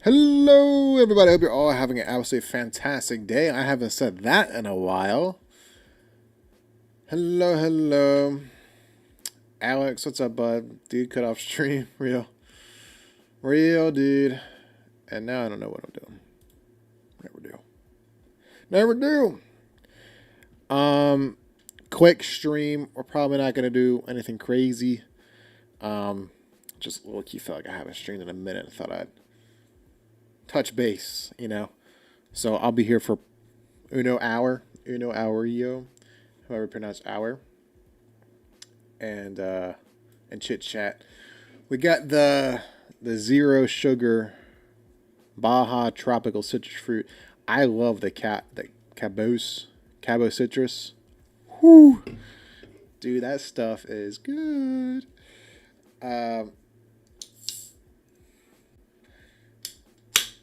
Hello, everybody. I hope you're all having an absolutely fantastic day. I haven't said that in a while. Hello, hello. Alex, what's up, bud? Dude, cut off stream. Real, dude. And now I don't know what I'm doing. Never do. Quick stream. We're probably not going to do anything crazy. Just low-key felt like I haven't streamed in a minute. I thought I'd touch base. So I'll be here for uno hour, yo, however pronounce hour, and chit chat. We got the zero sugar Baja tropical citrus fruit. I love the Cabo citrus. Whoo, dude, that stuff is good.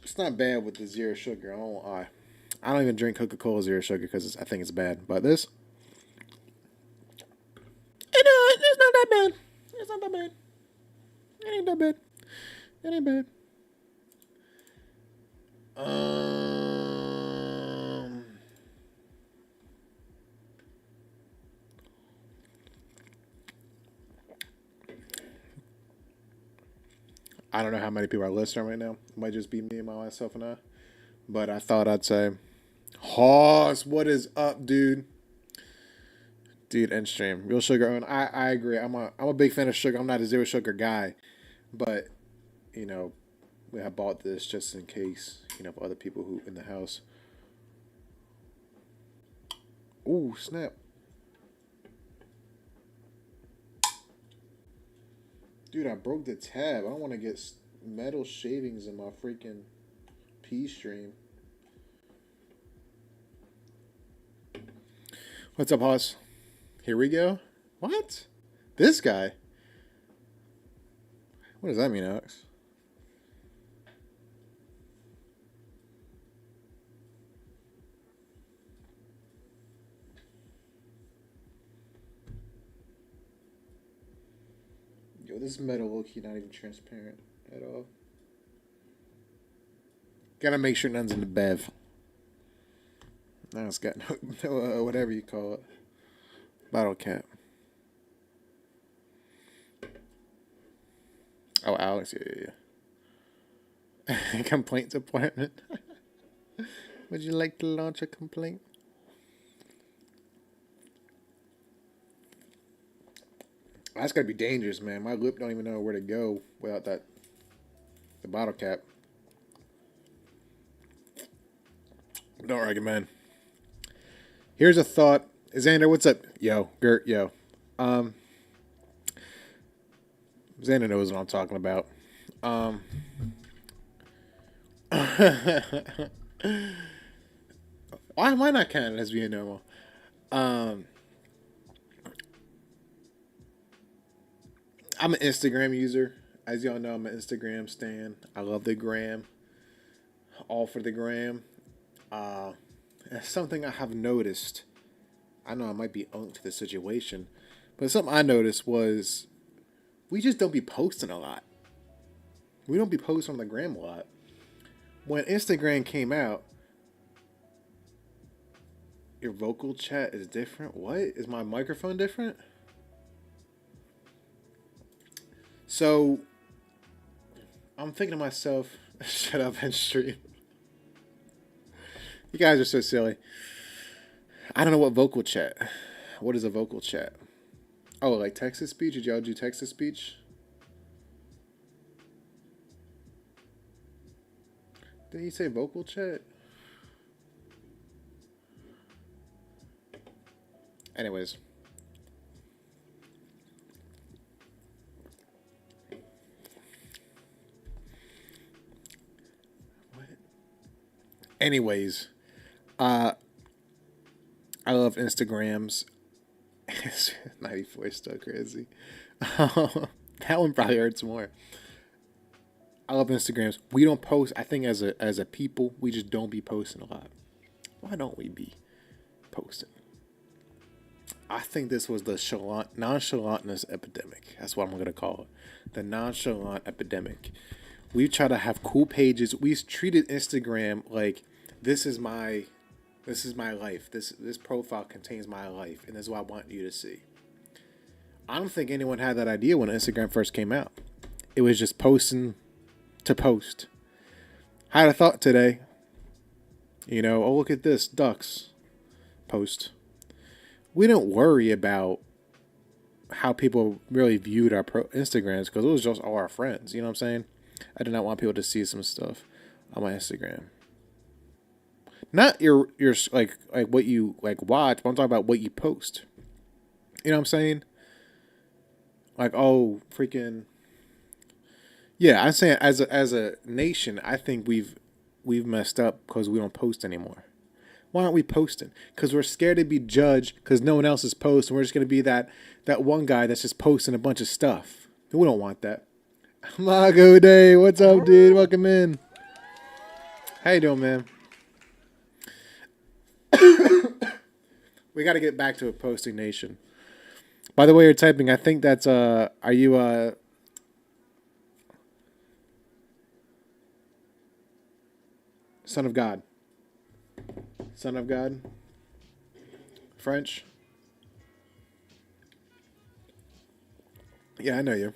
It's not bad with the zero sugar. I won't lie. I don't even drink Coca-Cola zero sugar because I think it's bad. But this, it's not that bad. It's not that bad. It ain't that bad. It ain't bad. I don't know how many people are listening right now. It might just be me and myself and I. But I thought I'd say, Hoss, what is up, dude? Dude, end stream. Real sugar own. I agree. I'm a big fan of sugar. I'm not a zero sugar guy. But, I bought this just in case, for other people who in the house. Ooh, snap. Dude, I broke the tab. I don't want to get metal shavings in my freaking P stream. What's up, Hoss? Here we go. What? This guy? What does that mean, Alex? Yo, this metal low-key not even transparent at all. Gotta make sure none's in the bev. Now it's got no whatever you call it. Bottle cap. Oh, Alex, yeah. Complaint department. Would you like to launch a complaint? That's gotta be dangerous, man. My lip don't even know where to go without the bottle cap. Don't recommend. Here's a thought. Xander, what's up? Yo, Gert, yo. Xander knows what I'm talking about. Why am I not counted as being normal? I'm an Instagram user. As y'all know, I'm an Instagram stan. I love the gram. All for the gram. It's something I have noticed. I know I might be owned to the situation, but something I noticed was we just don't be posting a lot. We don't be posting on the gram a lot. When Instagram came out, your vocal chat is different. What? Is my microphone different? So, I'm thinking to myself, shut up and stream. You guys are so silly. I don't know what vocal chat. What is a vocal chat? Oh, like text-to-speech? Did y'all do text-to-speech? Did you say vocal chat? Anyways. What? Anyways. I love Instagrams. 94 is still crazy. That one probably hurts more. I love Instagrams. We don't post. I think as a people, we just don't be posting a lot. Why don't we be posting? I think this was the nonchalantness epidemic. That's what I'm going to call it. The nonchalant epidemic. We try to have cool pages. We treated Instagram like this is my this is my life. This profile contains my life, and this is what I want you to see. I don't think anyone had that idea when Instagram first came out. It was just posting to post. I had a thought today. You know, oh, look at this, ducks post. We didn't worry about how people really viewed our Instagrams because it was just all our friends. You know what I'm saying? I did not want people to see some stuff on my Instagram. Not your like what you like watch, but I'm talking about what you post. You know what I'm saying? Like, oh, freaking yeah. I'm saying as a nation, I think we've messed up because we don't post anymore. Why aren't we posting? Because we're scared to be judged because no one else is posting. We're just going to be that one guy that's just posting a bunch of stuff. We don't want that. Mago Day, what's up, dude? Welcome in. How you doing, man? We got to get back to a posting nation. By the way, you're typing. I think that's are you son of God? Son of God? French? Yeah, I know you.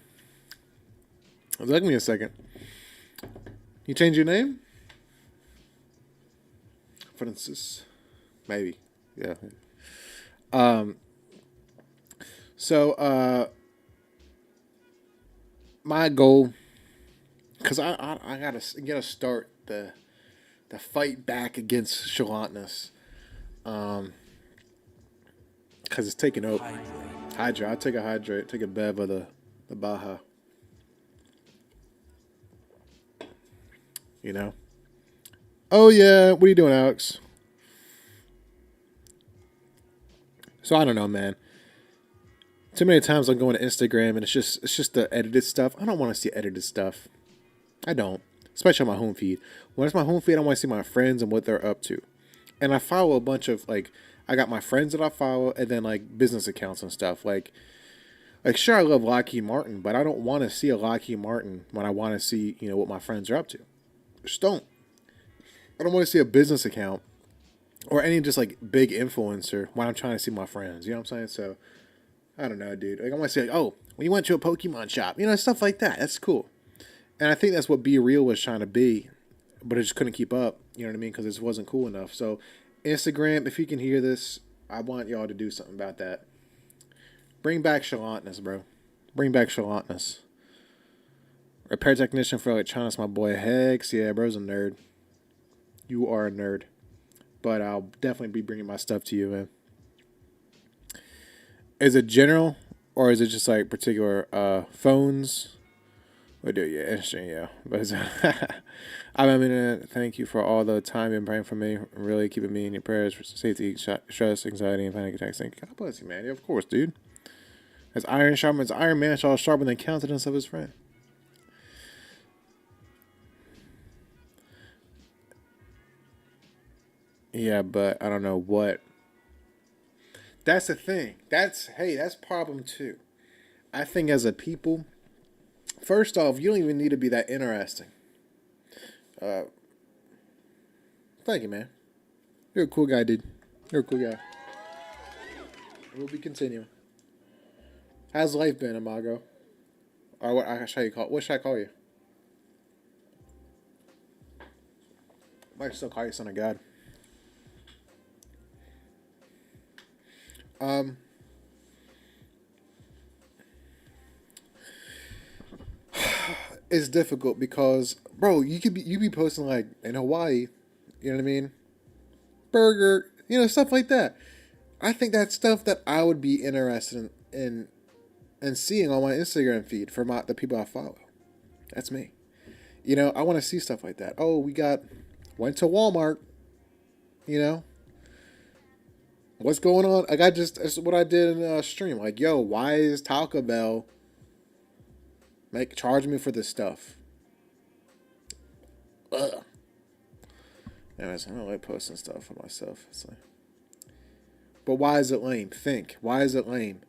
Give me a second. You change your name? Francis. Maybe. Yeah. So my goal, because I gotta start the fight back against chalantness. Because it's taking over. Hydrate. I'll take a hydrate. Take a bev of the Baja. You know? Oh, yeah. What are you doing, Alex? So, I don't know, man. Too many times I'm going to Instagram and it's just the edited stuff. I don't want to see edited stuff. I don't. Especially on my home feed. When it's my home feed, I want to see my friends and what they're up to. And I follow a bunch of, like, I got my friends that I follow and then, like, business accounts and stuff. Like sure, I love Lockheed Martin, but I don't want to see a Lockheed Martin when I want to see, you know, what my friends are up to. Just don't. I don't want to see a business account or any just, like, big influencer when I'm trying to see my friends. You know what I'm saying? So, I don't know, dude. Like, I want to say, like, oh, when you went to a Pokemon shop, you know, stuff like that. That's cool. And I think that's what Be Real was trying to be, but it just couldn't keep up. You know what I mean? Because it wasn't cool enough. So, Instagram, if you can hear this, I want y'all to do something about that. Bring back chalantness, bro. Bring back chalantness. Repair technician for electronics, my boy Hex. Yeah, bro's a nerd. You are a nerd. But I'll definitely be bringing my stuff to you, man. Is it general, or is it just like particular phones? We do, yeah, interesting, yeah. But it's, I mean, thank you for all the time you've been praying for me. Really keeping me in your prayers for safety, stress, anxiety, and panic attacks. Thank you. God bless you, man. Yeah, of course, dude. As iron sharpens iron, man shall sharpen the countenance of his friend. Yeah, but I don't know what. That's the thing. That's problem two. I think as a people, first off, you don't even need to be that interesting. Thank you, man. You're a cool guy, dude. You're a cool guy. We'll be continuing. How's life been, Amago? Or what should I call? What should I call you? I might still call you son of God. It's difficult because, bro, you be posting like in Hawaii, you know what I mean? Burger, you know, stuff like that. I think that's stuff that I would be interested in seeing on my Instagram feed for the people I follow. That's me. You know, I want to see stuff like that. Oh, went to Walmart, you know? What's going on? That's what I did in a stream. Like, yo, why is Taco Bell charge me for this stuff? Ugh. Anyways, I don't like posting stuff for myself. It's like, but why is it lame? Think. Why is it lame?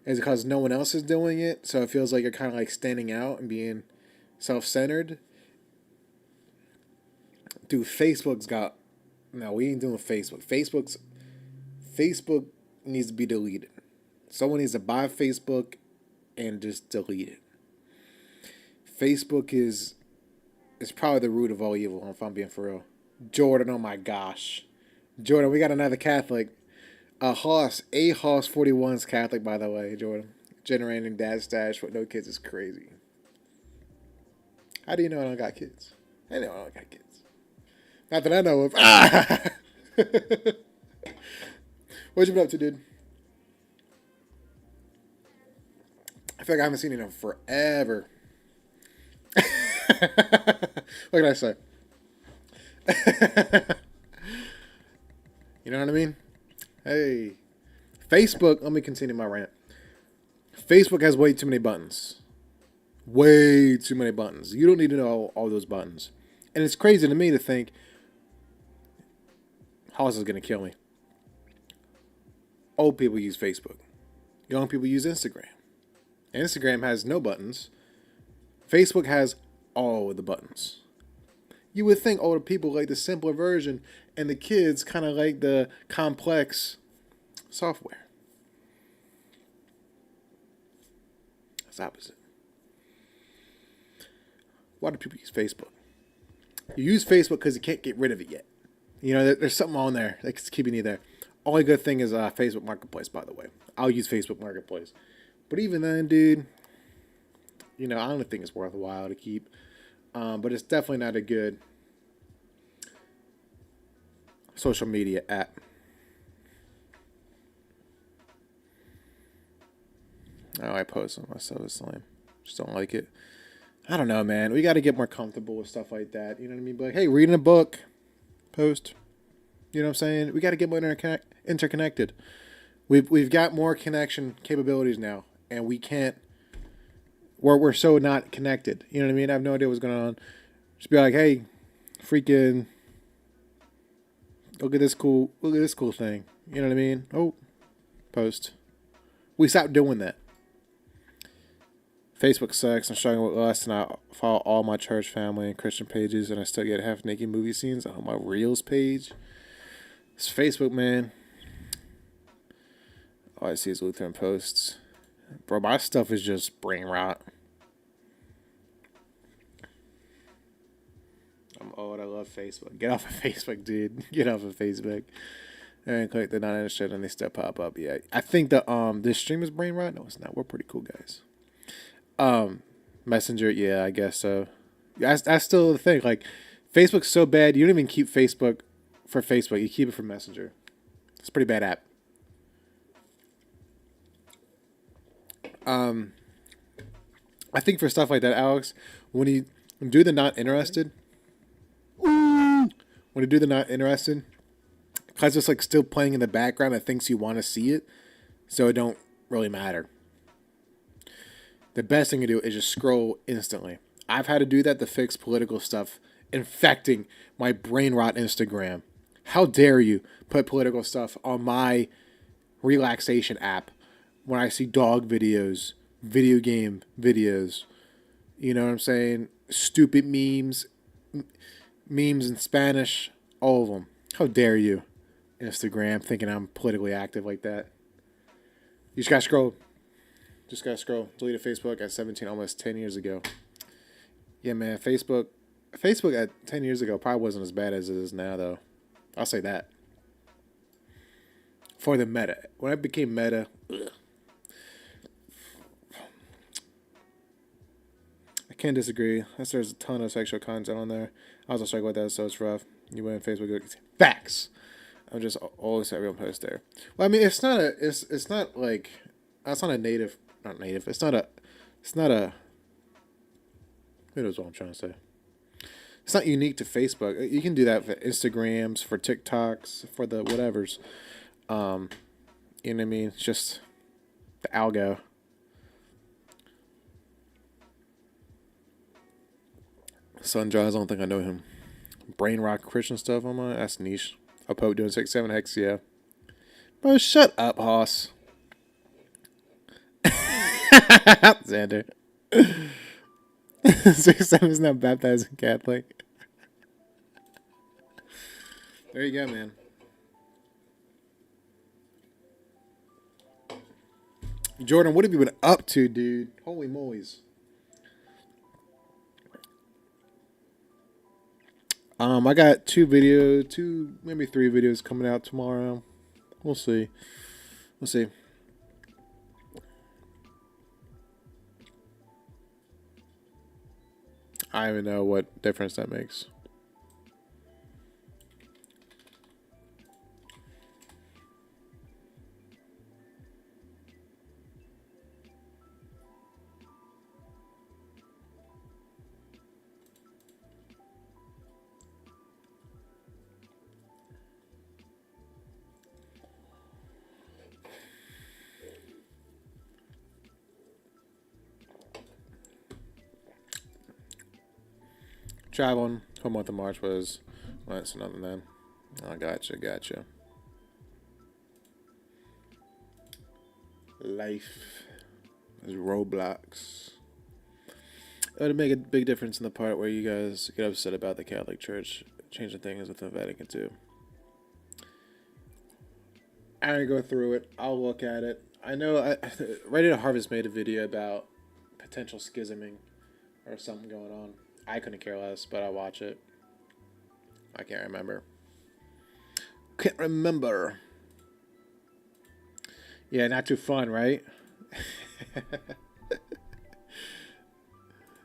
Is it because no one else is doing it? So it feels like you're kind of like standing out and being self-centered? Dude, Facebook's got. No, we ain't doing Facebook. Facebook needs to be deleted. Someone needs to buy Facebook and just delete it. Facebook is probably the root of all evil, if I'm being for real. Jordan, oh my gosh. Jordan, we got another Catholic. Hoss 41's Catholic, by the way, Jordan. Generating dad stash with no kids is crazy. How do you know I don't got kids? I know I don't got kids. Not that I know of. Ah! What you been up to, dude? I feel like I haven't seen you in forever. What can I say? You know what I mean? Hey. Facebook, let me continue my rant. Facebook has way too many buttons. Way too many buttons. You don't need to know all those buttons. And it's crazy to me to think, Hoss is going to kill me. Old people use Facebook. Young people use Instagram. Instagram has no buttons. Facebook has all of the buttons. You would think older people like the simpler version, and the kids kind of like the complex software. It's opposite. Why do people use Facebook? You use Facebook because you can't get rid of it yet. You know, there's something on there that's keeping you there. Only good thing is Facebook Marketplace, by the way. I'll use Facebook Marketplace. But even then, dude, you know, I don't think it's worthwhile to keep. But it's definitely not a good social media app. Oh, I post on myself. It's lame. Just don't like it. I don't know, man. We got to get more comfortable with stuff like that. You know what I mean? But like, hey, reading a book, post. You know what I'm saying? We got to get more interconnected. We've got more connection capabilities now, and we can't. We're so not connected. You know what I mean? I have no idea what's going on. Just be like, hey, freaking, look at this cool thing. You know what I mean? Oh, post. We stopped doing that. Facebook sucks. I'm struggling with lust, and I follow all my church family and Christian pages, and I still get half naked movie scenes on my Reels page. It's Facebook, man. All I see is Lutheran posts. Bro, my stuff is just brain rot. I'm old. I love Facebook. Get off of Facebook, dude. Get off of Facebook. And click the not interested, and they still pop up. Yeah, I think this stream is brain rot. No, it's not. We're pretty cool guys. Messenger, yeah, I guess so. That's still the thing. Like, Facebook's so bad, you don't even keep Facebook for Facebook. You keep it for Messenger. It's a pretty bad app. I think for stuff like that, Alex, when you do the not interested, because it's like still playing in the background, it thinks you want to see it, so it don't really matter. The best thing to do is just scroll instantly. I've had to do that to fix political stuff infecting my brain rot Instagram. How dare you put political stuff on my relaxation app when I see dog videos, video game videos, you know what I'm saying? Stupid memes in Spanish, all of them. How dare you, Instagram, thinking I'm politically active like that. You just gotta scroll. Deleted Facebook at 17, almost 10 years ago. Yeah, man, Facebook at 10 years ago probably wasn't as bad as it is now, though. I'll say that. For the meta. When I became meta, ugh. I can't disagree. There's a ton of sexual content on there. I was struggling with that, so it's rough. You went on Facebook, facts. I'm just always everyone post there. Well, I mean, it's not like, that's not a native. Not native. It's not a. Who knows what I'm trying to say? It's not unique to Facebook. You can do that for Instagrams, for TikToks, for the whatevers. You know what I mean? It's just the algo. Sun Drives, I don't think I know him. Brain rock Christian stuff on my. That's niche. A Pope doing 6-7 hex, yeah. Bro, shut up, Hoss. Xander. 6-7 is not baptized in Catholic. There you go, man. Jordan, what have you been up to, dude? Holy moly's. I got maybe 3 videos coming out tomorrow. We'll see. We'll see. I don't even know what difference that makes. Traveling whole month of March was, well, that's nothing then. Oh, gotcha. Life is Roblox. It would make a big difference in the part where you guys get upset about the Catholic Church changing things with the Vatican II. I'm gonna go through it. I'll look at it. I know Ready to Harvest made a video about potential schisming or something going on. I couldn't care less, but I watch it. I can't remember. Yeah, not too fun, right?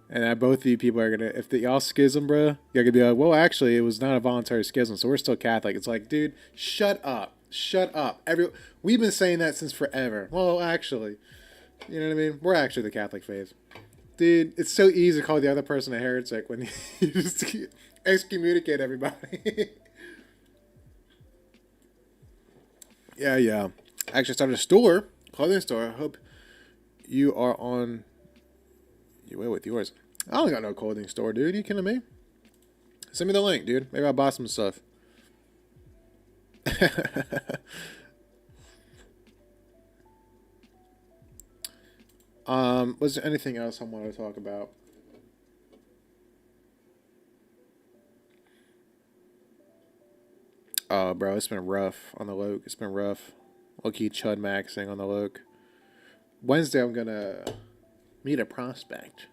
And both of you people are gonna, if y'all schism, bro, you're gonna be like, well, actually, it was not a voluntary schism, so we're still Catholic. It's like, dude, shut up. We've been saying that since forever. Well, actually, you know what I mean? We're actually the Catholic faith. Dude, it's so easy to call the other person a heretic when you just excommunicate everybody. Yeah. I actually started a clothing store. I hope you are on your way with yours. I don't got no clothing store, dude. You kidding me? Send me the link, dude. Maybe I'll buy some stuff. Was there anything else I wanted to talk about? Oh, bro, it's been rough on the Loke. It's been rough. Low-key chud maxing on the Loke. Wednesday, I'm gonna meet a prospect,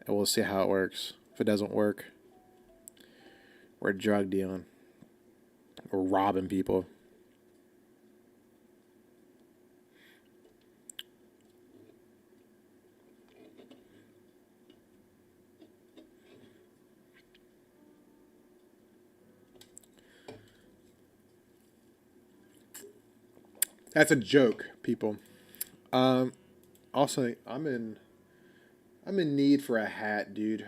and we'll see how it works. If it doesn't work, we're drug dealing. We're robbing people. That's a joke, people. Also, I'm in need for a hat, dude.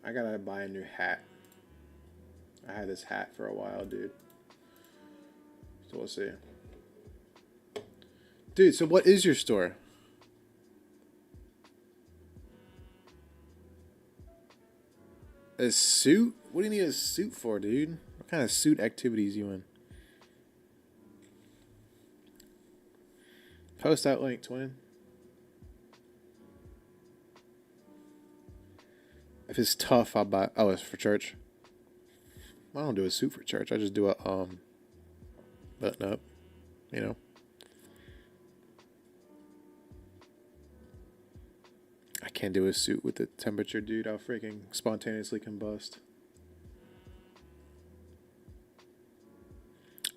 I gotta buy a new hat. I had this hat for a while, dude. So we'll see. Dude, so what is your store? A suit? What do you need a suit for, dude? What kind of suit activities you in? Post that link, twin. If it's tough, I'll buy. Oh, it's for church. I don't do a suit for church. I just do a button up. You know. I can't do a suit with the temperature, dude. I'll freaking spontaneously combust.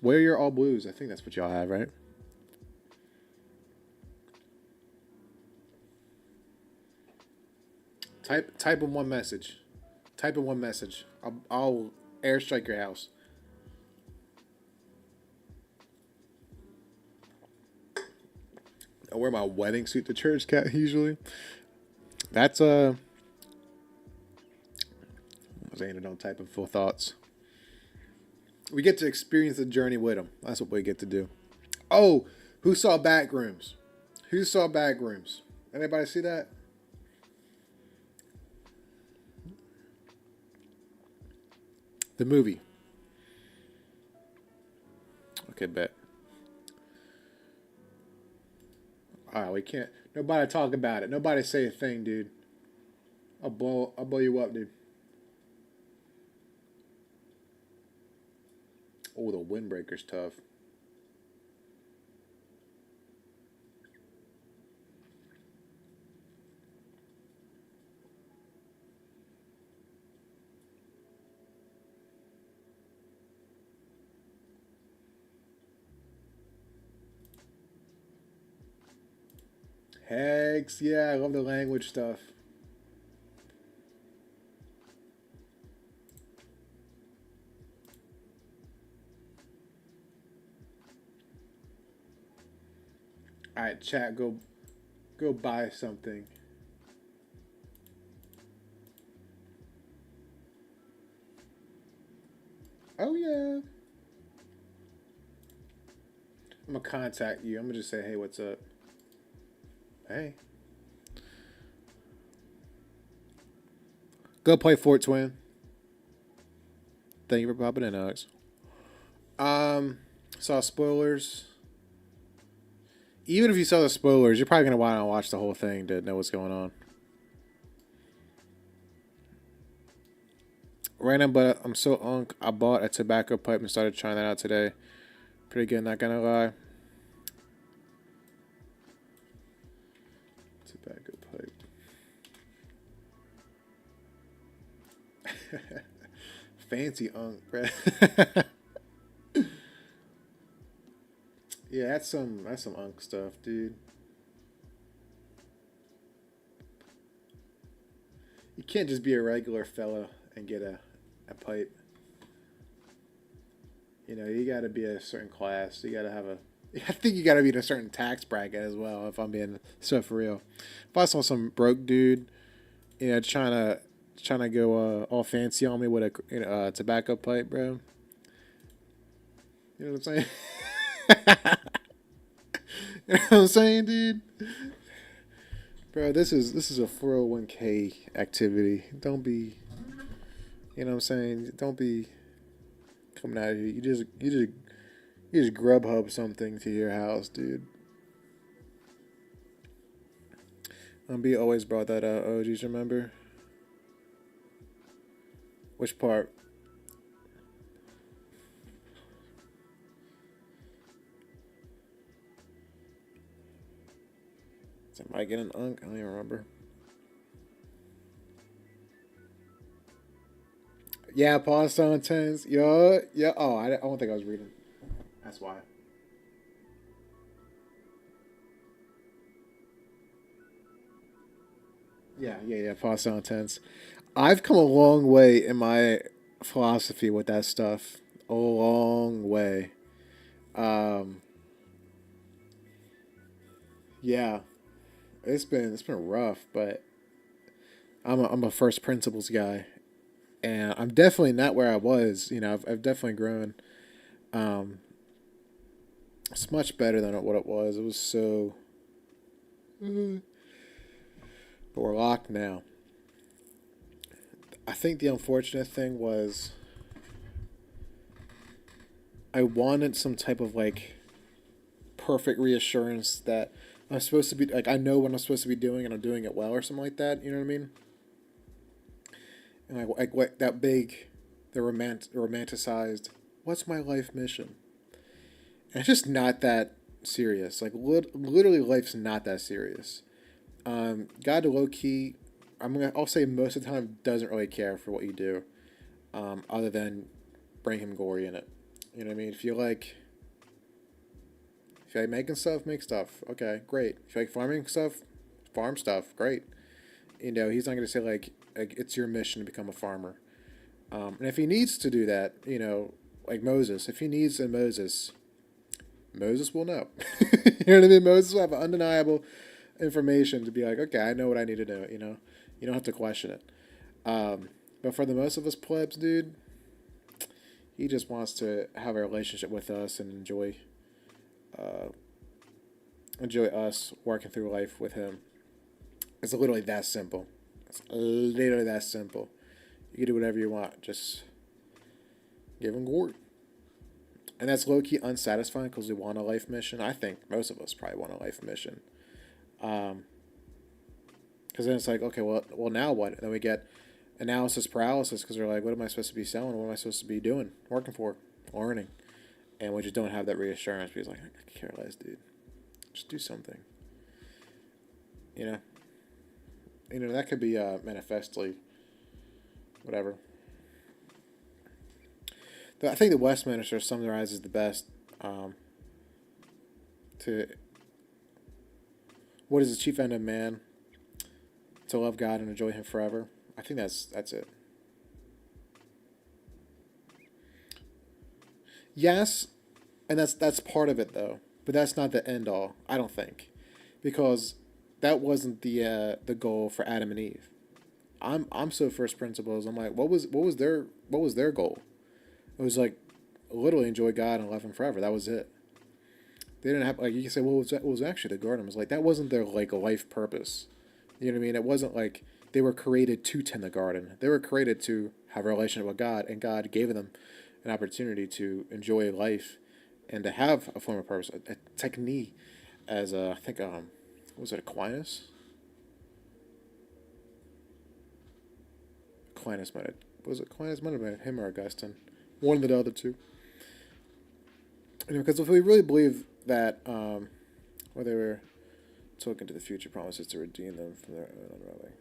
Wear your all blues. I think that's what y'all have, right? Type in one message. Type in one message. I'll airstrike your house. I wear my wedding suit to church, cat. Usually, that's I was aiming on typing full thoughts. We get to experience the journey with them. That's what we get to do. Oh, who saw Backrooms? Who saw Backrooms? Anybody see that? The movie. Okay, bet. Alright, we can't. Nobody talk about it. Nobody say a thing, dude. I'll blow you up, dude. Oh, the windbreaker's tough. Hex, yeah, I love the language stuff. All right, chat, go buy something. Oh yeah, I'm gonna contact you. I'm gonna just say, hey, what's up? Hey, go play Fort Twin. Thank you for popping in, Alex. Saw spoilers. Even if you saw the spoilers, you're probably gonna want to watch the whole thing to know what's going on. Random, but I'm so unk. I bought a tobacco pipe and started trying that out today. Pretty good, not gonna lie. Tobacco pipe. Fancy unk, bruh. Yeah, that's some unk stuff, dude. You can't just be a regular fella and get a pipe. You know, you got to be a certain class. You got to have a. I think you got to be in a certain tax bracket as well. If I'm being so for real. If I saw some broke dude, trying to go all fancy on me with a tobacco pipe, bro. You know what I'm saying? You know what I'm saying, dude? Bro, this is a 401k activity. Don't be, you know what I'm saying? Don't be coming out here. You just Grubhub something to your house, dude. B always brought that up. Oh, do you remember? Which part? Am I getting unk? I don't even remember. Yeah, Paul Stone Tens. Yo, yeah. Oh, I don't think I was reading. That's why. Yeah. Paul Stone Tens. I've come a long way in my philosophy with that stuff. A long way. Um, yeah, it's been rough, but I'm a first principles guy, and I'm definitely not where I was. I've definitely grown. Um, it's much better than what it was. It was so, but we're locked now. I think the unfortunate thing was I wanted some type of like perfect reassurance that I'm supposed to be like I know what I'm supposed to be doing and I'm doing it well or something like that. You know what I mean? And like what that big, the romanticized. What's my life mission? And it's just not that serious. Like literally, life's not that serious. God low key, I'll say most of the time doesn't really care for what you do, other than bring him glory in it. You know what I mean? If you like making stuff, make stuff. Okay, great. If you like farming stuff, farm stuff. Great. He's not gonna say like it's your mission to become a farmer. And if he needs to do that, like Moses, if he needs a Moses, Moses will know. You know what I mean? Moses will have undeniable information to be like, okay, I know what I need to do. You don't have to question it. But for the most of us plebs, dude, he just wants to have a relationship with us and uh, enjoy us working through life with him. It's literally that simple. It's literally that simple. You can do whatever you want. Just give him gourd. And that's low key unsatisfying because we want a life mission. I think most of us probably want a life mission. Um, Because then it's like, okay, well, now what? And then we get analysis paralysis because we're like, what am I supposed to be selling? What am I supposed to be doing, working for, earning? And we just don't have that reassurance because like, I could care less, dude. Just do something. You know, that could be manifestly, whatever. I think the Westminster summarizes the best to what is the chief end of man? To love God and enjoy Him forever. I think that's it. Yes, and that's part of it though, but that's not the end all. I don't think, because that wasn't the goal for Adam and Eve. I'm so first principles. I'm like, what was their goal? It was like literally enjoy God and love Him forever. That was it. They didn't have like you can say, well, what was actually the garden? It was like that wasn't their like life purpose. You know what I mean? It wasn't like they were created to tend the garden. They were created to have a relationship with God, and God gave them an opportunity to enjoy life and to have a form of purpose, a technique, as I think what was it, Aquinas? Aquinas might have, was it Aquinas might have been him or Augustine, one of the other two. Anyway, because if we really believe that well, they were talking to the future promises to redeem them from their own unraveling.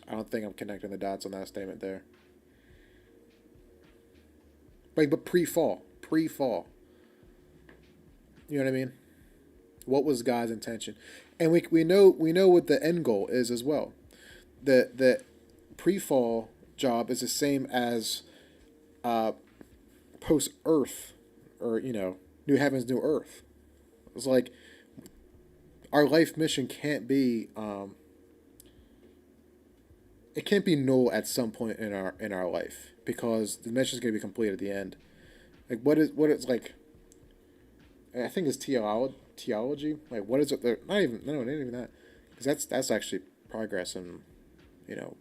I don't think I'm connecting the dots on that statement there. But pre-fall. You know what I mean? What was God's intention? And we know what the end goal is as well. The pre-fall job is the same as post Earth, or new heavens, new Earth. It's like our life mission can't be it can't be null at some point in our life, because the mission is going to be complete at the end. Like what is like, I think it's theology. Like what is it? Not even that, because that's actually progress and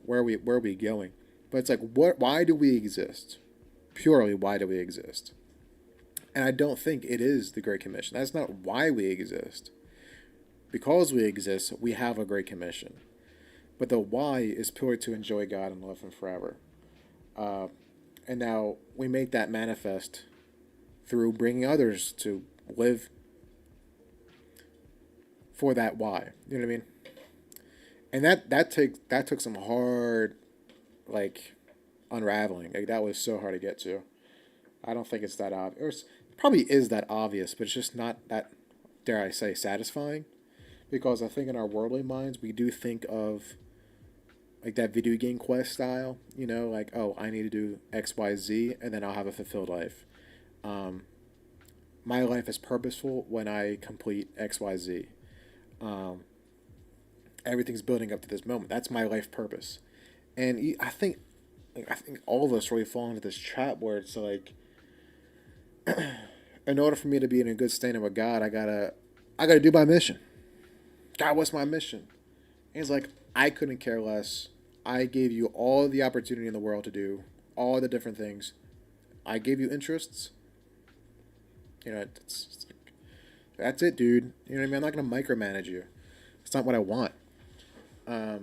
where are we going. But it's like, why do we exist? Purely, why do we exist? And I don't think it is the Great Commission. That's not why we exist. Because we exist, we have a Great Commission. But the why is purely to enjoy God and love Him forever. And now we make that manifest through bringing others to live for that why. You know what I mean? And that took some hard, like, unraveling. Like, that was so hard to get to. I don't think it's that obvious. It probably is that obvious, but it's just not that, dare I say, satisfying. Because I think in our worldly minds, we do think of like that video game quest style, like, oh, I need to do X, Y, Z, and then I'll have a fulfilled life. My life is purposeful when I complete X, Y, Z. Everything's building up to this moment. That's my life purpose. And I think all of us really fall into this trap where it's like, in order for me to be in a good standing with God, I gotta do my mission. God, what's my mission? And he's like, I couldn't care less. I gave you all the opportunity in the world to do all the different things. I gave you interests. It's like, that's it, dude. You know what I mean? I'm not going to micromanage you. It's not what I want. I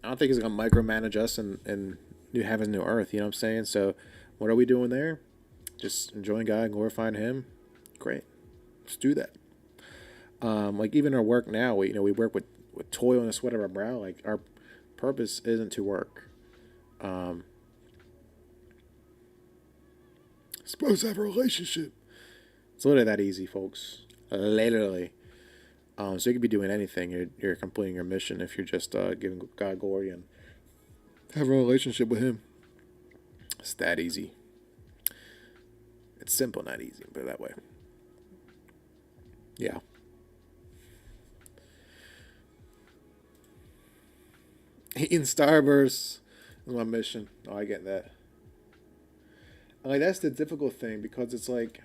don't think he's going to micromanage us in New Heavens, New Earth. You know what I'm saying? So what are we doing there? Just enjoying God and glorifying Him. Great. Let's do that. Like even our work now, we work with toil and a sweat of our brow. Like our purpose isn't to work. Supposed to have a relationship. It's literally that easy, folks. Literally. So you could be doing anything. You're completing your mission if you're just giving God glory and have a relationship with Him. It's that easy. It's simple, not easy, put it that way. Yeah. Eating Starburst is my mission. Oh, I get that. Like that's the difficult thing, because it's like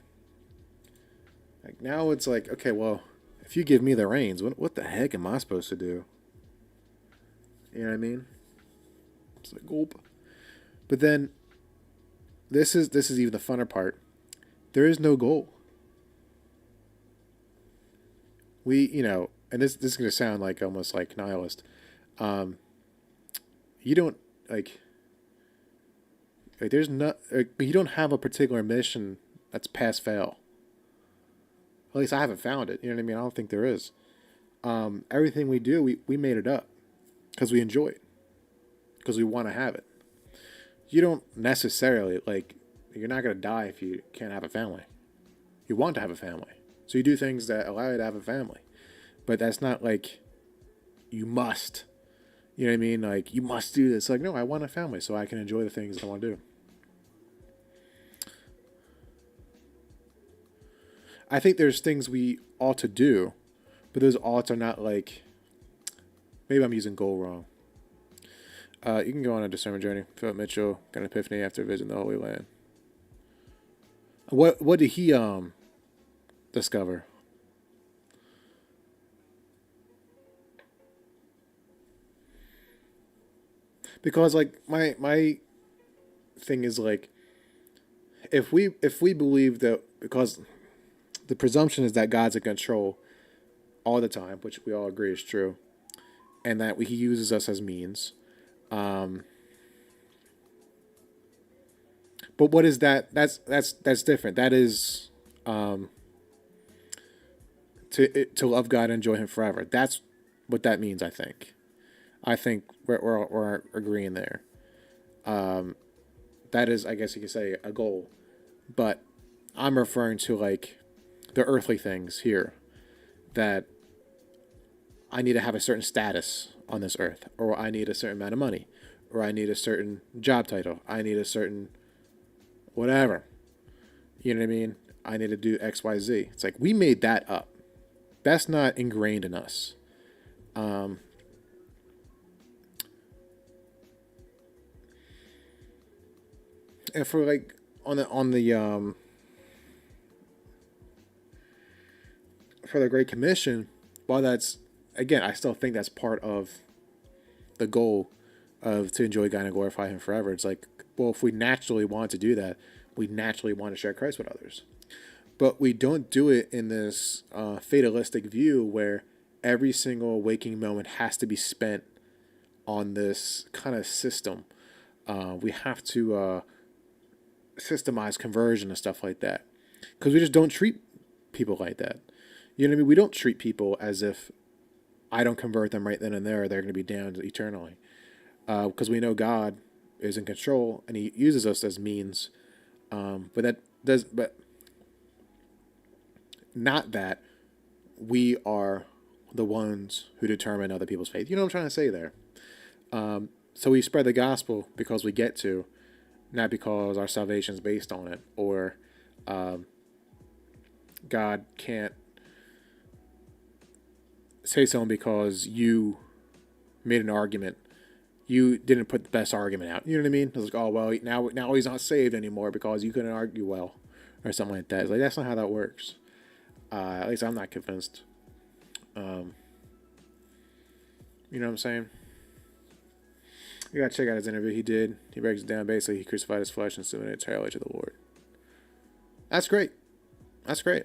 now it's like, okay, well, if you give me the reins, what the heck am I supposed to do? You know what I mean? It's like, gulp. But then this is even the funner part. There is no goal. And this is gonna sound like almost like nihilist. Um, you don't like there's not you don't have a particular mission that's pass fail. At least I haven't found it. You know what I mean? I don't think there is. Everything we do, we made it up because we enjoy it, because we want to have it. You don't necessarily you're not gonna die if you can't have a family. You want to have a family, so you do things that allow you to have a family. But that's not like you must. You know what I mean? Like, you must do this. Like, no, I want a family so I can enjoy the things that I want to do. I think there's things we ought to do, but those oughts are not like. Maybe I'm using goal wrong. You can go on a discernment journey. Philip Mitchell got an epiphany after visiting the Holy Land. What did he discover? Because like my thing is like, if we believe that, because the presumption is that God's in control all the time, which we all agree is true, and that he uses us as means. But what is that? That's different. That is to love God and enjoy Him forever. That's what that means. I think we're agreeing there. That is, I guess you could say, a goal. But I'm referring to like the earthly things here, that I need to have a certain status on this earth, or I need a certain amount of money, or I need a certain job title, I need a certain whatever. You know what I mean? I need to do X, Y, Z. It's like we made that up. That's not ingrained in us. Um, and for like on the for the Great Commission, while that's, again, I still think that's part of the goal of to enjoy God and glorify Him forever. It's like, well, if we naturally want to do that, we naturally want to share Christ with others. But we don't do it in this fatalistic view where every single waking moment has to be spent on this kind of system. We have to systemize conversion and stuff like that, because we just don't treat people like that. You know what I mean? We don't treat people as if I don't convert them right then and there, they're going to be damned eternally. Because we know God is in control and He uses us as means. But not that we are the ones who determine other people's faith. You know what I'm trying to say there? So we spread the gospel because we get to, not because our salvation is based on it, or God can't say something because you made an argument. You didn't put the best argument out. You know what I mean? It's like, oh well, now he's not saved anymore because you couldn't argue well, or something like that. It's like, that's not how that works. At least I'm not convinced. You know what I'm saying? You gotta check out his interview. He breaks it down. Basically, he crucified his flesh and submitted entirely to the Lord. That's great. That's great.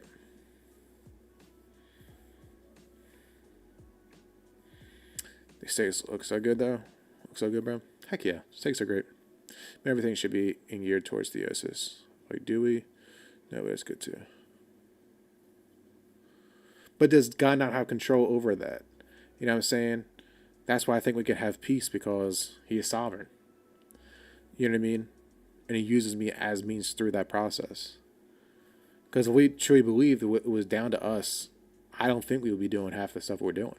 These steaks look so good, though. Look so good, bro. Heck yeah, steaks are great. But everything should be geared towards theosis. Like, do we? No, but it's good too. But does God not have control over that? You know what I'm saying? That's why I think we can have peace, because He is sovereign. You know what I mean? And He uses me as means through that process. Because if we truly believed it was down to us, I don't think we would be doing half the stuff we're doing.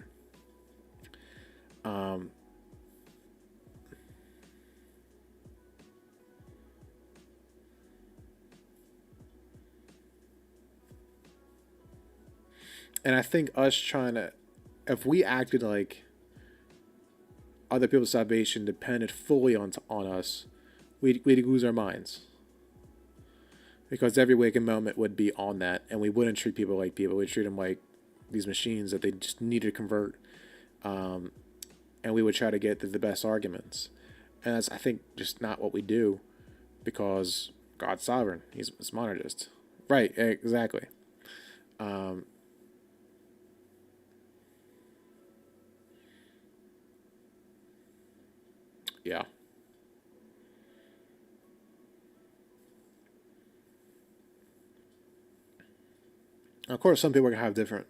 And I think us trying to, if we acted like other people's salvation depended fully on us, we'd lose our minds. Because every waking moment would be on that, and we wouldn't treat people like people. We'd treat them like these machines that they just need to convert. And we would try to get the best arguments. And that's, I think, just not what we do, because God's sovereign. He's monergist. Right, exactly. Um, yeah. Of course, some people are gonna have different.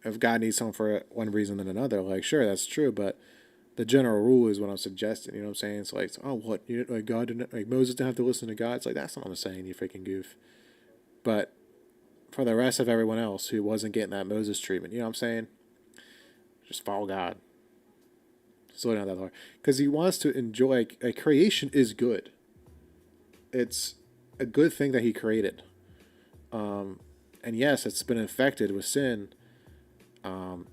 If God needs someone for one reason than another, like sure, that's true. But the general rule is what I'm suggesting. You know what I'm saying? It's like, oh, what? Like God didn't, like Moses didn't have to listen to God. It's like that's not what I'm saying. You freaking goof. But for the rest of everyone else who wasn't getting that Moses treatment, you know what I'm saying? Just follow God. Slow down that hard because He wants to enjoy. Like creation is good. It's a good thing that He created. Um, and yes, it's been infected with sin. Um,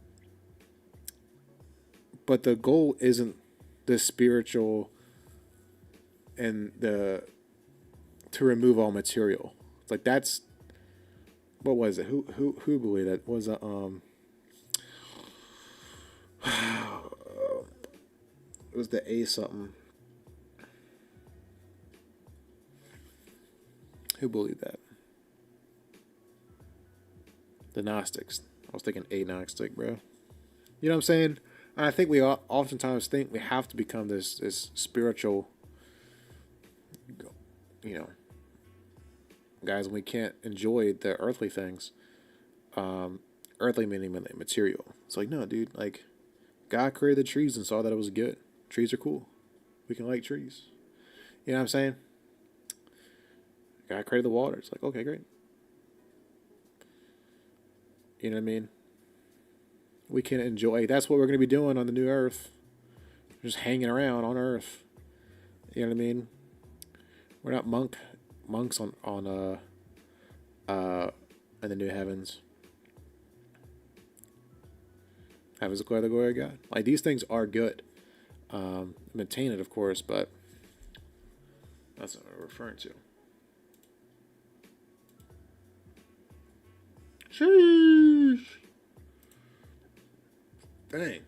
but the goal isn't the spiritual and the to remove all material. It's like that's what was it? Who believed that was a it was the A something. Who believed that? The Gnostics. I was thinking a Gnostic, bro. You know what I'm saying? And I think we oftentimes think we have to become this spiritual, you know, guys, and we can't enjoy the earthly things. Earthly meaning material. It's like no, dude. Like God created the trees and saw that it was good. Trees are cool. We can like trees. You know what I'm saying? God created the water. It's like okay, great. You know what I mean? We can enjoy. That's what we're going to be doing on the new Earth. Just hanging around on Earth. You know what I mean? We're not monks in the new heavens. Heavens declare the glory of God. Like these things are good. Maintain it, of course, but that's not what we're referring to. Sheesh. Dang.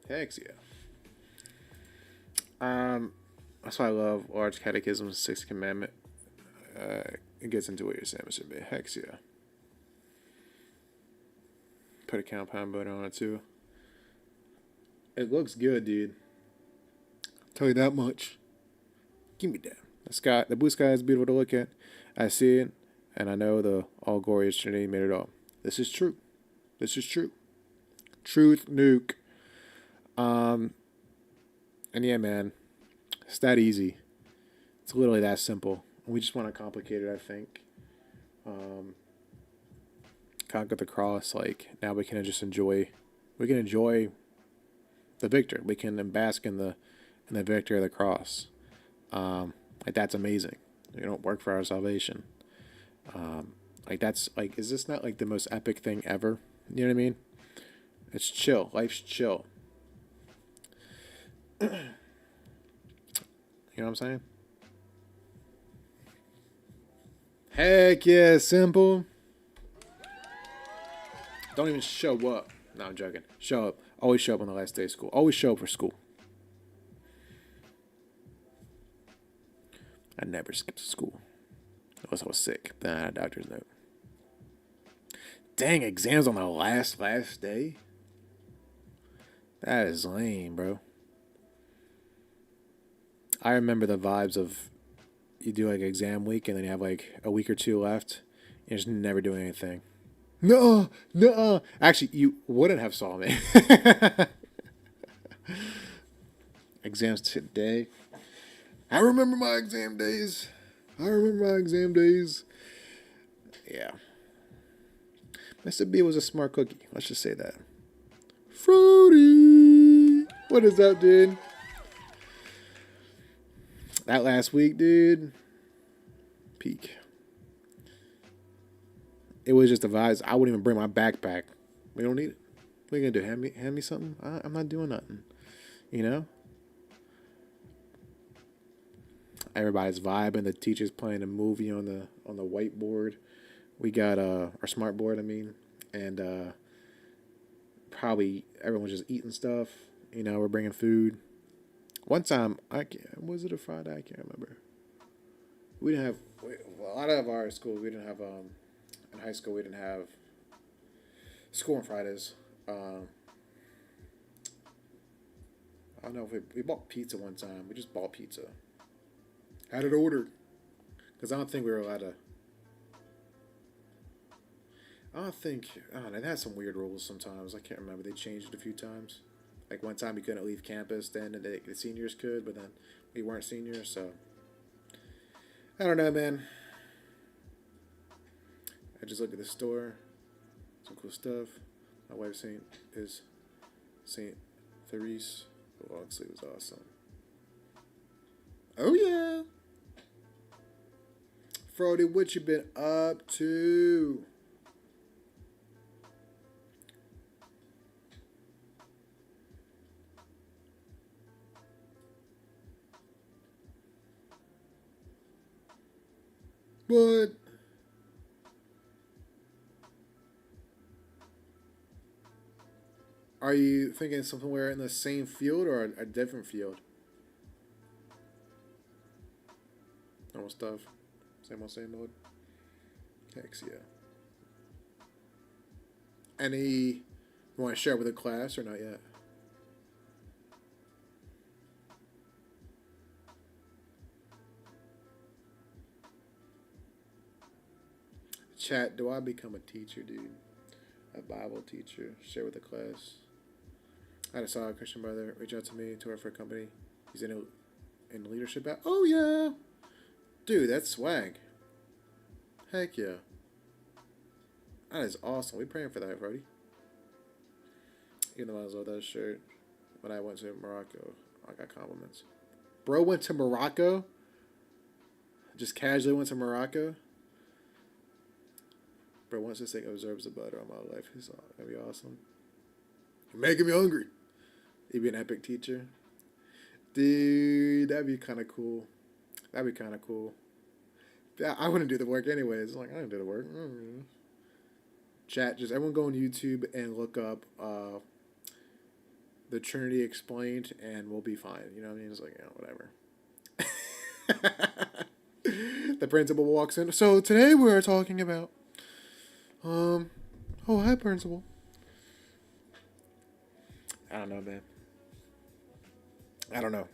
Heck yeah. That's why I love Large Catechism's Sixth Commandment. It gets into what you're saying, Mr. B. Heck yeah. Put a compound butter on it too. It looks good, dude. I'll tell you that much. Give me that. The blue sky is beautiful to look at. I see it, and I know the all glorious Trinity made it all. This is true. This is true. Truth nuke. And yeah, man, it's that easy. It's literally that simple. We just want to complicate it, I think. Conquer the cross. Like now we can just enjoy. We can enjoy the victor. We can bask in the victory of the cross. Like that's amazing. We don't work for our salvation. Like that's like, is this not like the most epic thing ever? You know what I mean? It's chill. Life's chill. You know what I'm saying? Heck yeah, simple. Don't even show up. No, I'm joking. Show up. Always show up on the last day of school. Always show up for school. I never skipped school. Unless I was sick. Then I had a doctor's note. Dang, exams on the last day? That is lame, bro. I remember the vibes of you do like exam week and then you have like a week or two left. You're just never doing anything. No. Actually, you wouldn't have saw me. Exams today. I remember my exam days. Yeah. Mr. B was a smart cookie. Let's just say that. Fruity. What is up, dude? That last week, dude. Peak. It was just the vibes. I wouldn't even bring my backpack. We don't need it. What are you gonna do? Hand me something? I'm not doing nothing. You know? Everybody's vibing. The teacher's playing a movie on the whiteboard. We got our smart board. I mean, and probably everyone's just eating stuff. We're bringing food. One time, I can't, was it a Friday? I can't remember. We didn't have a lot of our school. We didn't have in high school. We didn't have school on Fridays. I don't know if we bought pizza one time. We just bought pizza. Had it ordered because I don't think we were allowed to. I don't know. They had some weird rules sometimes. I can't remember. They changed it a few times. Like one time we couldn't leave campus. Then the seniors could, but then we weren't seniors, so I don't know, man. I just looked at the store. Some cool stuff. My wife's is Saint Therese. The long sleeve was awesome. Oh yeah. Frody, what you been up to? What? Are you thinking somewhere in the same field or a different field? Normal stuff. Same old, same old. Heck yeah. Any you want to share with the class or not yet? Chat, do I become a teacher, dude? A Bible teacher. Share with the class. I just saw a Christian brother reach out to me to work for a company. He's in leadership. Oh yeah, dude, that's swag. Heck yeah, that is awesome. We praying for that, Brody. Even though I love that shirt, when I went to Morocco, I got compliments. Bro went to Morocco. Just casually went to Morocco. Bro wants to say observes the butter on my life. He's gonna be awesome. You're making me hungry. He'd be an epic teacher. Dude, that'd be kind of cool. That'd be kind of cool. Yeah, I wouldn't do the work anyways. Like, I didn't do the work. Chat, just everyone go on YouTube and look up the Trinity Explained, and we'll be fine. You know what I mean? It's like, whatever. The principal walks in. So today we're talking about, oh, hi, principal. I don't know, man. I don't know.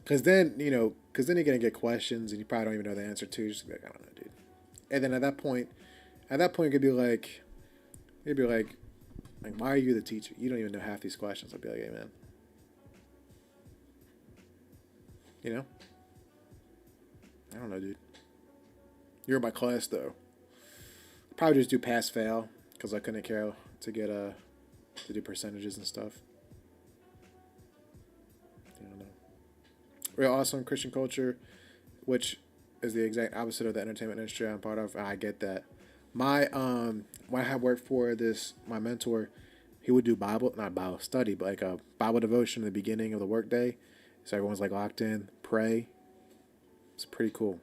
Because then you're going to get questions and you probably don't even know the answer to. Just be like, I don't know, dude. And then at that point, it could be like, why are you the teacher? You don't even know half these questions. I'd be like, hey, man. You know? I don't know, dude. You're in my class, though. Probably just do pass fail because I couldn't care to get to do percentages and stuff. I don't know. Real awesome Christian culture, which is the exact opposite of the entertainment industry I'm part of. I get that. My when I had worked for my mentor, he would do not Bible study, but like a Bible devotion in the beginning of the workday, so everyone's like locked in, pray. It's pretty cool.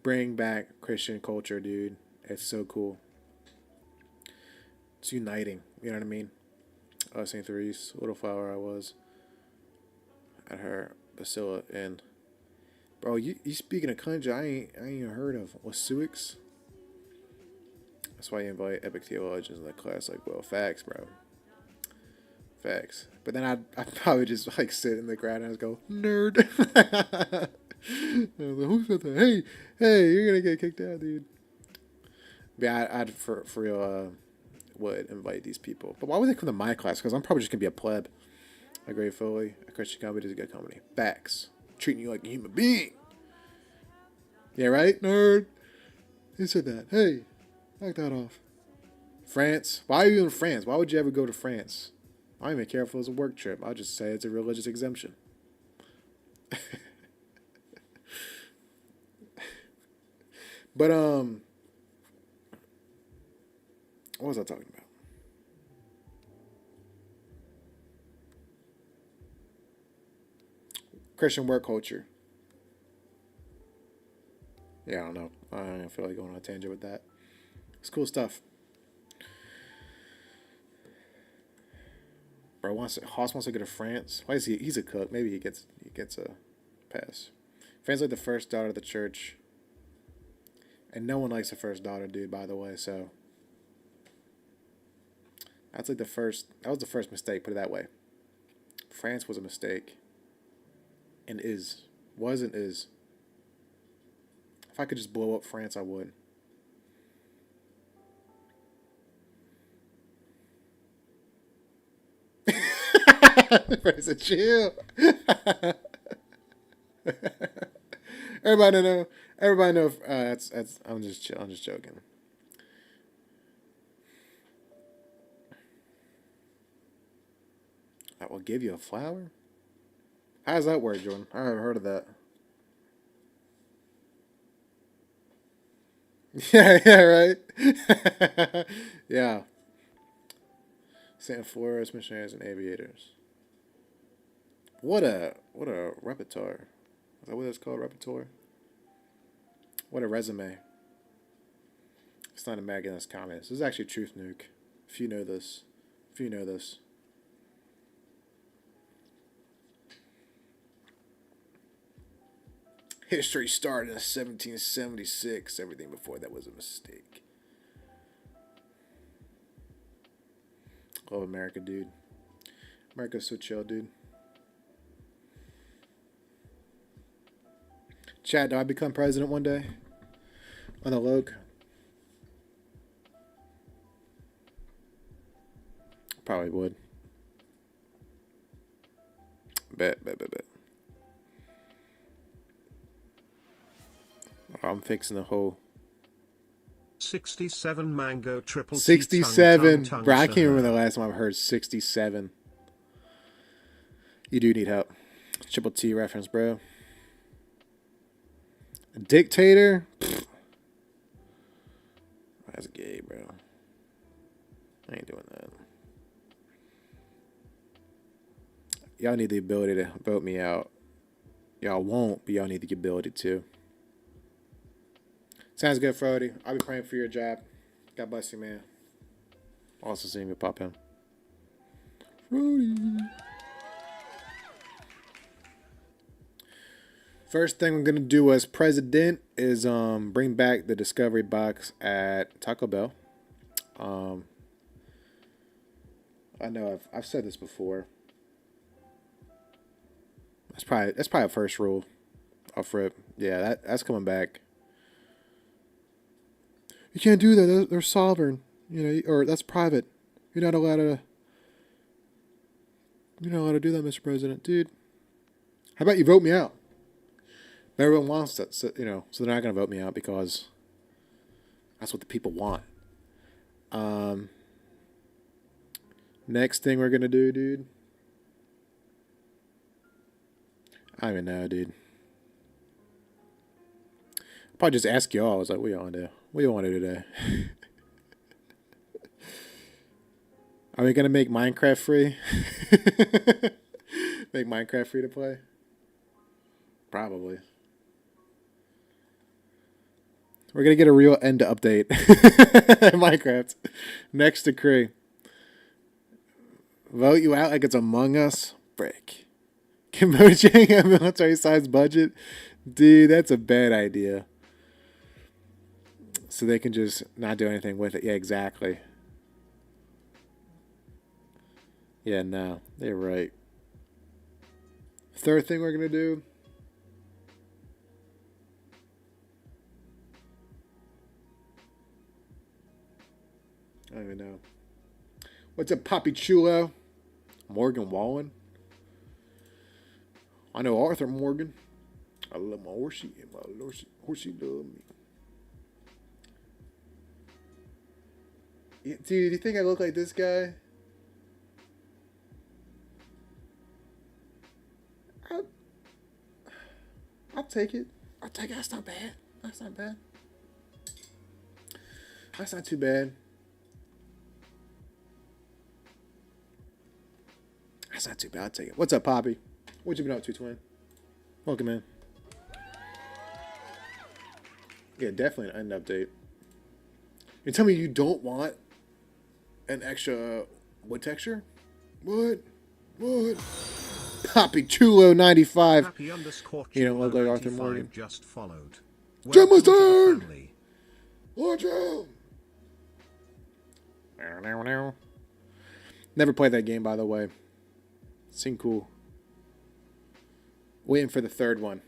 Bring back Christian culture, dude. It's so cool. It's uniting. You know what I mean? St. Therese, little flower I was at her basilica, and bro, you speaking of country, I ain't even heard of Wasuix. That's why you invite epic theologians in the class. Like, well, facts, bro. Facts. But then I'd probably just like sit in the crowd and I'd go, nerd. Who said that? Hey, you're gonna get kicked out, dude. Yeah, I'd for real would invite these people. But why would they come to my class? Because I'm probably just gonna be a pleb. A great Foley, a Christian company is a good company. Facts. Treating you like a human being. Yeah, right, nerd? Who said that? Hey, knock that off. France? Why are you in France? Why would you ever go to France? I don't even care if it was a work trip. I'll just say it's a religious exemption. But what was I talking about? Christian work culture. Yeah, I don't know. I don't feel like going on a tangent with that. It's cool stuff. Bro Haas wants to go to France. Why is he? He's a cook. Maybe he gets a pass. France like the first daughter of the church, and no one likes the first daughter, dude. By the way, so that's like the first. That was the first mistake. Put it that way. France was a mistake, and is. If I could just blow up France, I would. It's chill. everybody know. Everybody know. That's. I'm just chill. I'm just joking. I will give you a flower. How does that work, Jordan? I haven't heard of that. Yeah, yeah, right. Yeah. Saint Flores, missionaries, and aviators. What a repertoire. Is that what it's called? Repertoire? What a resume. It's not a mag in this comments. This is actually Truth Nuke. If you know this. If you know this. History started in 1776. Everything before that was a mistake. Love America, dude. America's so chill, dude. Chad, do I become president one day? On the Loke? Probably would. Bet. I'm fixing the whole 67 mango triple 67. Tongue, Bro, I can't remember the last time I've heard 67. You do need help. Triple T reference, bro. A dictator? Pfft. That's gay, bro. I ain't doing that. Y'all need the ability to vote me out. Y'all won't, but y'all need the ability to. Sounds good, Frody. I'll be praying for your job. God bless you, man. Also seeing me pop in. Frody. First thing I'm gonna do as president is bring back the Discovery Box at Taco Bell. I know I've said this before. That's probably a first rule off rip. Yeah, that's coming back. You can't do that. They're sovereign, or that's private. You're not allowed to. You're not allowed to do that, Mr. President, dude. How about you vote me out? Everyone wants that, so they're not gonna vote me out because that's what the people want. Next thing we're gonna do, dude. I don't even know, dude. I'll probably just ask y'all. I was like, what y'all want to do? What you want to do today? Are we gonna make Minecraft free? Make Minecraft free to play? Probably. We're gonna get a real end update. Minecraft. Next decree. Vote you out like it's Among Us? Frick. Can Mojang a military-sized budget? Dude, that's a bad idea. So they can just not do anything with it. Yeah, exactly. Yeah, no. They're right. Third thing we're going to do. I don't even know. What's up, Poppy Chulo? Morgan Wallen? I know Arthur Morgan. I love my horsey and my horsey love me. Dude, do you think I look like this guy? I'll take it. I'll take it. That's not bad. That's not bad. That's not too bad. That's not too bad. I'll take it. What's up, Poppy? What you been up to, twin? Welcome in. Yeah, definitely an end update. You tell me you don't want an extra wood texture? What? What? Poppy Chulo 95. Happy underscore You don't Chulo look like Arthur Morgan. 95 just followed. Gemma's Welcome to the turn! family. Watch out! Never played that game, by the way. Seemed cool. Waiting for the third one.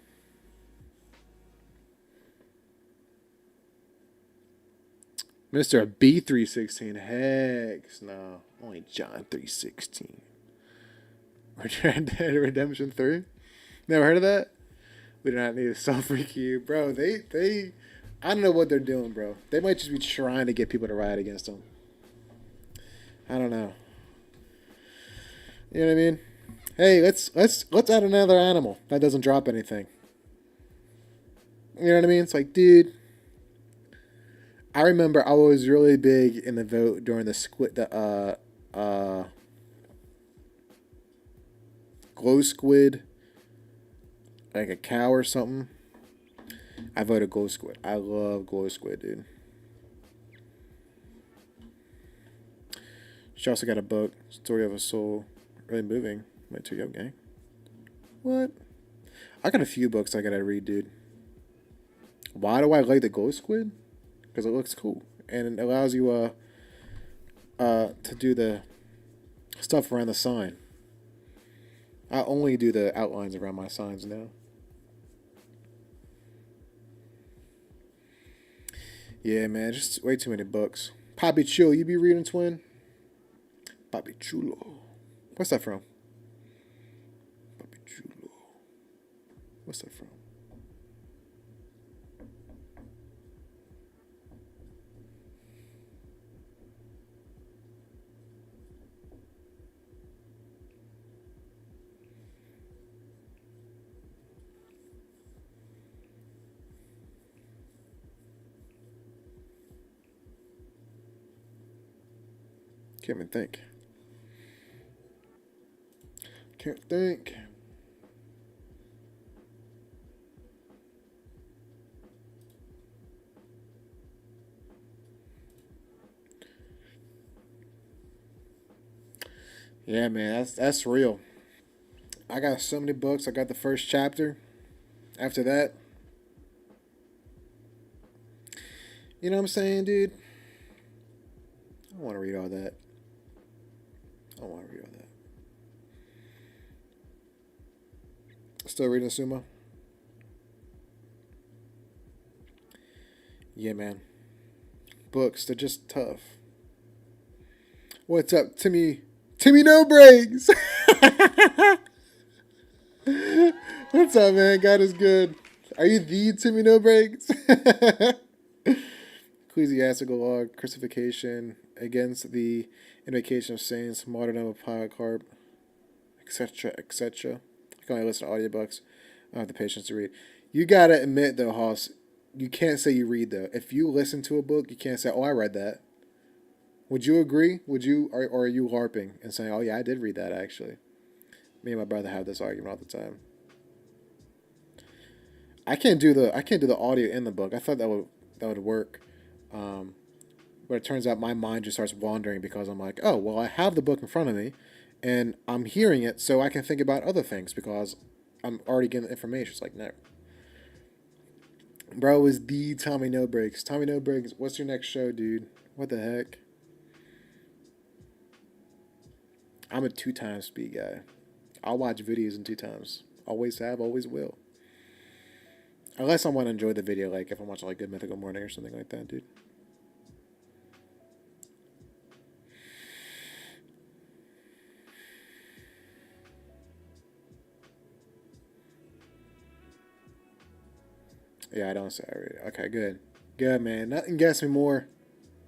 Mr. B316. Heck no. Only John 316. Red Dead Redemption 3? Never heard of that? We do not need a software queue. Bro, they I don't know what they're doing, bro. They might just be trying to get people to riot against them. I don't know. You know what I mean? Hey, let's add another animal that doesn't drop anything. You know what I mean? It's like, dude, I remember I was really big in the vote during the glow squid, like a cow or something. I voted glow squid. I love glow squid, dude. She also got a book, Story of a Soul, really moving. My too young gang. What? I got a few books I gotta read, dude. Why do I like the glow squid? Because it looks cool and it allows you to do the stuff around the sign. I only do the outlines around my signs now. Yeah, man, just way too many books. Poppy Chulo, you be reading, twin? Poppy Chulo. What's that from? Poppy Chulo. What's that from? Can't even think. Can't think. Yeah, man, that's real. I got so many books. I got the first chapter. After that, you know what I'm saying, dude? I don't want to read all that. I don't want to read all that. Still reading Sumo? Yeah, man. Books, they're just tough. What's up, Timmy? Timmy No Breaks! What's up, man? God is good. Are you the Timmy No Breaks? Ecclesiastical law, crucifixion, against the invocation of saints, martyrdom of Polycarp, etc., etc. I can only listen to audiobooks. I don't have the patience to read. You gotta admit, though, Hoss, you can't say you read, though. If you listen to a book, you can't say, oh, I read that. Would you agree? Would you, or are you LARPing and saying, oh, yeah, I did read that, actually? Me and my brother have this argument all the time. I can't do the audio in the book. I thought that would work. But it turns out my mind just starts wandering because I'm like, oh, well, I have the book in front of me and I'm hearing it so I can think about other things because I'm already getting the information. It's like, no. Bro is the Tommy No Breaks. Tommy No Breaks, what's your next show, dude? What the heck? I'm a 2 times speed guy. I'll watch videos in 2 times. Always have, always will. Unless I want to enjoy the video, like if I'm watching like Good Mythical Morning or something like that, dude. Yeah, I don't say I read it. Okay, good. Good, man. Nothing gets me more.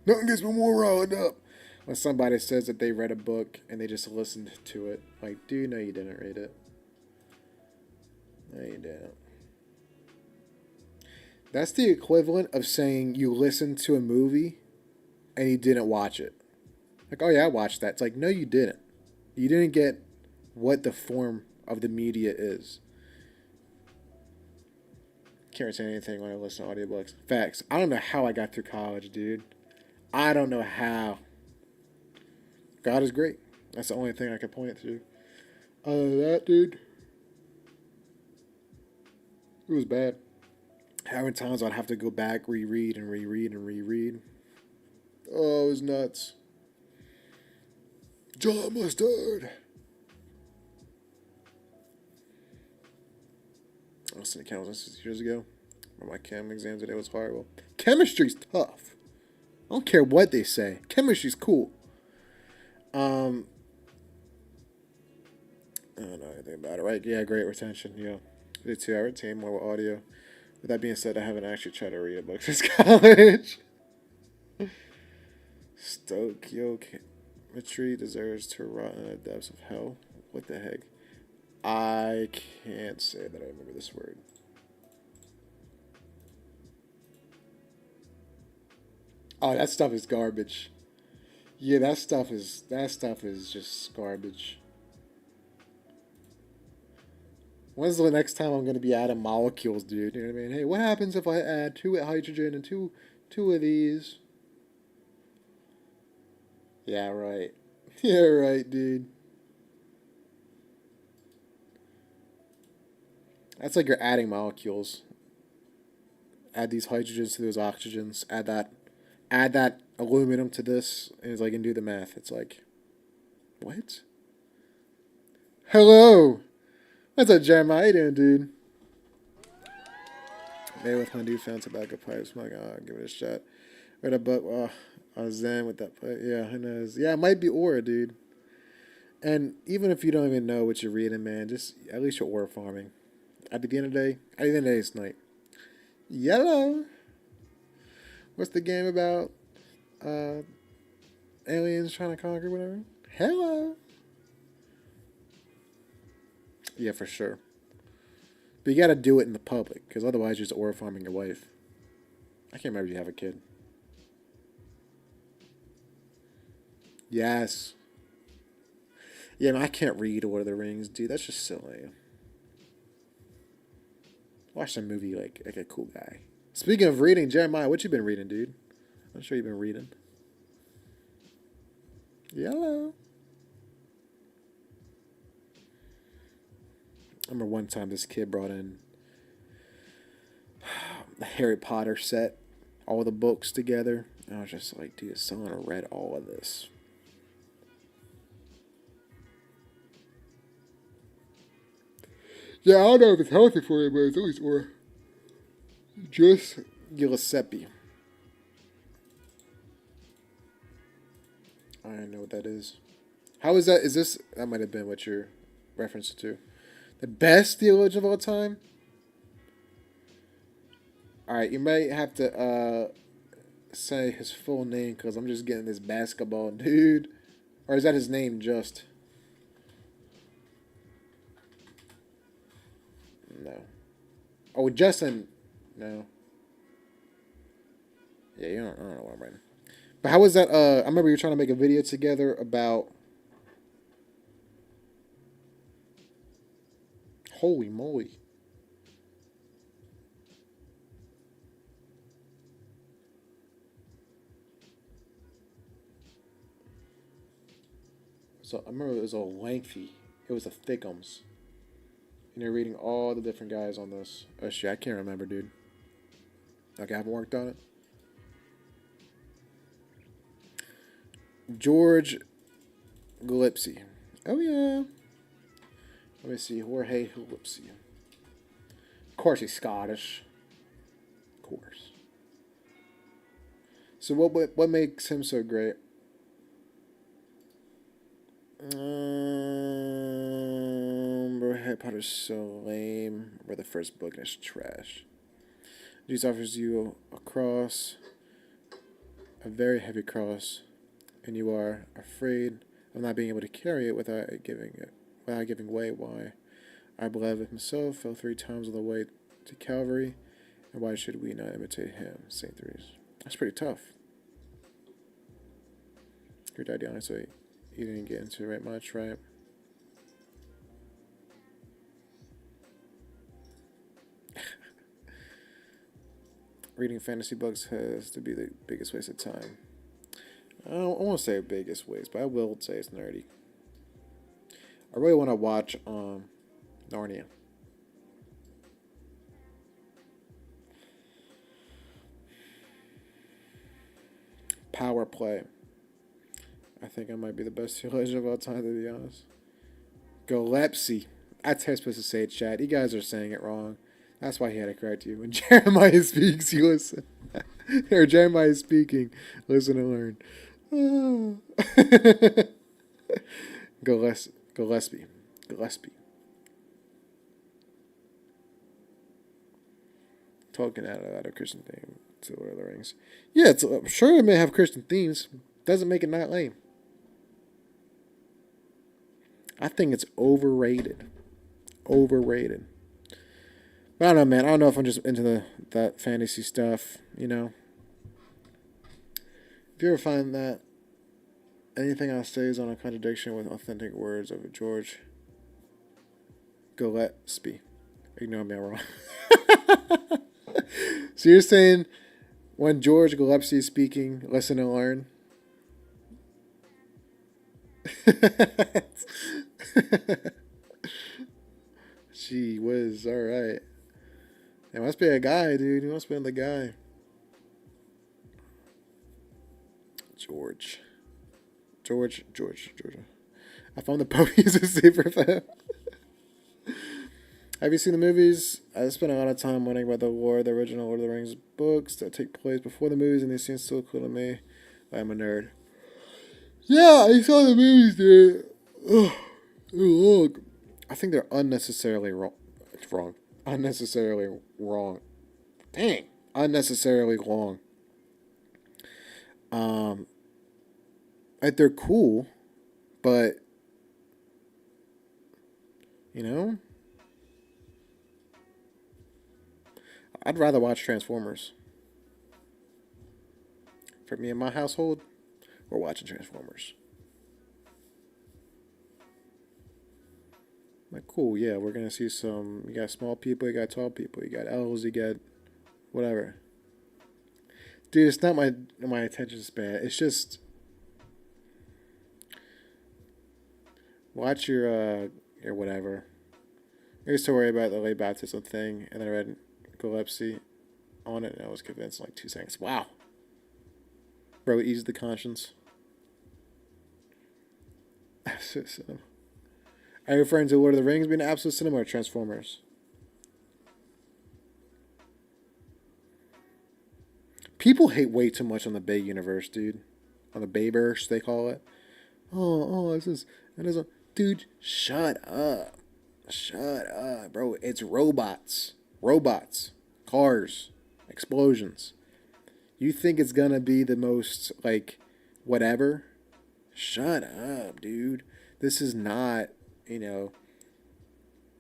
Nothing gets me more riled up when somebody says that they read a book and they just listened to it. Like, dude, no, you didn't read it. No, you didn't. That's the equivalent of saying you listened to a movie and you didn't watch it. Like, oh yeah, I watched that. It's like, no, you didn't. You didn't get what the form of the media is. Can't retain anything when I listen to audiobooks. Facts. I don't know how I got through college, dude. I don't know how. God is great. That's the only thing I can point to. Other than that, dude, it was bad. How many times I'd have to go back, reread, and reread, and reread. Oh, it was nuts. John Mustard. I was in accounts 6 years ago. My chem exam today was horrible. Chemistry's tough. I don't care what they say. Chemistry's cool. I don't know anything about it, right? Yeah, great retention. Yeah, I did too. I retain more with audio. With that being said, I haven't actually tried to read a book since college. Stoichiometry deserves to rot in the depths of hell. What the heck? I can't say that I remember this word. Oh, that stuff is garbage. Yeah, that stuff is just garbage. When's the next time I'm gonna be adding molecules, dude? You know what I mean? Hey, what happens if I add two hydrogen and two of these? Yeah, right. Yeah, right, dude. That's like you're adding molecules. Add these hydrogens to those oxygens. Add that aluminum to this, and it's like, and do the math. It's like, what? Hello. What's up, Jeremiah? How you doing, dude? Made with honeydew found tobacco pipes. My God, give it a shot. Read a book. I was zen with that pipe. Yeah, who knows? Yeah, it might be aura, dude. And even if you don't even know what you're reading, man, just at least you're aura farming. At the end of the day, it's night. Yellow. What's the game about? Aliens trying to conquer whatever. Hello. Yeah, for sure. But you gotta do it in the public, because otherwise you're just aura farming your wife. I can't remember if you have a kid. Yes. Yeah, man, I can't read Lord of the Rings, dude. That's just silly. Watch some movie like a cool guy. Speaking of reading, Jeremiah, what you been reading, dude? I'm sure you've been reading. Yellow. I remember one time this kid brought in the Harry Potter set, all the books together. And I was just like, dude, someone read all of this. Yeah, I don't know if it's healthy for you, but it's always just Giuseppe. I don't know what that is. How is that? Is this? That might have been what you're referencing to. The best theologian of all time? Alright, you might have to say his full name because I'm just getting this basketball dude. Or is that his name just? No. Oh, Justin. No. Yeah, I don't know what I'm writing. But how was that? I remember you were trying to make a video together about. Holy moly. So I remember it was all lengthy. It was a thickums. And you're reading all the different guys on this. Oh shit, I can't remember, dude. Like I haven't worked on it. George Gillespie. Oh yeah. Let me see. Jorge Gillespie. Of course he's Scottish. Of course. So what makes him so great? Bro, Harry Potter's so lame. Bro, the first book is trash. Jesus offers you a cross, a very heavy cross, and you are afraid of not being able to carry it without giving way. Why? I believe himself fell 3 times on the way to Calvary, and why should we not imitate him? St. Therese. That's pretty tough. Your dad young, so you didn't get into it right much, right? reading fantasy books has to be the biggest waste of time. I won't say biggest waste, but I will say it's nerdy. I really want to watch Narnia. Power Play. I think I might be the best legend of all time, to be honest. Gillespie. That's how you're supposed to say it, chat. You guys are saying it wrong. That's why he had to correct you. When Jeremiah speaks, you listen. Or Jeremiah is speaking, listen and learn. Gillespie. Tolkien added a lot of Christian theme to Lord of the Rings. Yeah, I'm sure it may have Christian themes. Doesn't make it not lame. I think it's overrated. Overrated. But I don't know, man. I don't know if I'm just into that fantasy stuff, you know. If you ever find that anything I say is on a contradiction with authentic words of George Gillespie, ignore me, I'm wrong. So you're saying when George Gillespie is speaking, listen and learn? Gee whiz, alright. It must be a guy, dude. He must be the guy. Georgia. I found the puppies a safer for him. Have you seen the movies? I spent a lot of time wondering about the lore, the original Lord of the Rings books that take place before the movies, and they seem so cool to me. I'm a nerd. Yeah, I saw the movies, dude. Ugh. Look. I think they're unnecessarily wrong. Unnecessarily wrong. Dang. Unnecessarily long. Like, they're cool, but, you know, I'd rather watch Transformers. For me and my household, we're watching Transformers. Like, cool, yeah, we're going to see some, you got small people, you got tall people, you got elves, you got whatever. Dude, it's not my attention span. It's just, watch your whatever. I used to worry about the lay baptism thing, and then I read Gillespie on it, and I was convinced in like 2 seconds. Wow. Bro, it eased the conscience. Absolute cinema. Are you referring to Lord of the Rings being absolute cinema or Transformers? People hate way too much on the Bay universe, dude. On the Bayverse, they call it. This is... Dude, shut up. Shut up, bro. It's robots. Robots. Cars. Explosions. You think it's gonna be the most, like, whatever? Shut up, dude. This is not, you know,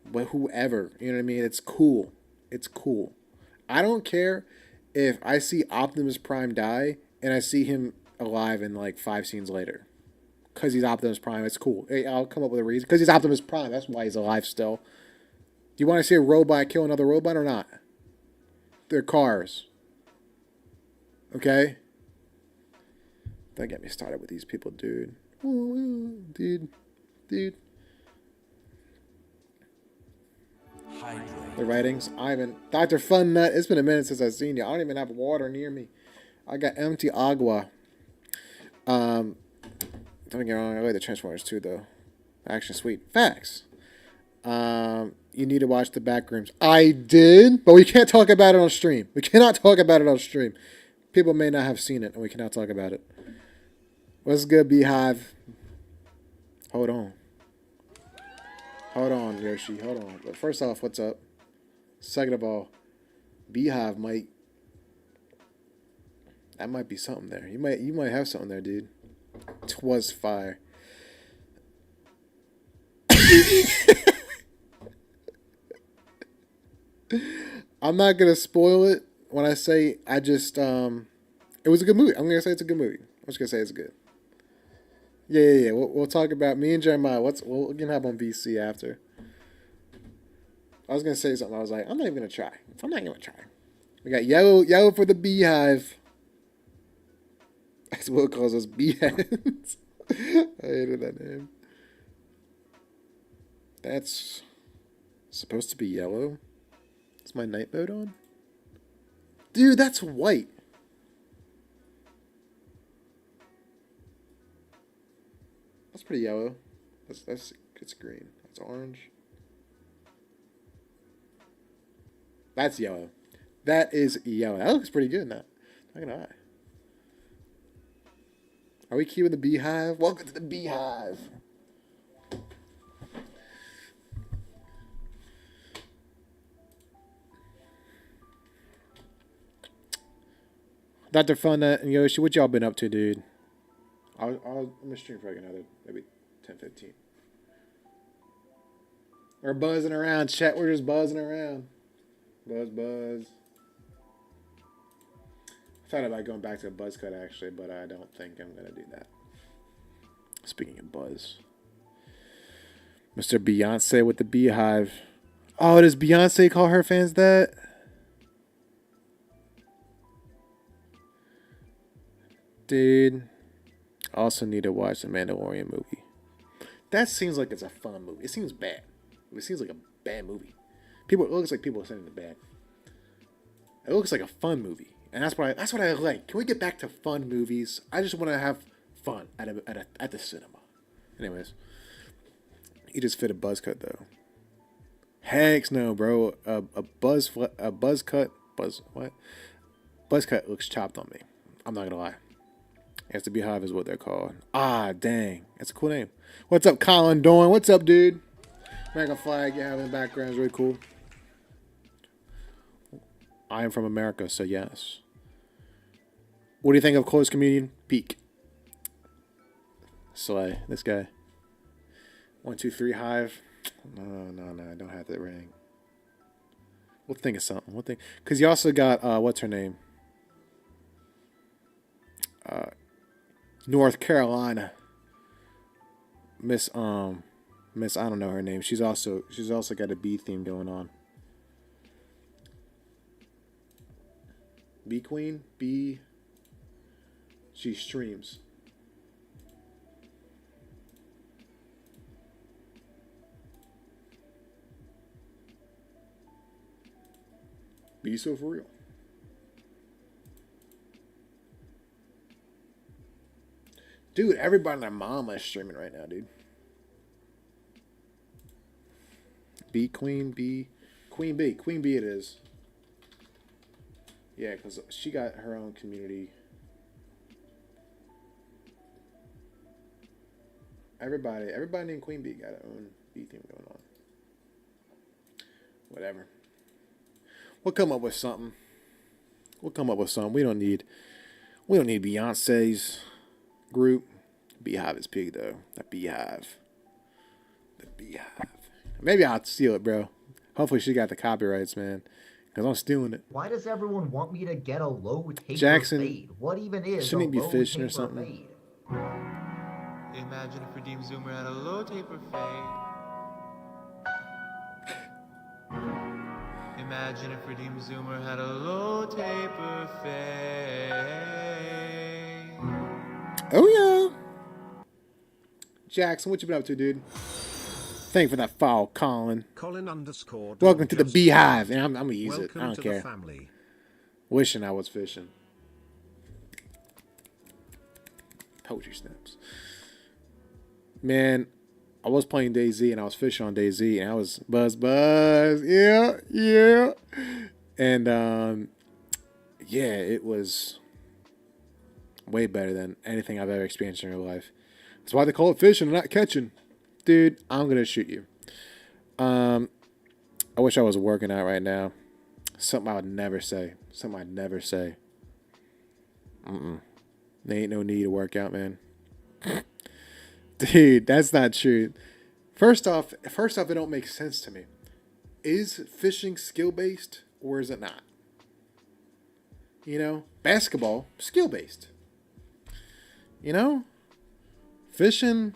but whoever. You know what I mean? It's cool. It's cool. I don't care if I see Optimus Prime die and I see him alive in, like, 5 scenes later. Because he's Optimus Prime. It's cool. Hey, I'll come up with a reason. Because he's Optimus Prime. That's why he's alive still. Do you want to see a robot kill another robot or not? They're cars. Okay? Don't get me started with these people, dude. Dude. The writings. Dr. Fun Nut. It's been a minute since I've seen you. I don't even have water near me. I got empty agua. Don't get me wrong, I like the Transformers too, though. Action sweet. Facts. You need to watch the Backrooms. I did, but we can't talk about it on stream. We cannot talk about it on stream. People may not have seen it, and we cannot talk about it. What's good, Beehive? Hold on. Hold on, Yoshi. Hold on. But first off, what's up? Second of all, Beehive might... That might be something there. You might have something there, dude. 'Twas fire. I'm not gonna spoil it when I say it was a good movie. I'm gonna say it's a good movie. I'm just gonna say it's good. Yeah. We'll talk about me and Jeremiah. We're gonna have on BC after. I was gonna say something. I was like, I'm not even gonna try. I'm not gonna try. We got yellow for the beehive. As Will calls us beehives. I hated that name. That's supposed to be yellow. Is my night mode on? Dude, that's white. That's pretty yellow. That's it's green. That's orange. That's yellow. That is yellow. That looks pretty good now. Not gonna lie. Are we keeping the beehive? Welcome to the beehive. Dr. Funda and Yoshi, what y'all been up to, dude? I'm gonna stream for like another maybe 10-15. We're buzzing around, chat. We're just buzzing around. Buzz. I thought about going back to a buzz cut actually, but I don't think I'm gonna do that. Speaking of buzz, Mr. Beyonce with the beehive. Oh, does Beyonce call her fans that? Dude, I also need to watch the Mandalorian movie. That seems like it's a fun movie. It seems bad. It seems like a bad movie. It looks like people are saying it's bad. It looks like a fun movie, and that's what I like. Can we get back to fun movies? I just want to have fun at the cinema. Anyways, you just fit a buzz cut though. Heck no, bro. A buzz cut looks chopped on me. I'm not gonna lie. It's the Beehive is what they're called. Ah, dang. That's a cool name. What's up, Colin Dorn? What's up, dude? American flag you have in the background is really cool. I am from America, so yes. What do you think of closed communion? Peak. Slay. This guy. 1, 2, 3 hive. No. I don't have that ring. We'll think of something. Because you also got, what's her name? North Carolina. Miss, I don't know her name. She's also got a bee theme going on. Bee Queen? Bee. She streams. Be so for real. Dude, everybody and their mama is streaming right now, dude. Queen Bee it is. Yeah, because she got her own community. Everybody named Queen Bee got her own bee theme going on. Whatever. We'll come up with something. We don't need Beyonce's group. Beehive is pig though. The Beehive. Maybe I'll steal it, bro. Hopefully she got the copyrights, man. Because I'm stealing it. Why does everyone want me to get a low taper Jackson, fade? What even is shouldn't he a be low fishing or taper something? fade? Imagine if Redeem Zoomer had a low taper fade. Imagine if Redeem Zoomer had a low taper fade. Oh yeah. Jackson, what you been up to, dude? Thank you for that follow, Colin. Welcome to the Beehive. And I'm gonna use it. I don't care. Wishing I was fishing. Poetry snaps. Man, I was playing DayZ and I was fishing on DayZ and I was buzz. Yeah. And yeah, it was way better than anything I've ever experienced in real life. That's why they call it fishing and not catching. Dude, I'm gonna shoot you. I wish I was working out right now. Something I would never say. There ain't no need to work out, man. Dude, that's not true. First off, it don't make sense to me. Is fishing skill-based or is it not? You know, basketball, skill-based. You know? Fishing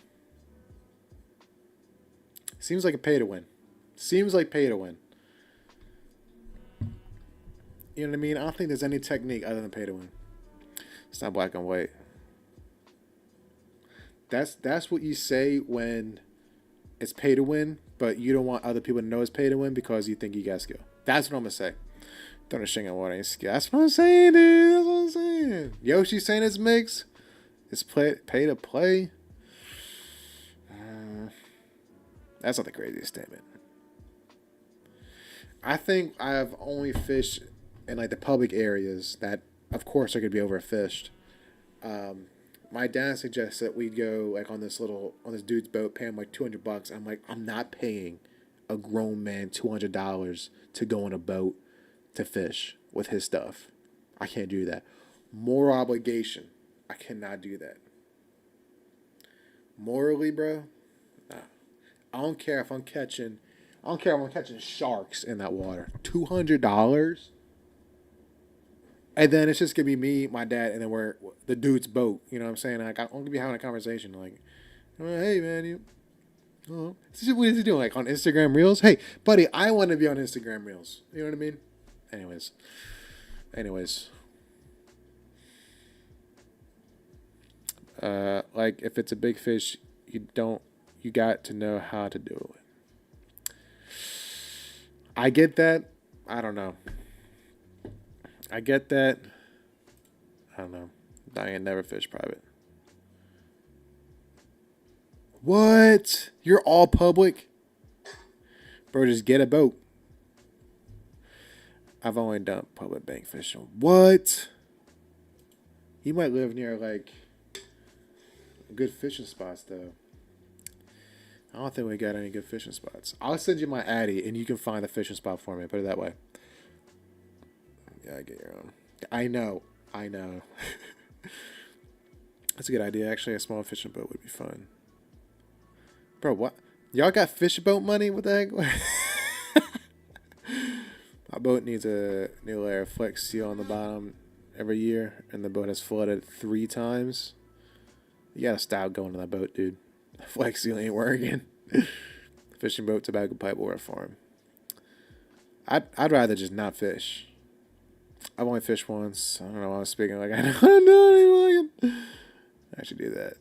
seems like a pay to win. You know what I mean? I don't think there's any technique other than pay to win. It's not black and white. That's what you say when it's pay to win, but you don't want other people to know it's pay to win because you think you got skill. That's what I'm gonna say. Don't a shit on what ain't skill. That's what I'm saying, dude. That's what I'm saying. Yoshi saying it's mixed. It's pay to play. That's not the craziest statement. I think I've only fished in like the public areas that, of course, are gonna be overfished. My dad suggested we go like on this dude's boat, pay him like $200. I'm like, I'm not paying a grown man $200 to go on a boat to fish with his stuff. I can't do that. Moral obligation. I cannot do that. Morally, bro, nah. I don't care if I'm catching sharks in that water. $200? And then it's just gonna be me, my dad, and then we're the dude's boat. You know what I'm saying? Like I'm gonna be having a conversation like, hey man, what is he doing? Like on Instagram Reels? Hey, buddy, I want to be on Instagram Reels. You know what I mean? Anyways. Like if it's a big fish, you got to know how to do it. I get that. I don't know. I get that. I don't know. I ain't never fished private. What? You're all public? Bro, just get a boat. I've only done public bank fishing. What? You might live near like good fishing spots though. I don't think we got any good fishing spots. I'll send you my Addy and you can find the fishing spot for me. Put it that way. Yeah, I get your own. I know. That's a good idea. Actually, a small fishing boat would be fun. Bro, what? Y'all got fishing boat money? What the heck? My boat needs a new layer of Flex Seal on the bottom every year, and the boat has flooded 3 times. You gotta stop going to that boat, dude. Flex Seal ain't working. Fishing boat, tobacco pipe, or a farm. I'd rather just not fish. I've only fished once. I don't know why I'm speaking like I don't know anymore. I should do that.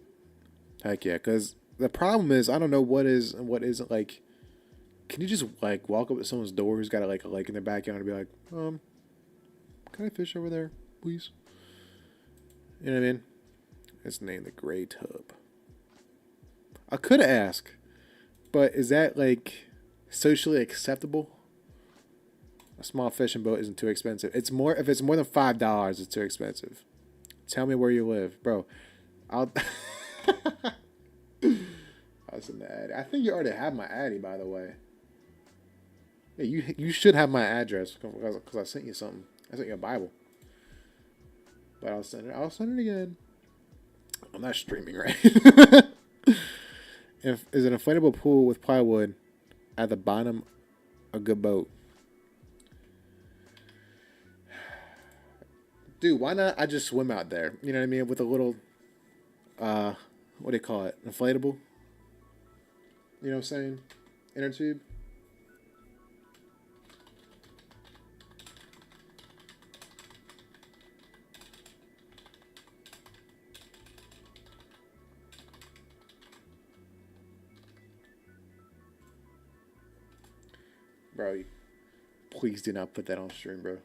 Heck yeah, because the problem is I don't know what is and what isn't. Like, can you just like walk up to someone's door who's got like a lake in their backyard and be like, can I fish over there, please? You know what I mean? It's named the Gray Tub. I could ask, but is that like socially acceptable? A small fishing boat isn't too expensive. It's more if it's more than $5, it's too expensive. Tell me where you live, bro. I'll send the Addy. I think you already have my Addy, by the way. Yeah, you should have my address because I sent you something. I sent you a Bible. But I'll send it again. I'm not streaming, right? Is an inflatable pool with plywood at the bottom a good boat? Dude, why not I just swim out there? You know what I mean? With a little, what do you call it? Inflatable? You know what I'm saying? Inner tube? Bro, please do not put that on stream, bro.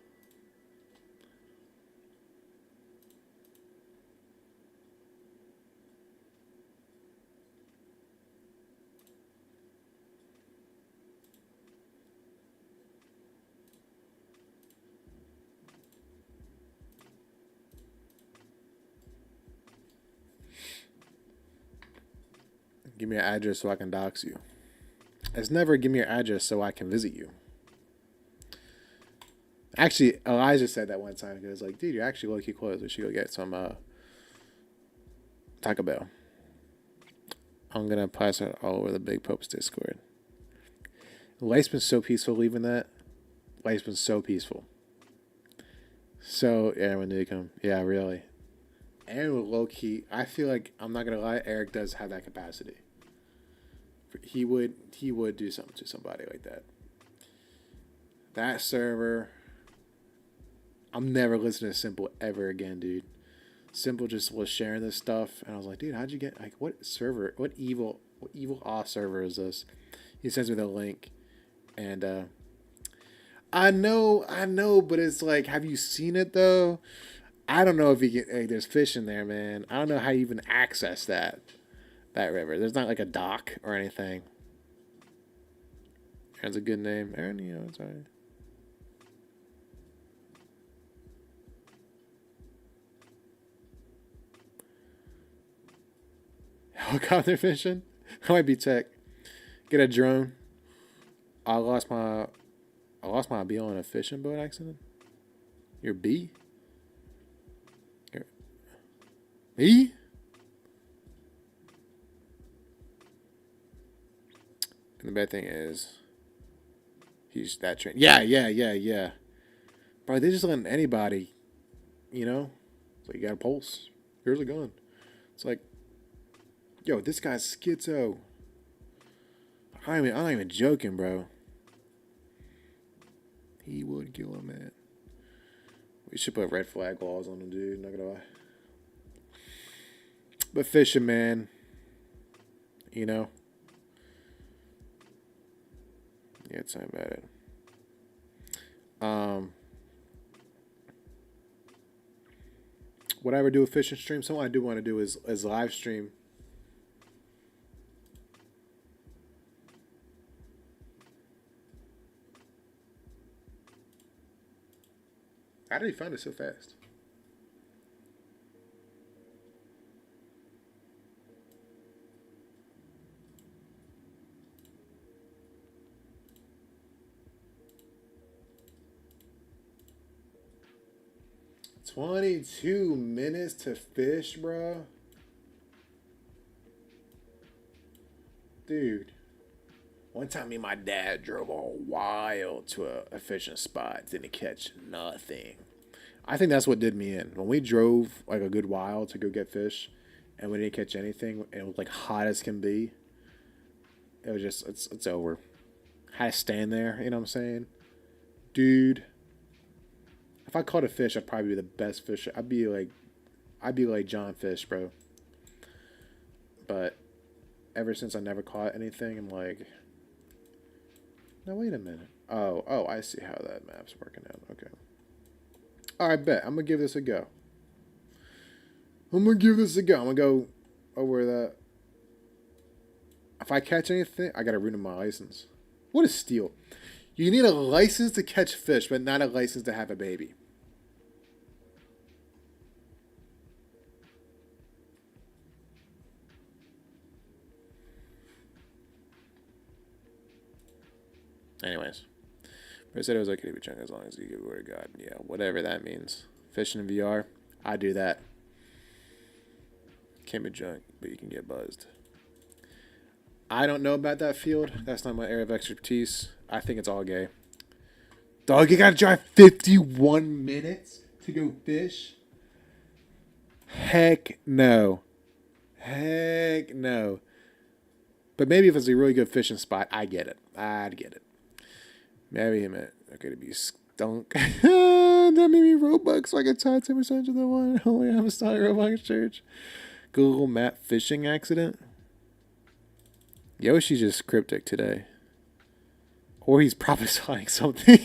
Give me your address so I can dox you. It's never give me your address so I can visit you. Actually, Elijah said that one time. He was like, dude, you're actually low-key close. We should go get some Taco Bell. I'm going to pass it all over the Big Pope's Discord. Life's been so peaceful leaving that. Life's been so peaceful. So, Aaron did come. Yeah, really. Aaron would low-key. I feel like, I'm not going to lie, Eric does have that capacity. He would do something to somebody like that. That server I'm never listening to Simple ever again, dude. Simple just was sharing this stuff, and I was like, dude, how'd you get like what server? What evil server is this? He sends me the link, and I know, but it's like, have you seen it though? I don't know if you get. Hey, there's fish in there, man. I don't know how you even access that river. There's not like a dock or anything. Aaron's a good name, Aaron. You know, it's alright. Helicopter fishing. I might be tech. Get a drone. I lost my B on a fishing boat accident. Your B? Your me? And the bad thing is, he's that trained. Yeah. Bro, they just letting anybody, you know? It's like, you got a pulse. Here's a gun. It's like, yo, this guy's schizo. I'm not even joking, bro. He would kill a man. We should put red flag laws on him, dude. Not gonna lie. But fishing, man. You know? Yeah, tell me about it. What I ever do a fishing stream? Something I do want to do is live stream. How did he find it so fast? $22 to fish, bro. Dude. One time me and my dad drove a while to a fishing spot. Didn't catch nothing. I think that's what did me in. When we drove like a good while to go get fish and we didn't catch anything and it was like hot as can be, it was just, it's over. I had to stand there, you know what I'm saying? Dude. If I caught a fish, I'd probably be the best fisher. I'd be like John Fish, bro. But ever since I never caught anything, I'm like, no, wait a minute. Oh, I see how that map's working out. Okay. All right, bet. I'm going to give this a go. I'm going to go over that. If I catch anything, I got to renew my license. What is steal? You need a license to catch fish, but not a license to have a baby. Anyways. But I said it was okay to be drunk as long as you give the word of God. Yeah, whatever that means. Fishing in VR, I do that. Can't be drunk, but you can get buzzed. I don't know about that field. That's not my area of expertise. I think it's all gay. Dog, you gotta drive 51 minutes to go fish? Heck no. Heck no. But maybe if it's a really good fishing spot, I get it. I'd get it. Maybe him okay to be stunk. That made me Robux so I could tie 10% to the one. Only have a solid Robux church. Google Map fishing accident. Yoshi's just cryptic today. Or he's prophesying something.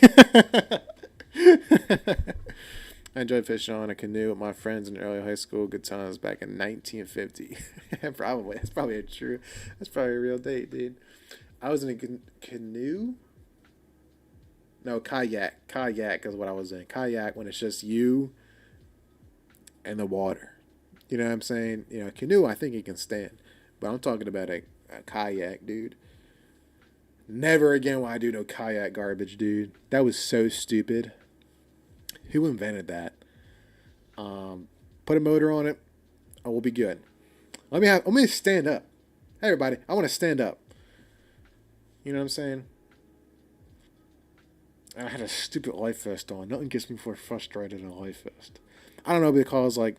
I enjoyed fishing on a canoe with my friends in early high school. Good times back in 1950. Probably. That's probably a real date, dude. I was in a canoe. No, kayak. Kayak is what I was in. Kayak when it's just you and the water. You know what I'm saying? You know, canoe, I think it can stand. But I'm talking about a kayak, dude. Never again will I do no kayak garbage, dude. That was so stupid. Who invented that? Put a motor on it. I will be good. Let me stand up. Hey, everybody. I want to stand up. You know what I'm saying? I had a stupid life vest on. Nothing gets me more frustrated than a life vest. I don't know because I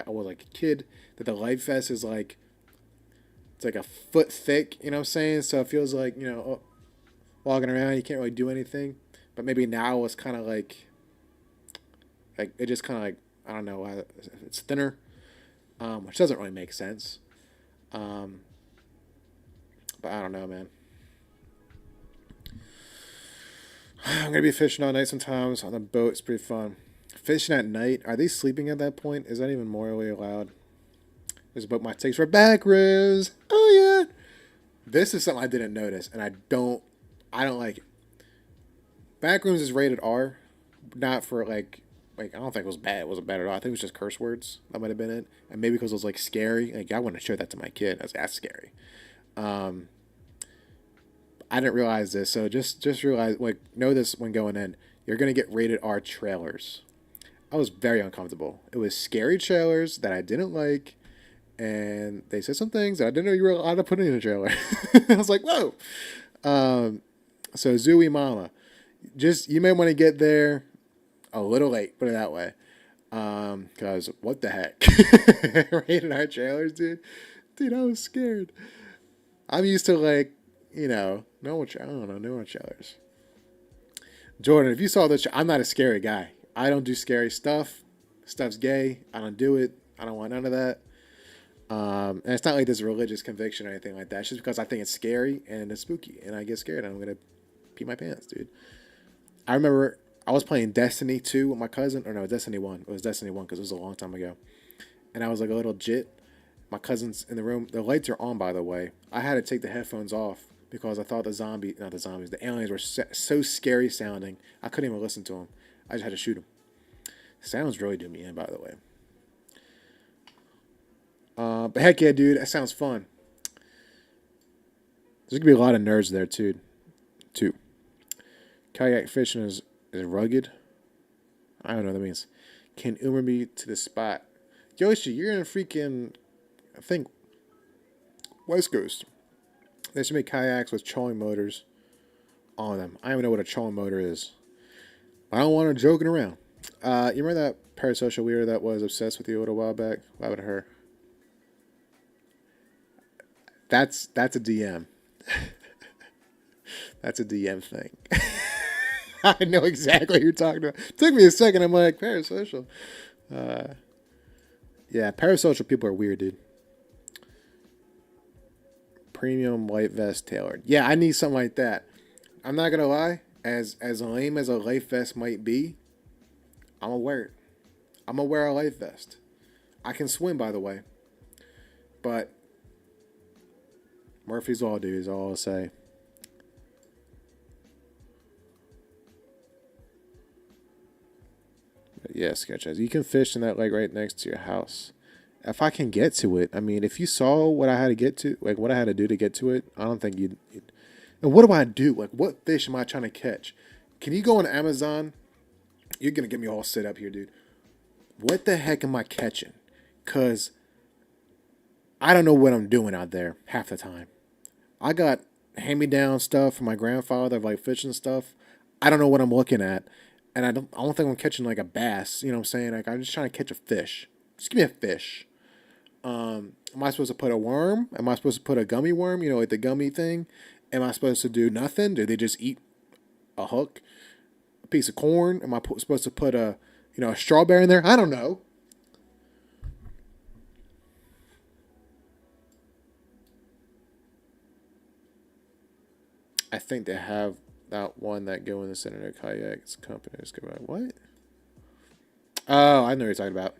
was like a kid that the life vest is like it's like a foot thick. You know what I'm saying? So it feels like walking around you can't really do anything. But maybe now it's kind of like Like it just kind of like I don't know, it's thinner, which doesn't really make sense. Um, but I don't know, man. I'm gonna be fishing all night sometimes on the boat. It's pretty fun. Fishing at night. Are they sleeping at that point? Is that even morally allowed? There's a boat my takes for back ribs. Oh yeah. This is something I didn't notice, and I don't like it. Backrooms is rated R, not for like I don't think it was bad. It wasn't bad at all. I think it was just curse words that might have been it, and maybe because it was like scary. Like I wouldn't show that to my kid. That's scary. Um, I didn't realize this, so just realize like know this when going in. You're gonna get rated R trailers. I was very uncomfortable. It was scary trailers that I didn't like, and they said some things that I didn't know you were allowed to put in a trailer. I was like, whoa. So Zooey Mama, just you may want to get there a little late, put it that way. Cause what the heck? Rated R trailers, dude. Dude, I was scared. I'm used to like, normal trailers. Jordan, if you saw this, I'm not a scary guy. I don't do scary stuff. Stuff's gay. I don't do it. I don't want none of that. And it's not like there's a religious conviction or anything like that. It's just because I think it's scary and it's spooky, and I get scared and I'm gonna pee my pants, dude. I remember I was playing Destiny 2 with my cousin, or no, Destiny 1. It was Destiny 1 because it was a long time ago. And I was like a little jit. My cousin's in the room. The lights are on, by the way. I had to take the headphones off because I thought the aliens were so scary sounding. I couldn't even listen to them. I just had to shoot them. Sounds really do me in, by the way. But heck yeah, dude, that sounds fun. There's gonna be a lot of nerds there too. Kayak fishing is rugged. I don't know what that means. Can Uber me to the spot? Yoshi, you're in freaking, I think, West Coast. They should make kayaks with trolling motors on them. I don't even know what a trolling motor is. I don't want her joking around. You remember that parasocial weirdo that was obsessed with you a little while back? What happened to her? That's a DM. That's a DM thing. I know exactly what you're talking about. It took me a second. I'm like, parasocial. Yeah, parasocial people are weird, dude. Premium light vest tailored. Yeah, I need something like that. I'm not gonna lie. As lame as a life vest might be, I'm gonna wear it. I'm gonna wear a life vest. I can swim, by the way. But Murphy's Law, dude, is all I'll say. But yeah, Sketches. You can fish in that lake right next to your house. If I can get to it, I mean, if you saw what I had to get to, like what I had to do to get to it, I don't think you'd. And what do I do? Like, what fish am I trying to catch? Can you go on Amazon? You're gonna get me all set up here, dude. What the heck am I catching? Cause I don't know what I'm doing out there half the time. I got hand-me-down stuff from my grandfather, like fishing stuff. I don't know what I'm looking at, and I don't think I'm catching like a bass. You know what I'm saying? Like I'm just trying to catch a fish. Just give me a fish. Am I supposed to put a worm? Am I supposed to put a gummy worm? You know, like the gummy thing. Am I supposed to do nothing? Do they just eat a hook, a piece of corn? Am I supposed to put a strawberry in there? I don't know. I think they have that one that go in the center of the kayaks companies. What? Oh, I know what you're talking about.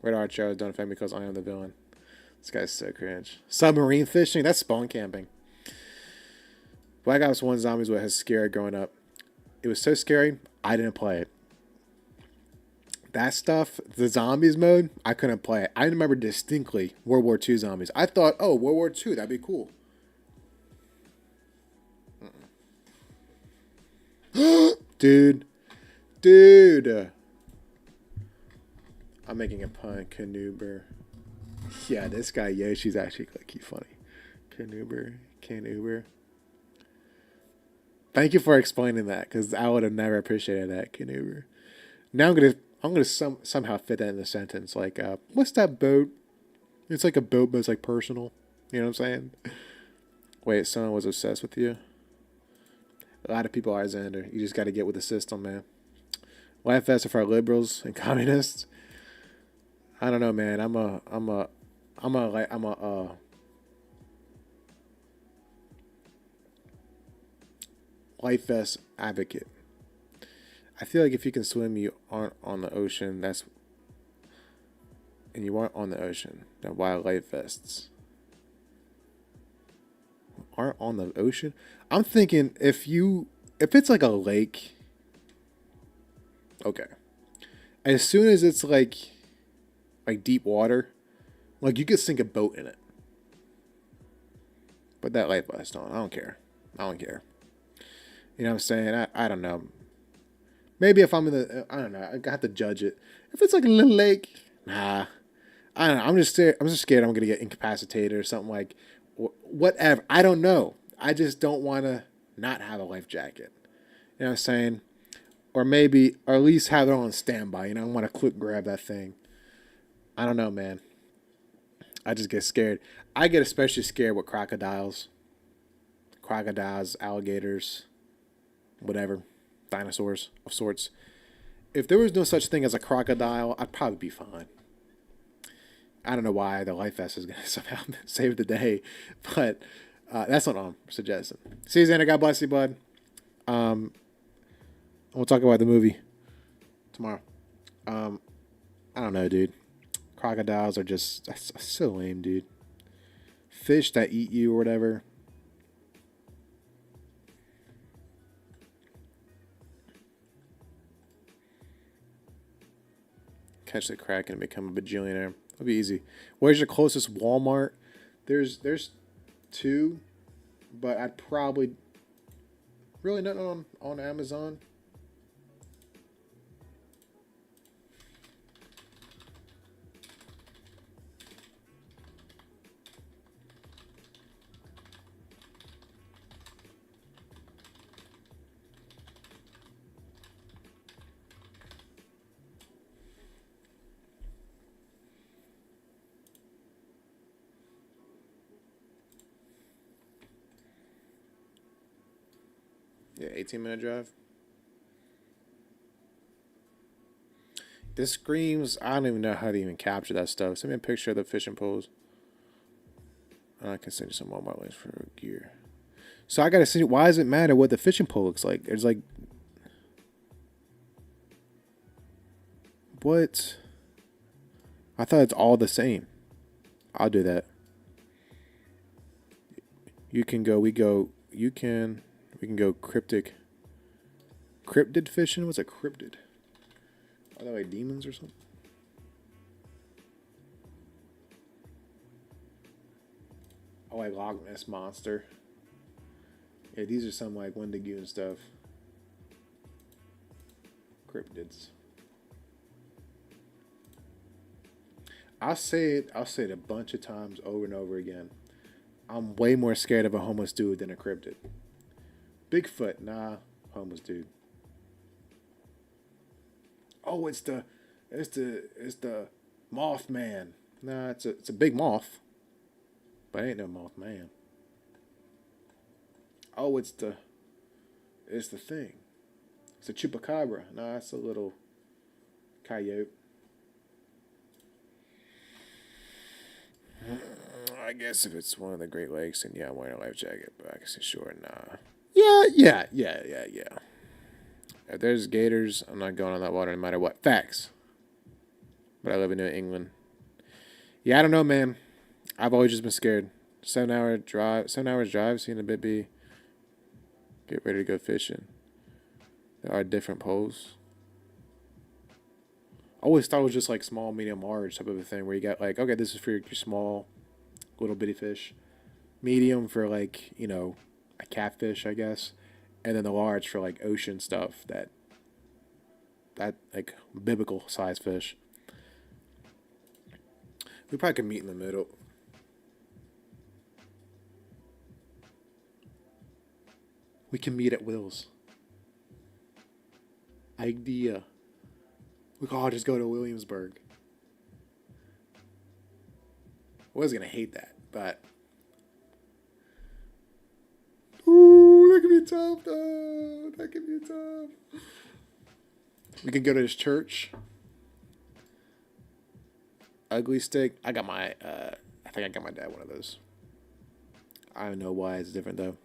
Red Art Show, don't offend me because I am the villain. This guy's so cringe. Submarine fishing? That's spawn camping. Black Ops 1 Zombies was has scared growing up. It was so scary, I didn't play it. That stuff, the zombies mode, I couldn't play it. I remember distinctly World War II zombies. I thought, oh, World War II, that'd be cool. Dude. I'm making a pun. Canuber. Yeah, this guy Yoshi's actually like funny. Canuber. Thank you for explaining that, because I would have never appreciated that, Canuber. Now I'm gonna somehow fit that in the sentence. Like, what's that boat? It's like a boat, but it's like personal. You know what I'm saying? Wait, someone was obsessed with you. A lot of people are, Xander. You just got to get with the system, man. Life vests are for liberals and communists. I don't know, man. I'm a life vest advocate. I feel like if you can swim, you aren't on the ocean. And you aren't on the ocean. Then why life vests aren't on the ocean? I'm thinking if it's like a lake, okay. As soon as it's like deep water, like you could sink a boat in it. Put that life vest on. I don't care. I don't care. You know what I'm saying? I don't know. Maybe if I'm in the, I don't know. I got to judge it. If it's like a little lake, nah. I don't know. I'm just scared I'm gonna get incapacitated or something like, whatever. I don't know. I just don't want to not have a life jacket. You know what I'm saying? Or maybe, or at least have it on standby. You know, I want to quick grab that thing. I don't know, man. I just get scared. I get especially scared with crocodiles, alligators, whatever, dinosaurs of sorts. If there was no such thing as a crocodile, I'd probably be fine. I don't know why the life vest is going to somehow save the day, but that's what I'm suggesting. See you, Xander. God bless you, bud. We'll talk about the movie tomorrow. I don't know, dude. Crocodiles are just that's so lame, dude. Fish that eat you or whatever. Catch the Kraken and become a bajillionaire. It'll be easy. Where's your closest Walmart? There's two, but I'd probably really not on Amazon. Yeah, 18-minute drive. This screams, I don't even know how to even capture that stuff. Send me a picture of the fishing poles. I can send you some Walmart links for gear. So I gotta see, why does it matter what the fishing pole looks like? There's like, what? I thought it's all the same. I'll do that. We can go cryptid fishing? What's a cryptid? Are they like demons or something? Oh, like Loch Ness Monster. Yeah, these are some like Wendigo and stuff. Cryptids. I'll say it a bunch of times over and over again. I'm way more scared of a homeless dude than a cryptid. Bigfoot, nah, homeless dude. Oh, it's the Mothman. Nah, it's a big moth, but ain't no Mothman. Oh, it's the thing. It's a chupacabra. Nah, it's a little coyote. I guess if it's one of the Great Lakes, then yeah, I'm wearing a life jacket. But I can say sure, nah. Yeah. If there's gators, I'm not going on that water no matter what. Facts. But I live in New England. Yeah, I don't know, man. I've always just been scared. 7 hours drive, seeing a bit be. Get ready to go fishing. There are different poles. I always thought it was just like small, medium, large type of a thing where you got like, okay, this is for your small, little bitty fish. Medium for like, a catfish, I guess. And then the large for like ocean stuff that like biblical size fish. We probably could meet in the middle. We can meet at Will's. Idea. We could all just go to Williamsburg. I was gonna hate that, but ooh, that could be tough though. That could be tough. We can go to this church. Ugly steak. I got my. I think I got my dad one of those. I don't know why it's different though.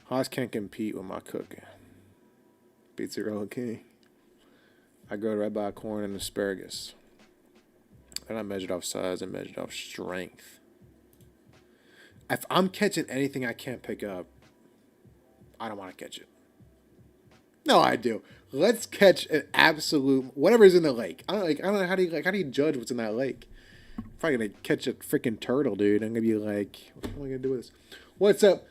Haas can't compete with my cooking. Pizza roll king. I grow right by corn and asparagus. And I measured off size and measured off strength. If I'm catching anything I can't pick up, I don't want to catch it. No, I do. Let's catch an absolute whatever's in the lake. I don't know how do you judge what's in that lake? I'm probably gonna catch a freaking turtle, dude. I'm gonna be like, what am I gonna do with this? What's up,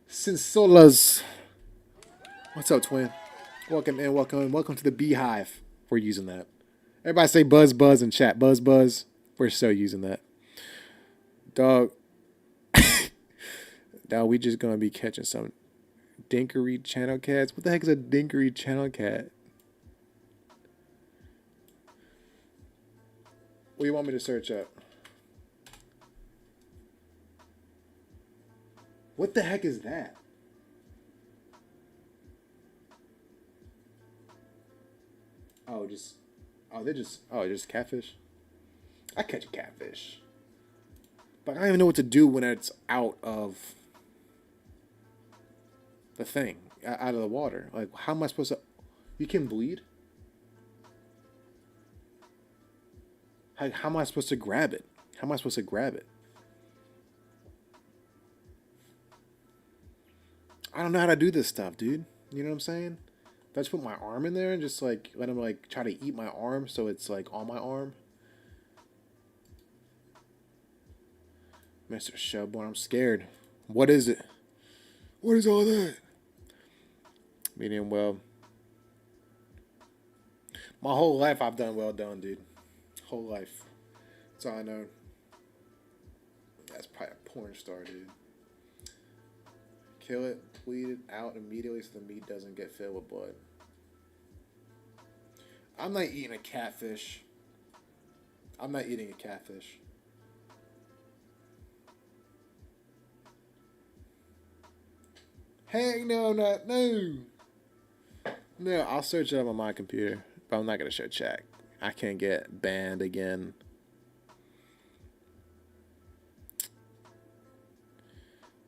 Sinsolas? What's up, twin? Welcome in, welcome to the Beehive. We're using that. Everybody say buzz buzz in chat. Buzz buzz. We're so using that. Dog. Now we just gonna be catching some dinkery channel cats. What the heck is a dinkery channel cat? What do you want me to search up? What the heck is that? They're just catfish. I catch a catfish, but I don't even know what to do when it's out of the thing, out of the water. Like, how am I supposed to? You can bleed. How am I supposed to grab it? How am I supposed to grab it? I don't know how to do this stuff, dude. You know what I'm saying? Do I just put my arm in there and just like let him like try to eat my arm so it's like on my arm? Mr. Showborn, I'm scared. What is it? What is all that? Medium well. My whole life I've done well done, dude. Whole life. That's all I know. That's probably a porn star, dude. Kill it, bleed it out immediately so the meat doesn't get filled with blood. I'm not eating a catfish. I'm not eating a catfish. Heck no, no. No, I'll search it up on my computer, but I'm not going to show chat. I can't get banned again.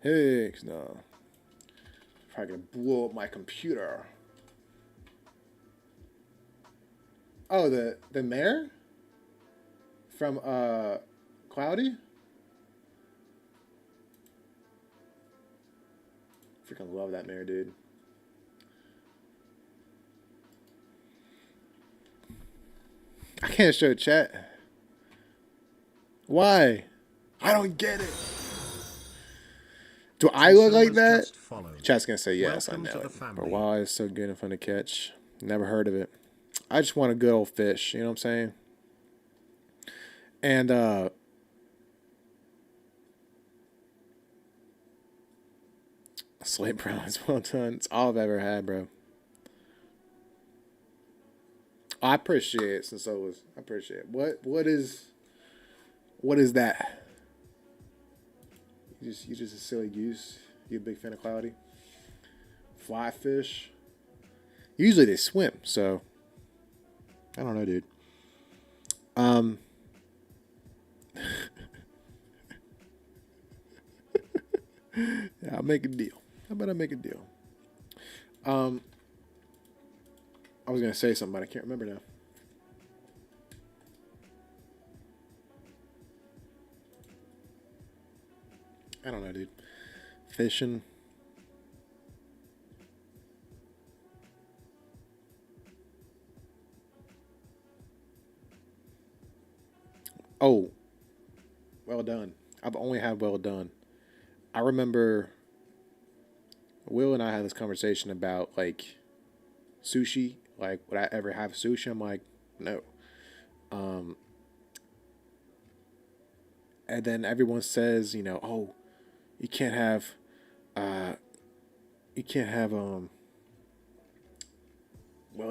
Heck no. Probably going to blow up my computer. Oh, the mayor? From, Cloudy? Freaking love that mayor, dude. I can't show chat. Why? I don't get it. Do I look like that? Chat's gonna say yes, I know it. But wow, it's so good and fun to catch. Never heard of it. I just want a good old fish, you know what I'm saying? And Slate Brown is well done. It's all I've ever had, bro. I appreciate it since I appreciate it. What is that? You just a silly goose. You a big fan of Cloudy? Fly fish. Usually they swim, so I don't know, dude. Yeah, I'll make a deal. How about I make a deal? I was gonna say something, but I can't remember now. I don't know, dude. Fishing. Oh, well done. I've only had well done. I remember Will and I had this conversation about like sushi. Like, would I ever have sushi? I'm like, no. And then everyone says, you know, oh, you can't have well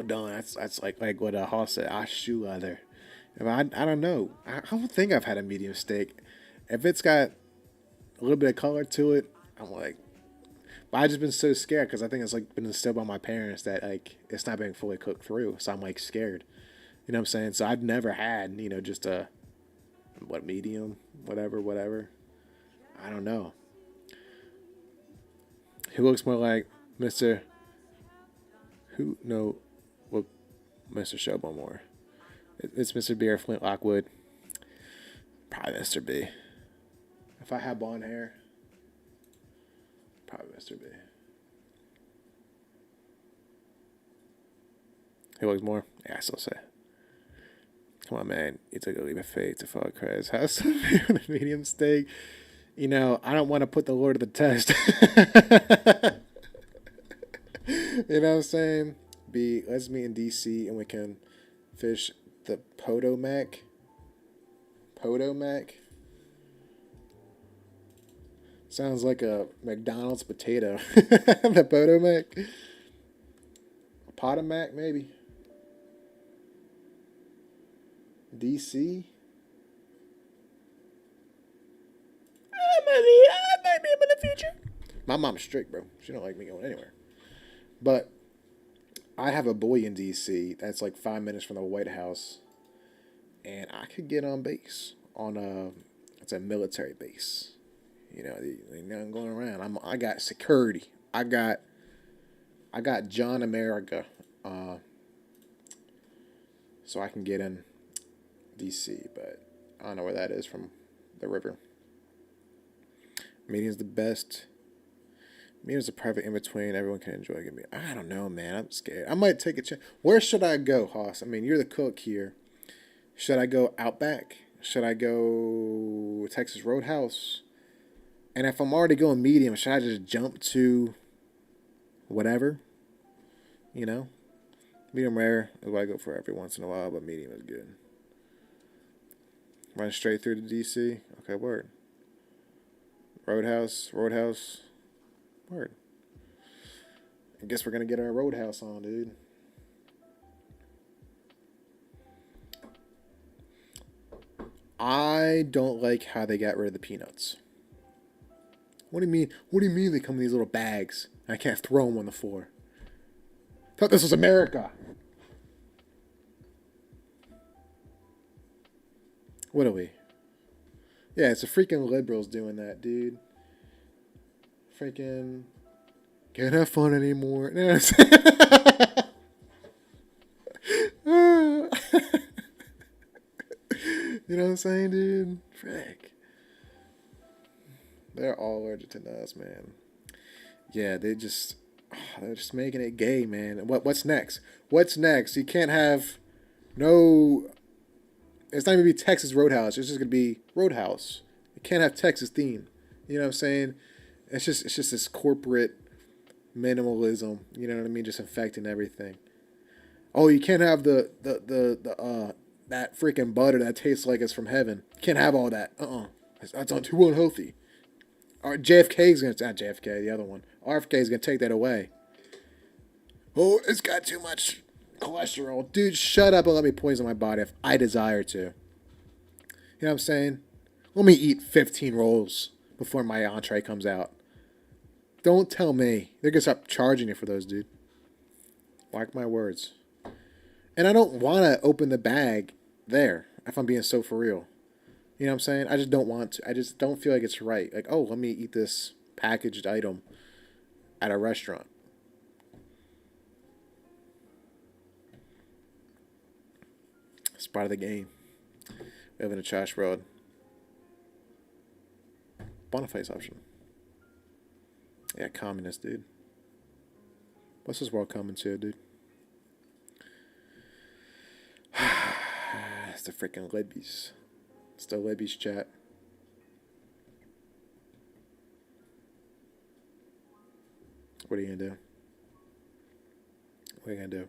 done. That's like what Hoss said. I shoe leather. I don't know. I don't think I've had a medium steak. If it's got a little bit of color to it, I'm like, But I just been so scared because I think it's like been instilled by my parents that like it's not being fully cooked through, so I'm like scared. You know what I'm saying? So I've never had just a what medium, whatever. I don't know. Who looks more like Mr. Who? No, well, Mr. Showbo more. It's Mr. B or Flint Lockwood. Probably Mr. B. If I had blonde hair, probably Mr. B. Who looks more? Yeah, I still say. Come on, man. You took a leap of faith to follow Christ. How's the medium steak? I don't want to put the Lord to the test. You know what I'm saying? B, let's meet in DC and we can fish the Potomac. Potomac? Sounds like a McDonald's potato. The Potomac? Potomac, maybe? DC? I might be in the future. My mom's strict, bro. She don't like me going anywhere. But I have a boy in DC that's like 5 minutes from the White House, and I could get on base it's a military base. I'm going around. I got security. I got John America, so I can get in DC, but I don't know where that is from the river. Medium's the best. Medium's a perfect in between. Everyone can enjoy it. I don't know, man. I'm scared. I might take a chance. Where should I go, Hoss? I mean, you're the cook here. Should I go Outback? Should I go Texas Roadhouse? And if I'm already going medium, should I just jump to whatever? Medium rare is what I go for every once in a while, but medium is good. Run straight through to DC. Okay, word. Roadhouse. Word. I guess we're going to get our Roadhouse on, dude. I don't like how they got rid of the peanuts. What do you mean? What do you mean they come in these little bags? I can't throw them on the floor. I thought this was America. What are we? Yeah, it's the freaking liberals doing that, dude. Freaking can't have fun anymore. You know what I'm saying, dude? Frick. They're all allergic to nuts, man. Yeah, they're just making it gay, man. What's next? What's next? You can't have no. It's not even gonna be Texas Roadhouse. It's just gonna be Roadhouse. You can't have Texas theme. You know what I'm saying? It's just this corporate minimalism. You know what I mean? Just infecting everything. Oh, you can't have the that freaking butter that tastes like it's from heaven. You can't have all that. That's not too unhealthy. Or JFK's gonna not JFK, the other one. RFK's gonna take that away. Oh, it's got too much cholesterol. Dude, shut up and let me poison my body if I desire to. You know what I'm saying? Let me eat 15 rolls before my entree comes out. Don't tell me. They're going to stop charging you for those, dude. Mark my words. And I don't want to open the bag there, if I'm being so for real. You know what I'm saying? I just don't want to. I just don't feel like it's right. Like, oh, let me eat this packaged item at a restaurant. It's part of the game. We live in a trash world. Boniface option. Yeah, communist, dude. What's this world coming to, dude? It's the freaking Libbies. It's the Libbies chat. What are you gonna do? What are you gonna do?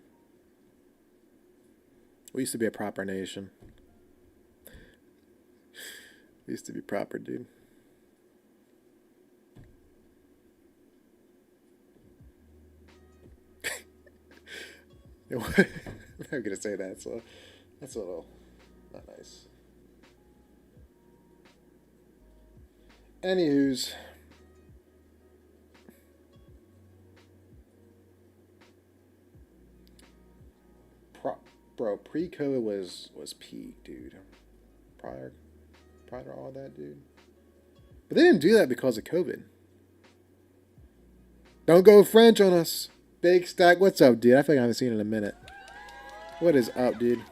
We used to be a proper nation. We used to be proper, dude. I'm not gonna say that, so that's a little not nice. Anywho's, bro, pre-COVID was peak, dude. Prior to all that, dude. But they didn't do that because of COVID. Don't go French on us. Big Stack, what's up, dude? I think I haven't seen it in a minute. What is up, dude?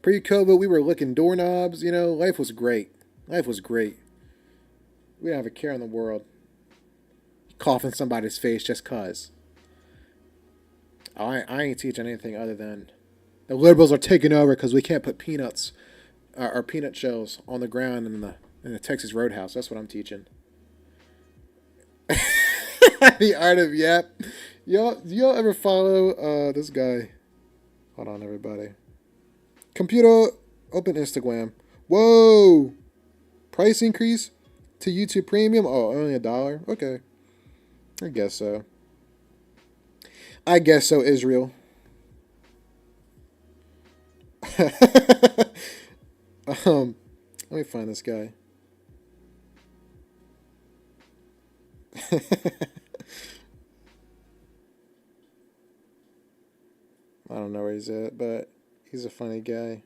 Pre-COVID, we were licking doorknobs. You know, life was great. Life was great. We didn't have a care in the world. Cough in somebody's face just cause. I ain't teaching anything other than the liberals are taking over because we can't put peanuts or peanut shells on the ground in the Texas Roadhouse. That's what I'm teaching. The art of yap. Do y'all ever follow this guy? Hold on, everybody. Computer, open Instagram. Whoa! Price increase to YouTube Premium? Oh, only $1. Okay. I guess so. Israel. Let me find this guy. I don't know where he's at, but he's a funny guy.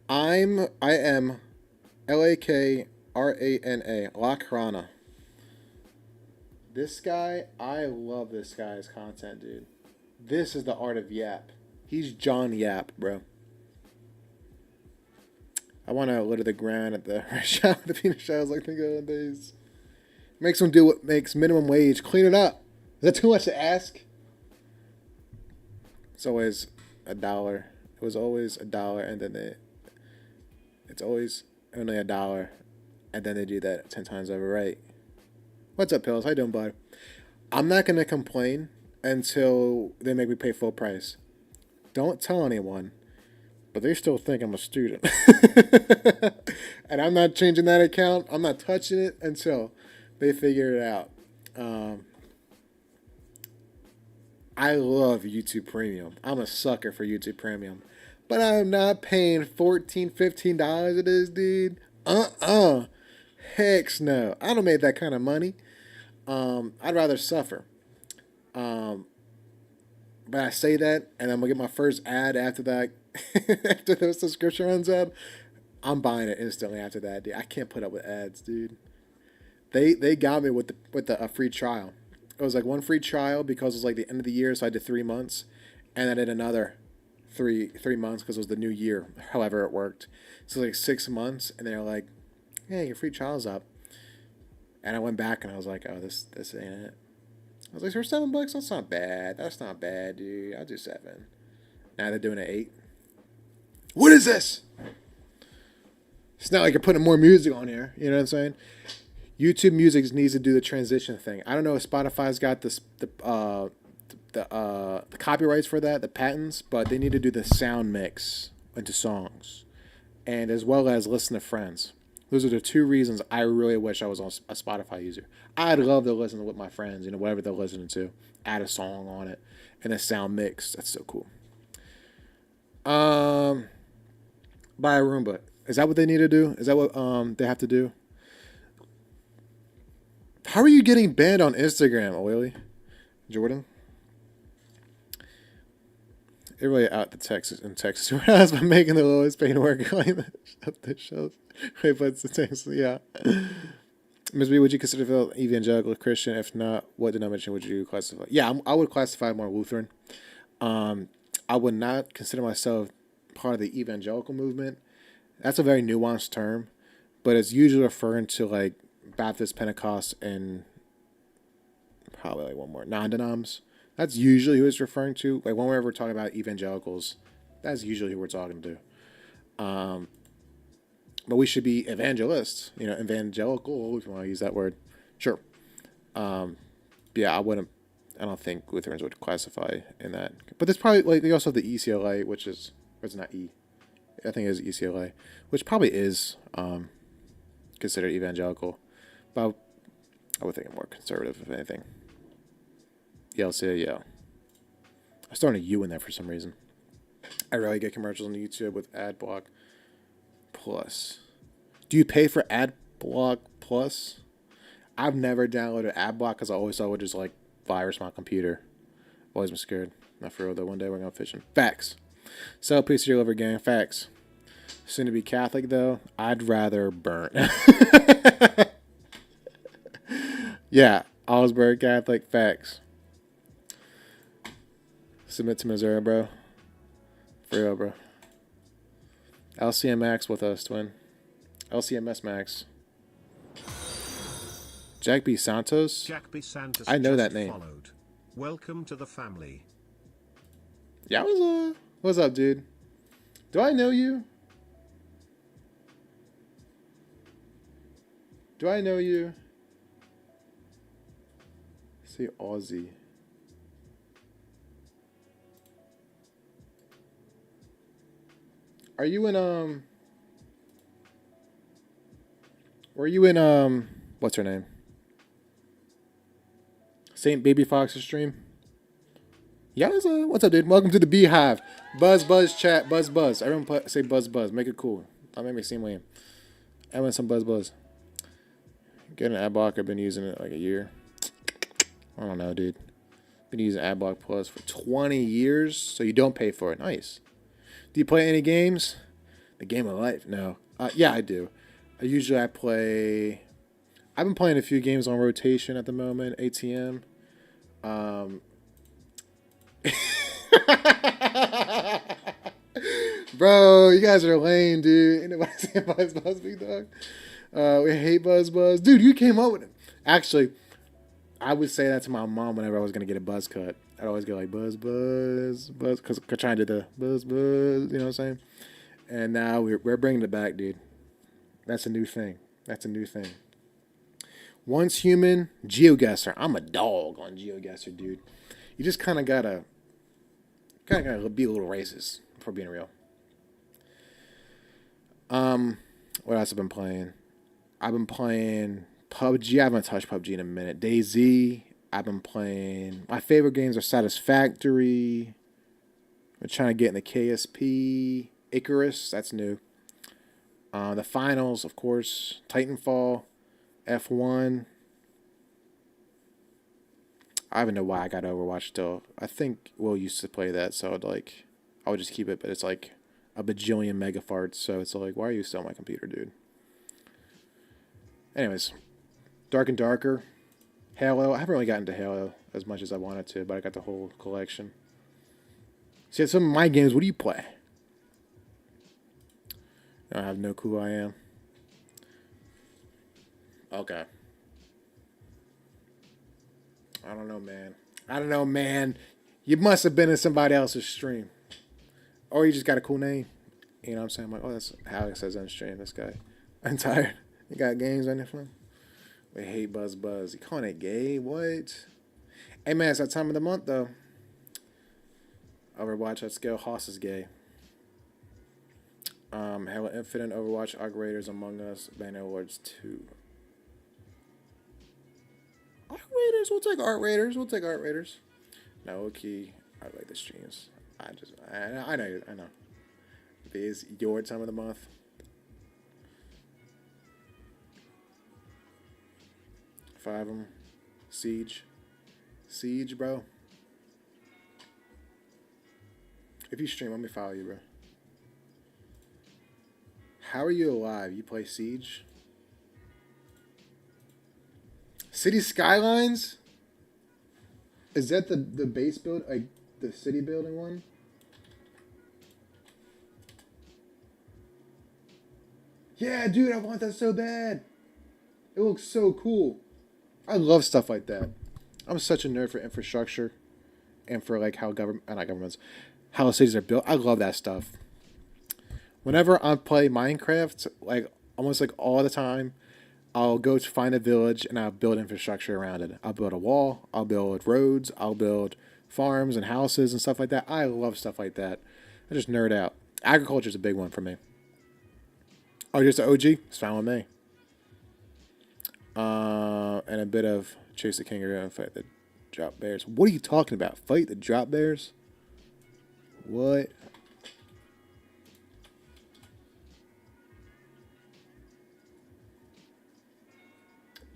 I am LAKRANA, Lakrana. This guy, I love this guy's content, dude. This is the art of Yap. He's John Yap, bro. I want to litter the ground at the shop, the peanut shells like the good old days. Makes them do what makes minimum wage. Clean it up. Is that too much to ask? It's always $1. It was always $1, and then it's always only $1, and then they do that 10 times over, right? What's up, Pills? How you doing, bud? I'm not gonna complain until they make me pay full price. Don't tell anyone, but they still think I'm a student, and I'm not changing that account. I'm not touching it until they figure it out. I love YouTube Premium. I'm a sucker for YouTube Premium. But I'm not paying $14, $15 it is, dude. Heck no. I don't make that kind of money. I'd rather suffer. But I say that, and I'm going to get my first ad after that. After the subscription runs out, I'm buying it instantly after that, dude. I can't put up with ads, dude. They got me with the free trial. It was like one free trial because it was like the end of the year, so I did 3 months, and I did another three months because it was the new year. However, it worked. So like 6 months, and they're like, "Yeah, your free trial's up." And I went back and I was like, "Oh, this ain't it." I was like, "For $7, that's not bad. That's not bad, dude. I'll do 7." Now they're doing it 8. What is this? It's not like you're putting more music on here. You know what I'm saying? YouTube Music needs to do the transition thing. I don't know if Spotify's got the copyrights for that, the patents, but they need to do the sound mix into songs, and as well as listen to friends. Those are the 2 reasons I really wish I was on a Spotify user. I'd love to listen with my friends, you know, whatever they're listening to, add a song on it, and a sound mix. That's so cool. Buy a Roomba. Is that what they need to do? Is that what they have to do? How are you getting banned on Instagram, Oily? Jordan? It really out the Texas in Texas whereas by making the lowest paid work like the shows. Wait, but it's the Texas, yeah. Ms. B, would you consider yourself evangelical Christian? If not, what denomination would you classify? Yeah, I would classify more Lutheran. I would not consider myself part of the evangelical movement. That's a very nuanced term, but it's usually referring to like Baptist, Pentecost, and probably like one more non-denoms. That's usually who it's referring to. Like when we're ever talking about evangelicals, that's usually who we're talking to. But we should be evangelists, you know, evangelical, if you want to use that word. Sure. Yeah, I don't think Lutherans would classify in that. But there's probably, like, they also have the ECLA, which is, or it's not E. I think it is ECLA, which probably is considered evangelical. But I would think I'm more conservative, if anything. Yeah, I'll say yeah. I started a U in there for some reason. I rarely get commercials on YouTube with AdBlock Plus. Do you pay for AdBlock Plus? I've never downloaded AdBlock because I always thought it would just like virus my computer. Always been scared. Not for real though. One day we're going fishing. Facts. Sell a piece of your liver, gang. Facts. Soon to be Catholic though. I'd rather burn. Yeah. Augsburg Catholic. Facts. Submit to Missouri, bro. For real, bro. LCM Max with us, twin. LCMS Max. Jack B. Santos? Jack B. Santos I know just that name. Followed. Welcome to the family. Yeah, what's up, dude? Do I know you? Do I know you? Say Aussie. Are you in were you in what's her name? Saint Baby Fox's stream? Yeah, what's up, dude? Welcome to the Beehive. Buzz, buzz, chat, buzz, buzz. Everyone say buzz, buzz. Make it cool. Don't make me seem lame. I want some buzz, buzz. Get an AdBlock. I've been using it like a year. I don't know, dude. Been using AdBlock Plus for 20 years, so you don't pay for it. Nice. Do you play any games? The game of life? No. Yeah, I do. I play. I've been playing a few games on rotation at the moment. ATM. Bro, you guys are lame, dude. Ain't nobody saying Buzz Buzz, big dog. We hate Buzz Buzz. Dude, you came up with it. Actually, I would say that to my mom whenever I was going to get a buzz cut. I'd always go like, Buzz Buzz, Buzz, because I'm trying to do the Buzz Buzz, you know what I'm saying? And now we're bringing it back, dude. That's a new thing. That's a new thing. Once human, GeoGuessr. I'm a dog on GeoGuessr, dude. You just kind of gotta be a little racist for being real. What else have I been playing? I've been playing PUBG. I haven't touched PUBG in a minute. DayZ. I've been playing. My favorite games are Satisfactory. I'm trying to get in the KSP. Icarus. That's new. The finals, of course. Titanfall. F1. I don't even know why I got Overwatch still. I think Will used to play that, so I would just keep it, but it's like a bajillion megafarts, so it's like, why are you still on my computer, dude? Anyways, Dark and Darker. Halo. I haven't really gotten to Halo as much as I wanted to, but I got the whole collection. See, some of my games, what do you play? I have no clue who I am. Okay. I don't know, man. You must have been in somebody else's stream. Or you just got a cool name. You know what I'm saying? I'm like, oh, that's how it says on stream, this guy. I'm tired. You got games on your phone? We hate Buzz Buzz. You calling it gay? What? Hey, man, it's that time of the month, though. Overwatch, let's go. Hoss is gay. Halo Infinite, Overwatch, Arc Raiders, Among Us, Banner Awards 2. Arc Raiders, we'll take Arc Raiders. No, okay. I like the streams. I know. It is your time of the month. Five of them. Siege, bro. If you stream, let me follow you, bro. How are you alive? You play Siege? City Skylines? Is that the base build, like the city building one? Yeah, dude, I want that so bad. It looks so cool. I love stuff like that. I'm such a nerd for infrastructure and for like how how cities are built. I love that stuff. Whenever I play Minecraft, like almost like all the time, I'll go to find a village and I'll build infrastructure around it. I'll build a wall, I'll build roads, I'll build farms and houses and stuff like that. I love stuff like that. I just nerd out. Agriculture is a big one for me. Oh, just an OG? It's fine with me. And a bit of chase the kangaroo and fight the drop bears. What are you talking about? Fight the drop bears? What?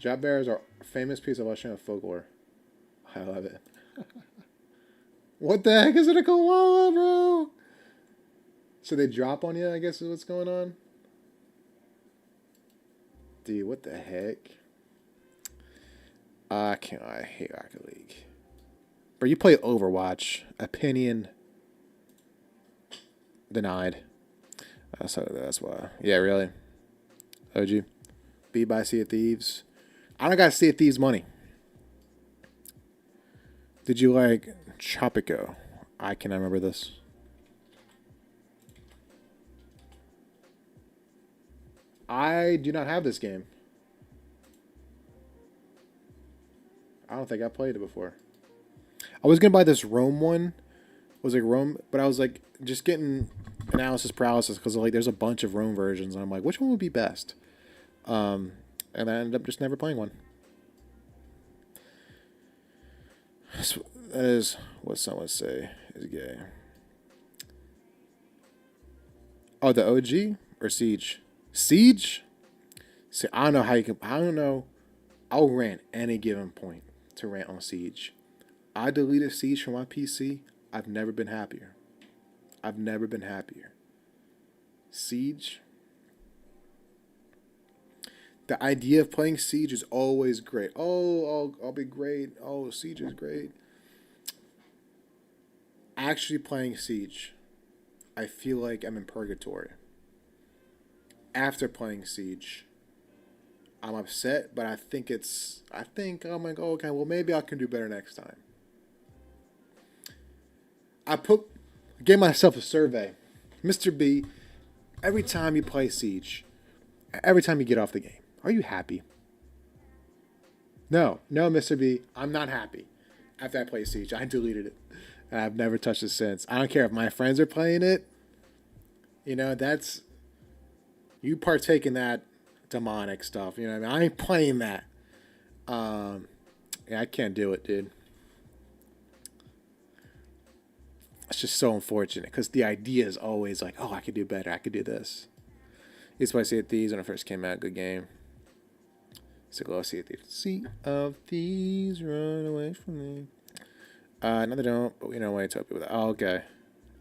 Drop bears are a famous piece of Australian folklore. I love it. What the heck is it, a koala, bro? So they drop on you, I guess is what's going on. Dude, what the heck? I hate Rocket League. Bro, you play Overwatch. Opinion denied. So that's why. Yeah, really. OG. Beat by Sea of Thieves. I don't got Sea of Thieves money. Did you like Tropico? I cannot remember this. I do not have this game. I don't think I played it before. I was gonna buy this Rome one. It was like Rome, but I was like just getting analysis paralysis because like there's a bunch of Rome versions, and I'm like, which one would be best? And I ended up just never playing one. So that is what some would say is gay. Oh, the OG or Siege? Siege? See, I don't know how you can. I don't know. I'll rant any given point to rant on Siege. I deleted Siege from my PC. I've never been happier. I've never been happier. Siege. The idea of playing Siege is always great. Oh, I'll be great. Oh, Siege is great. Actually playing Siege, I feel like I'm in purgatory. After playing Siege, I'm upset, but I think I'm like, oh, okay, well, maybe I can do better next time. Gave myself a survey. Mr. B, every time you play Siege, every time you get off the game, are you happy? No, Mr. B, I'm not happy. After I play Siege, I deleted it. And I've never touched it since. I don't care if my friends are playing it. You know, that's... You partake in that demonic stuff. You know what I mean? I ain't playing that. Yeah, I can't do it, dude. It's just so unfortunate because the idea is always like, oh, I could do better. I could do this. Used to play Sea of Thieves when it first came out. Good game. So go Sea of Thieves. Sea of Thieves, run away from me. No, they don't. But we don't want to tell people that. Oh, okay.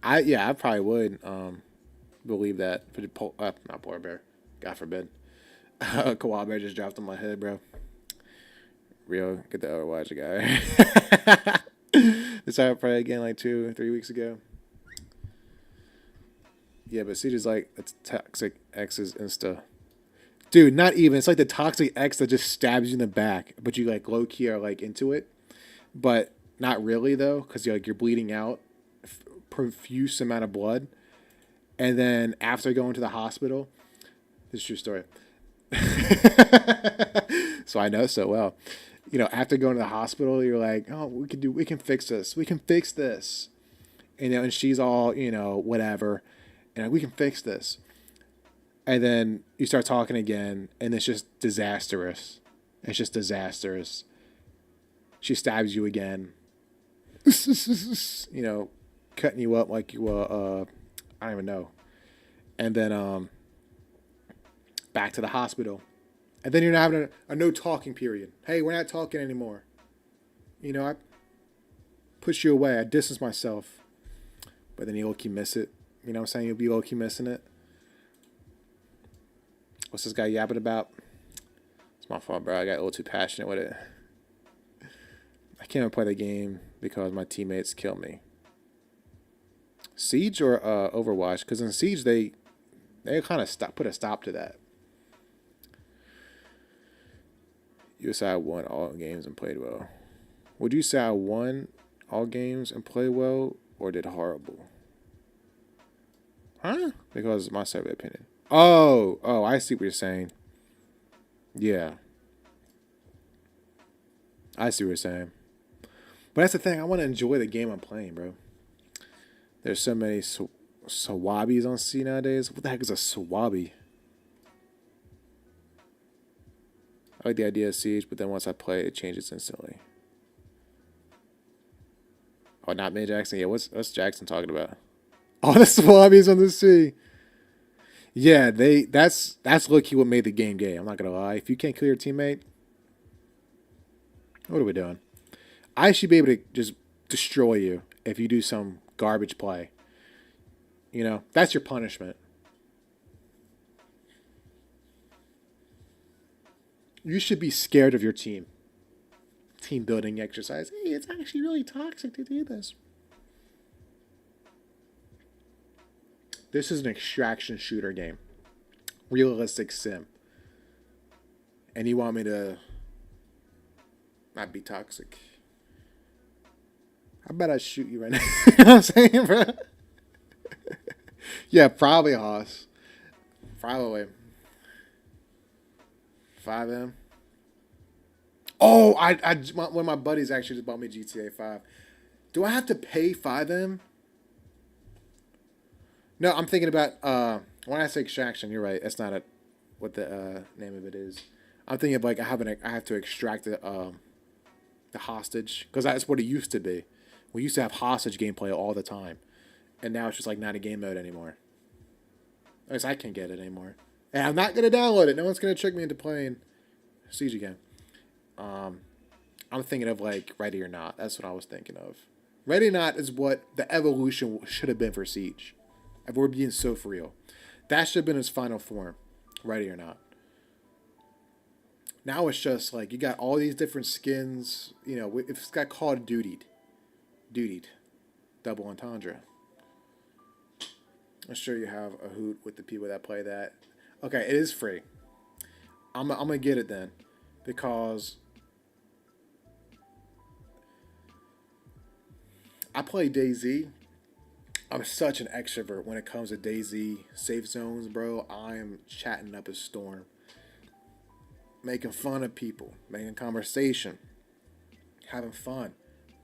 I probably would believe that for the not polar bear. God forbid. Koala bear just dropped on my head, bro. Real, get the Overwatch guy. Decided to play again like 2 or 3 weeks ago. Yeah, but Siege is like it's Toxic X's Insta. Dude, not even. It's like the Toxic X that just stabs you in the back, but you like low key are like into it, but not really though, because you're bleeding out, profuse amount of blood, and then after going to the hospital, this is a true story. So I know so well. You know, after going to the hospital, you're like, oh, we can fix this. We can fix this. And she's all, whatever. And like, we can fix this. And then you start talking again, and it's just disastrous. It's just disastrous. She stabs you again. Cutting you up like you I don't even know. And then back to the hospital. And then you're not having a no talking period. Hey, we're not talking anymore. I push you away. I distance myself. But then you low-key miss it. You know what I'm saying? You'll be low-key missing it. What's this guy yapping about? It's my fault, bro. I got a little too passionate with it. I can't even play the game because my teammates kill me. Siege or Overwatch? Because in Siege, they kind of put a stop to that. You say I won all games and played well. Would you say I won all games and played well or did horrible? Huh? Because it's my survey opinion. Oh, I see what you're saying. Yeah. I see what you're saying. But that's the thing. I want to enjoy the game I'm playing, bro. There's so many swabbies on C nowadays. What the heck is a swabby? I like the idea of Siege, but then once I play, it changes instantly. Oh, not me, Jackson. Yeah, what's Jackson talking about? Oh, the swabbies on the sea. Yeah, that's low-key what made the game gay. I'm not gonna lie. If you can't kill your teammate, What are we doing? I should be able to just destroy you if you do some garbage play. You know, that's your punishment. You should be scared of your team. Team building exercise. Hey, it's actually really toxic to do this. This is an extraction shooter game. Realistic sim. And you want me to not be toxic? I bet I shoot you right now. You know what I'm saying, bro? Yeah, probably Hoss. Probably. 5M. Oh, one of my buddies actually just bought me GTA 5. Do I have to pay 5M? No, I'm thinking about when I say extraction, you're right. That's not what the name of it is. I'm thinking of like I have to extract the hostage, because that's what it used to be. We used to have hostage gameplay all the time, and now it's just like not a game mode anymore. At least I can't get it anymore. And I'm not gonna download it. No one's gonna trick me into playing Siege again. I'm thinking of like Ready or Not. That's what I was thinking of. Ready or Not is what the evolution should have been for Siege. If we're being so for real, that should have been its final form. Ready or Not. Now it's just like you got all these different skins. You know, if it's got Call of Dutied, double entendre. I'm sure you have a hoot with the people that play that. Okay, it is free. I'm gonna get it then, because I play DayZ. I'm such an extrovert when it comes to DayZ safe zones, bro. I am chatting up a storm, making fun of people, making conversation, having fun.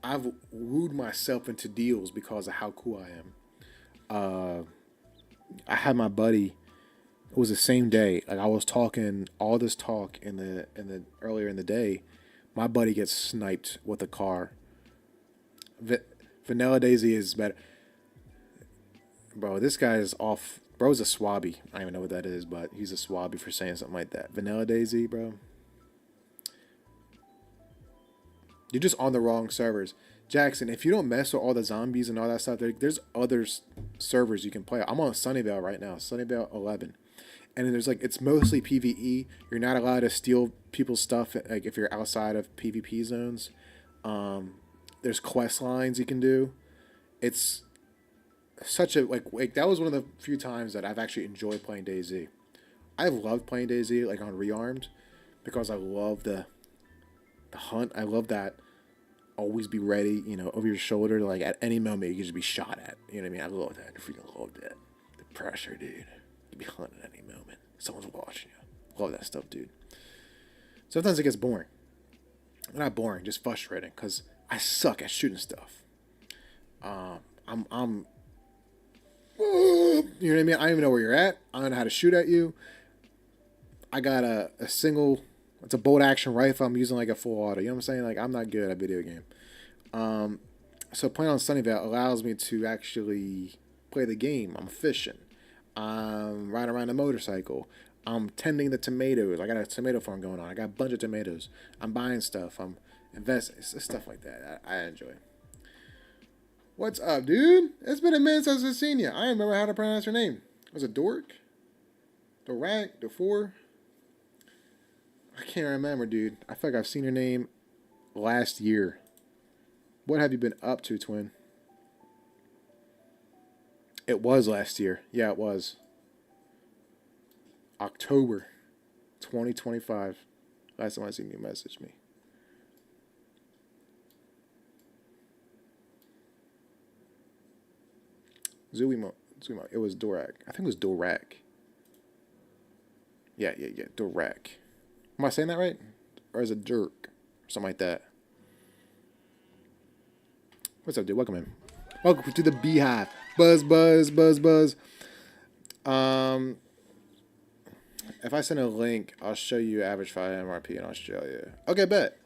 I've wooed myself into deals because of how cool I am. I had my buddy. It was the same day. Like I was talking all this talk in the earlier in the day. My buddy gets sniped with a car. Vanilla Daisy is better. Bro, this guy is off. Bro's a swabby. I don't even know what that is, but he's a swabby for saying something like that. Vanilla Daisy, bro. You're just on the wrong servers. Jackson, if you don't mess with all the zombies and all that stuff, there's other servers you can play. I'm on Sunnyvale right now, Sunnyvale 11. And then there's like, it's mostly PvE. You're not allowed to steal people's stuff like if you're outside of PvP zones. There's quest lines you can do. It's such a, like that was one of the few times that I've actually enjoyed playing DayZ. I've loved playing DayZ, like on Rearmed, because I love the hunt. I love that always be ready, you know, over your shoulder, like at any moment you can just be shot at. You know what I mean? I love that. I freaking love that. The pressure, dude. You be hunted at any moment. Someone's watching you. Love that stuff, dude. Sometimes it gets boring. Not boring, just frustrating, because I suck at shooting stuff. You know what I mean? I don't even know where you're at. I don't know how to shoot at you. I got a single. It's a bolt action rifle. I'm using like a full auto. You know what I'm saying? Like I'm not good at video game. So playing on Sunnyvale allows me to actually play the game. I'm fishing. I'm riding around a motorcycle. I'm tending the tomatoes. I got a tomato farm going on. I got a bunch of tomatoes. I'm buying stuff. I'm investing. It's stuff like that. I enjoy. What's up, dude? It's been a minute since I've seen you. I don't remember how to pronounce your name. Was it Dork? Dorak? Dofor? I can't remember, dude. I feel like I've seen your name last year. What have you been up to, twin? It was last year. Yeah, it was. October 2025. Last time I seen you message me. Zuimo. It was Dorak. I think it was Dorak. Yeah. Dorak. Am I saying that right? Or is it Dirk? Something like that. What's up, dude? Welcome in. Welcome to the Beehive. Buzz. If I send a link, I'll show you average 5 MRP in Australia. Okay, bet.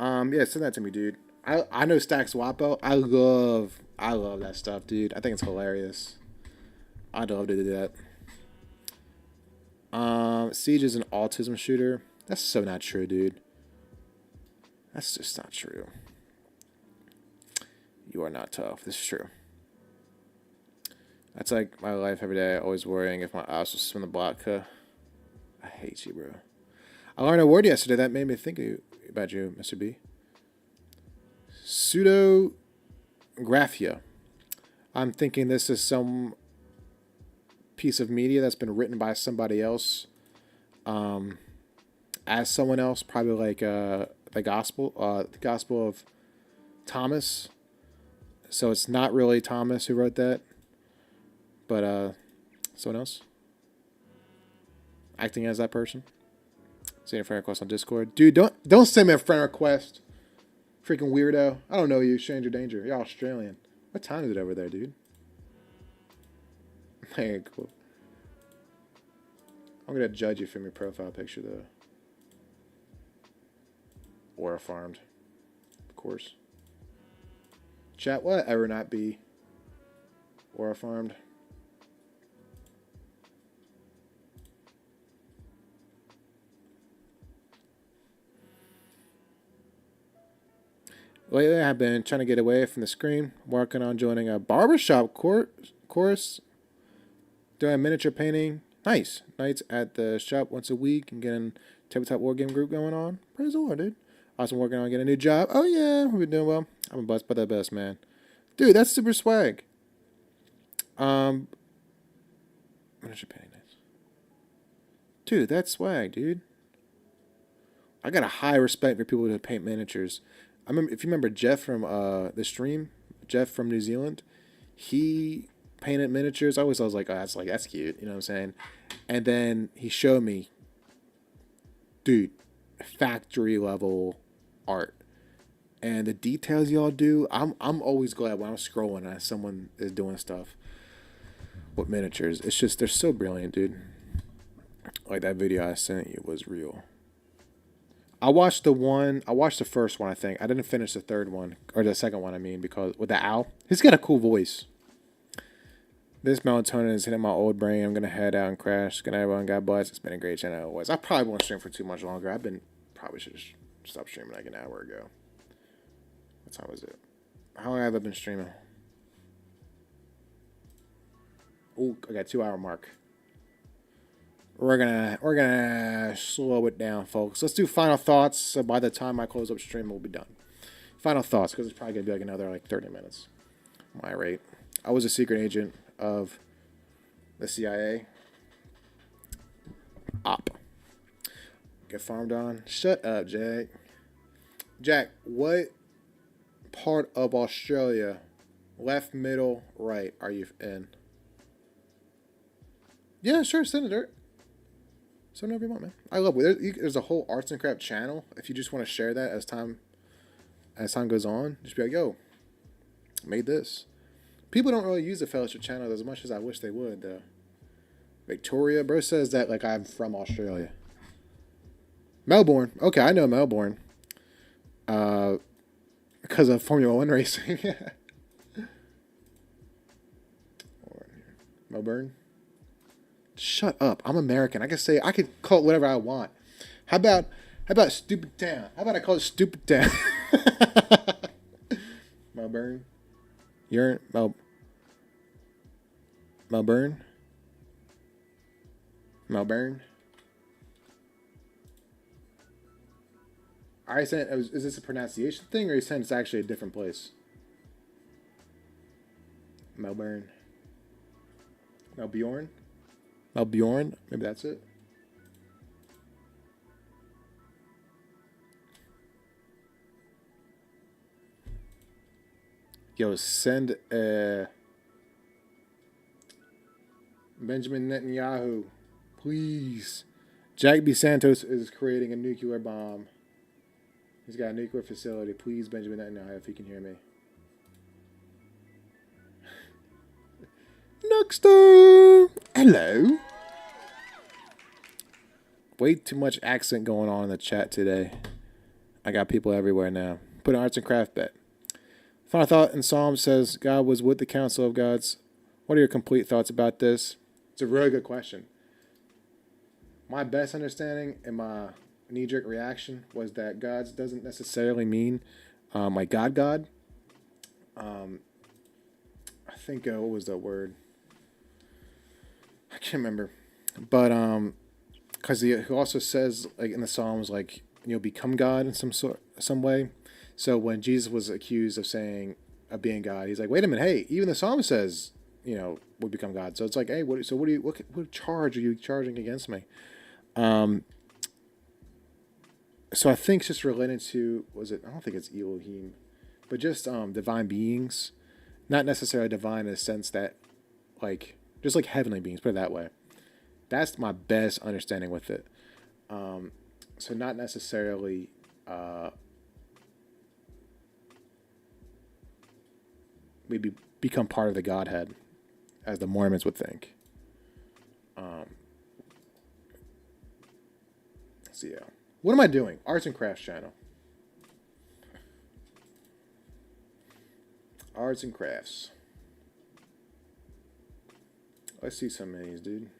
Yeah, send that to me, dude. I know Stacks Wapo. I love that stuff, dude. I think it's hilarious. I'd love to do that. Siege is an autism shooter. That's so not true, dude. That's just not true. You are not tough. This is true. That's like my life every day. Always worrying if my ass will swim the vodka. I hate you, bro. I learned a word yesterday that made me think about you, Mr. B. Pseudographia. I'm thinking this is some piece of media that's been written by somebody else, as someone else, probably like the Gospel of Thomas. So it's not really Thomas who wrote that, but someone else acting as that person. Send a friend request on Discord, dude. Don't send me a friend request, freaking weirdo. I don't know you, stranger danger. You're Australian. What time is it over there, dude? Hey, cool. I'm gonna judge you from your profile picture, though. Or farmed, of course. Chat, whatever not be. Or farmed. Lately, I've been trying to get away from the screen, working on joining a barbershop course, doing miniature painting. Nice. Nights at the shop once a week and getting tabletop war game group going on. Praise the Lord, dude. Also working on getting a new job. Oh, yeah, we've been doing well. I'm blessed by the best, man. Dude, that's super swag. Miniature painting, nice. Dude, that's swag, dude. I got a high respect for people who paint miniatures. I remember, if you remember Jeff from the stream, Jeff from New Zealand, he painted miniatures. I was like, oh, that's cute, you know what I'm saying? And then he showed me, dude, factory level art, and the details y'all do. I'm always glad when I'm scrolling and someone is doing stuff with miniatures. It's just they're so brilliant, dude. Like that video I sent you was real. I watched the first one, I think. I didn't finish the third one, or the second one, I mean, because with the owl. He's got a cool voice. This melatonin is hitting my old brain. I'm going to head out and crash. Good night, everyone. God bless. It's been a great channel always. I probably won't stream for too much longer. Probably should have stopped streaming like an hour ago. What time was it? How long have I been streaming? Oh, I got 2 hour mark. We're gonna slow it down, folks. Let's do final thoughts. So by the time I close up stream, we'll be done. Final thoughts, because it's probably gonna be like another 30 minutes. My rate. I was a secret agent of the CIA. Op. Get farmed on. Shut up, Jack. Jack, what part of Australia, left, middle, right, are you in? Yeah, sure, Senator. So whenever you want, man. I love it. There's a whole arts and craft channel. If you just want to share that as time goes on, just be like, yo, made this. People don't really use the Fellowship channel as much as I wish they would, though. Victoria, bro says that like I'm from Australia. Melbourne. Okay, I know Melbourne. Because of Formula One racing. Melbourne. Shut up. I'm American. I could call it whatever I want. How about stupid town? How about I call it stupid town? Melbourne. You're in Melbourne. Melbourne. Are you saying, is this a pronunciation thing, or are you saying it's actually a different place? Melbourne. Melbourne? Melbourne? Maybe that's it. Yo, send Benjamin Netanyahu, please. Jack B. Santos is creating a nuclear bomb. He's got a nuclear facility. Please, Benjamin Netanyahu, if you can hear me. Nexter! Hello. Way too much accent going on in the chat today. I got people everywhere now. Put an arts and craft bet. Final thought in Psalm says, God was with the council of gods. What are your complete thoughts about this? It's a really good question. My best understanding and my knee-jerk reaction was that God's doesn't necessarily mean like God. I think what was that word? I can't remember, but because he also says like in the Psalms like become God in some way. So when Jesus was accused of saying of being God, he's like, wait a minute, hey, even the Psalm says we become God. So it's like, hey, what charge are you charging against me? So I think it's just related to I don't think it's Elohim, but just divine beings, not necessarily divine in the sense that like just like heavenly beings. Put it that way. That's my best understanding with it. So not necessarily maybe become part of the Godhead, as the Mormons would think. So yeah. What am I doing? Arts and Crafts channel. Arts and Crafts. Let's see some of these, dude.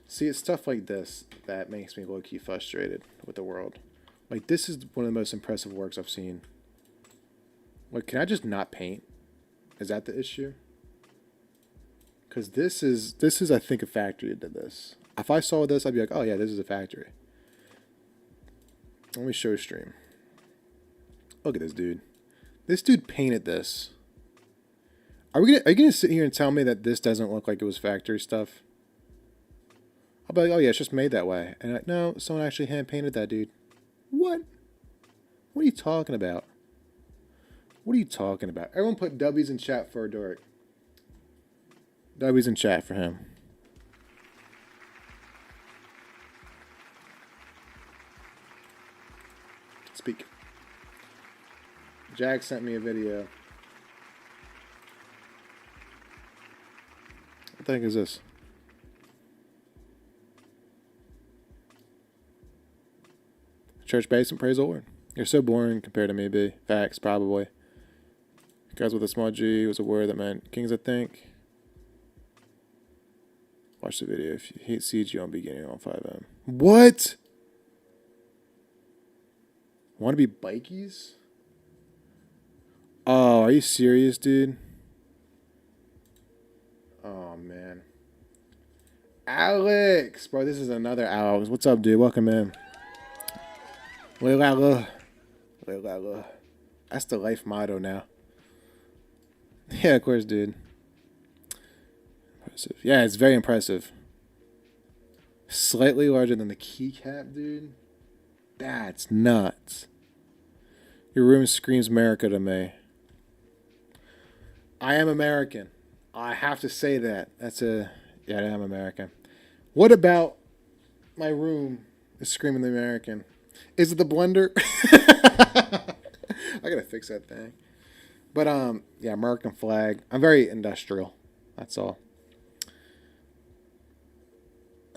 See, it's stuff like this that makes me low-key frustrated with the world. Like, this is one of the most impressive works I've seen. Like, can I just not paint? Is that the issue? Because this is, I think, a factory that did this. If I saw this, I'd be like, oh yeah, this is a factory. Let me show stream. Look at this dude. This dude painted this. Are you gonna sit here and tell me that this doesn't look like it was factory stuff? I'll be like, oh yeah, it's just made that way. And like, no, someone actually hand painted that, dude. What? What are you talking about? What are you talking about? Everyone put W's in chat for Doric. W's in chat for him. Speak. Jack sent me a video. What the heck is this? Church basement, praise the Lord. You're so boring compared to me, B. Facts, probably. Guys with a small G was a word that meant kings, I think. Watch the video. If you hate CG on beginning on 5M. What? Want to be bikies? Oh, are you serious, dude? Oh, man. Alex! Bro, this is another Alex. What's up, dude? Welcome in. That's the life motto now. Yeah, of course, dude. Impressive. Yeah, it's very impressive. Slightly larger than the keycap, dude. That's nuts. Your room screams America to me. I am American. I have to say that. Yeah, I am American. What about my room is screaming the American? Is it the blender? I gotta fix that thing. But yeah, American flag. I'm very industrial. That's all.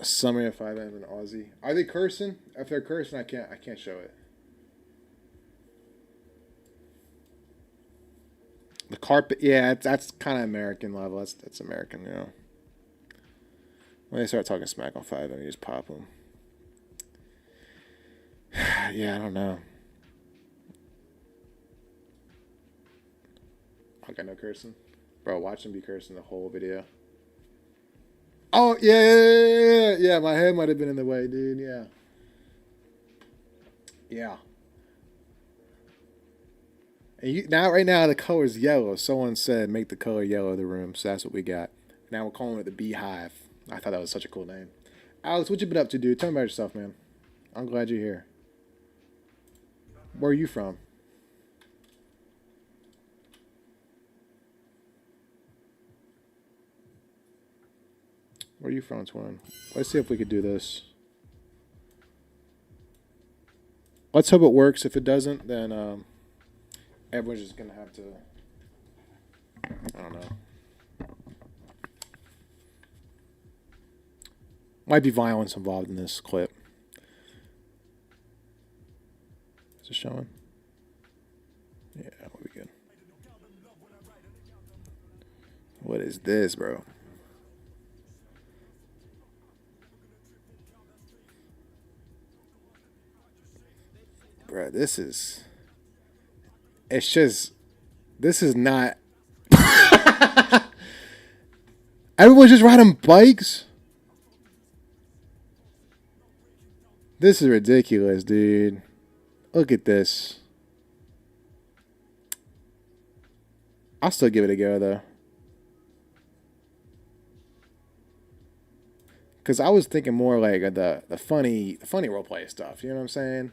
A summary of 5M in Aussie. Are they cursing? If they're cursing, I can't show it. The carpet, yeah, that's kind of American level. That's American, you know. When they start talking smack on 5M, you just pop them. Yeah, I don't know. I got no cursing. Bro, watch him be cursing the whole video. Oh, yeah, my head might have been in the way, dude, yeah. Yeah. And right now, the color is yellow. Someone said, make the color yellow of the room, so that's what we got. Now we're calling it the Beehive. I thought that was such a cool name. Alex, what you been up to, dude? Tell me about yourself, man. I'm glad you're here. Where are you from? Where are you from, Twin? Let's see if we could do this. Let's hope it works. If it doesn't, then everyone's just going to have to... I don't know. Might be violence involved in this clip. Is it showing? Yeah, we'll be good. What is this, bro? bro, it's just, this is not, everyone's just riding bikes. This is ridiculous, dude. Look at this. I'll still give it a go, though. Because I was thinking more like the funny roleplay stuff. You know what I'm saying?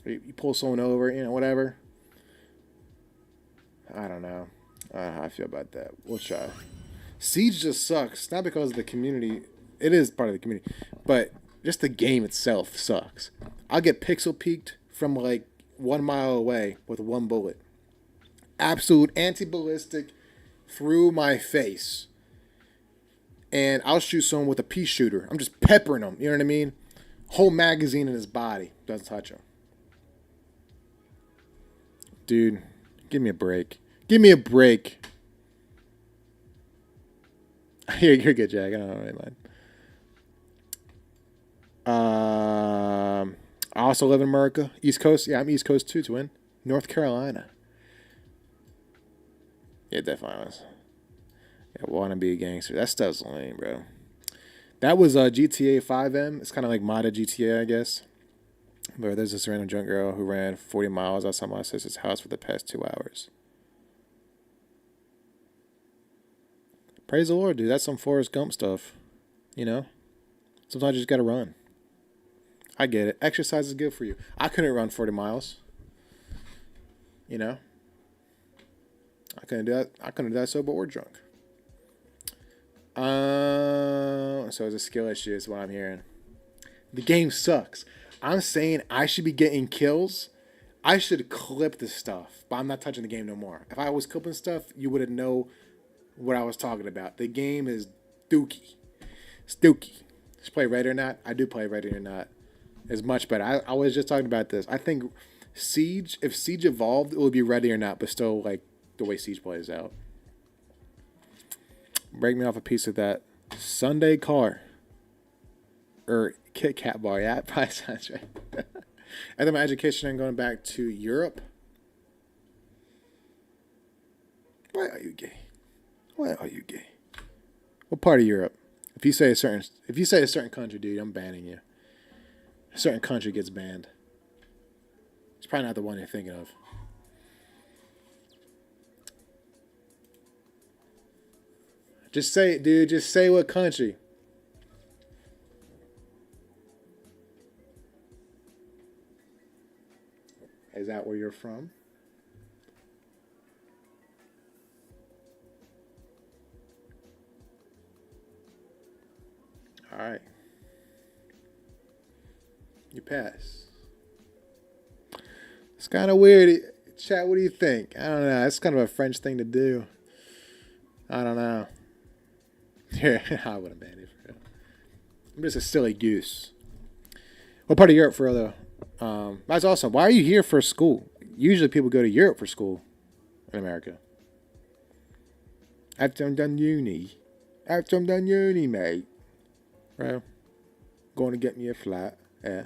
You pull someone over, you know, whatever. I don't know. I don't know how I feel about that. We'll try. Siege just sucks. Not because of the community. It is part of the community. But just the game itself sucks. I'll get pixel peeked from like 1 mile away with one bullet. Absolute anti-ballistic through my face. And I'll shoot someone with a pea shooter. I'm just peppering him. You know what I mean? Whole magazine in his body. Doesn't touch him. Dude, give me a break. Give me a break. You're good, Jack. I don't really mind. I also live in America. East Coast. Yeah, I'm East Coast too, twin. North Carolina. Yeah, definitely was. Yeah, wanna be a gangster. That stuff's lame, bro. That was GTA 5M. It's kind of like modded GTA, I guess. But there's this random drunk girl who ran 40 miles outside my sister's house for the past 2 hours. Praise the Lord, dude. That's some Forrest Gump stuff. You know? Sometimes you just gotta run. I get it. Exercise is good for you. I couldn't run 40 miles. You know? I couldn't do that. I couldn't do that sober or drunk. So it's a skill issue is what I'm hearing. The game sucks. I'm saying I should be getting kills. I should clip this stuff, but I'm not touching the game no more. If I was clipping stuff, you wouldn't know what I was talking about. The game is dookie. It's dookie. Just play Ready or Not. I do play Ready or Not. It's much better. I was just talking about this. I think Siege, if Siege evolved, it would be Ready or Not, but still like the way Siege plays out. Break me off a piece of that Sunday car. Or Kit Kat bar. Yeah, that probably sounds right. After my education, I'm going back to Europe. Why are you gay? Why are you gay? What part of Europe? If you say a certain country, dude, I'm banning you. A certain country gets banned. It's probably not the one you're thinking of. Just say it, dude. Just say what country. Is that where you're from? All right. You pass. It's kind of weird. Chat, what do you think? I don't know. It's kind of a French thing to do. I don't know. I wouldn't ban it for real. I'm just a silly goose. What part of Europe for real, though? That's awesome. Why are you here for school? Usually people go to Europe for school in America. After I'm done uni. After I'm done uni, mate. Right? Going to get me a flat. Yeah.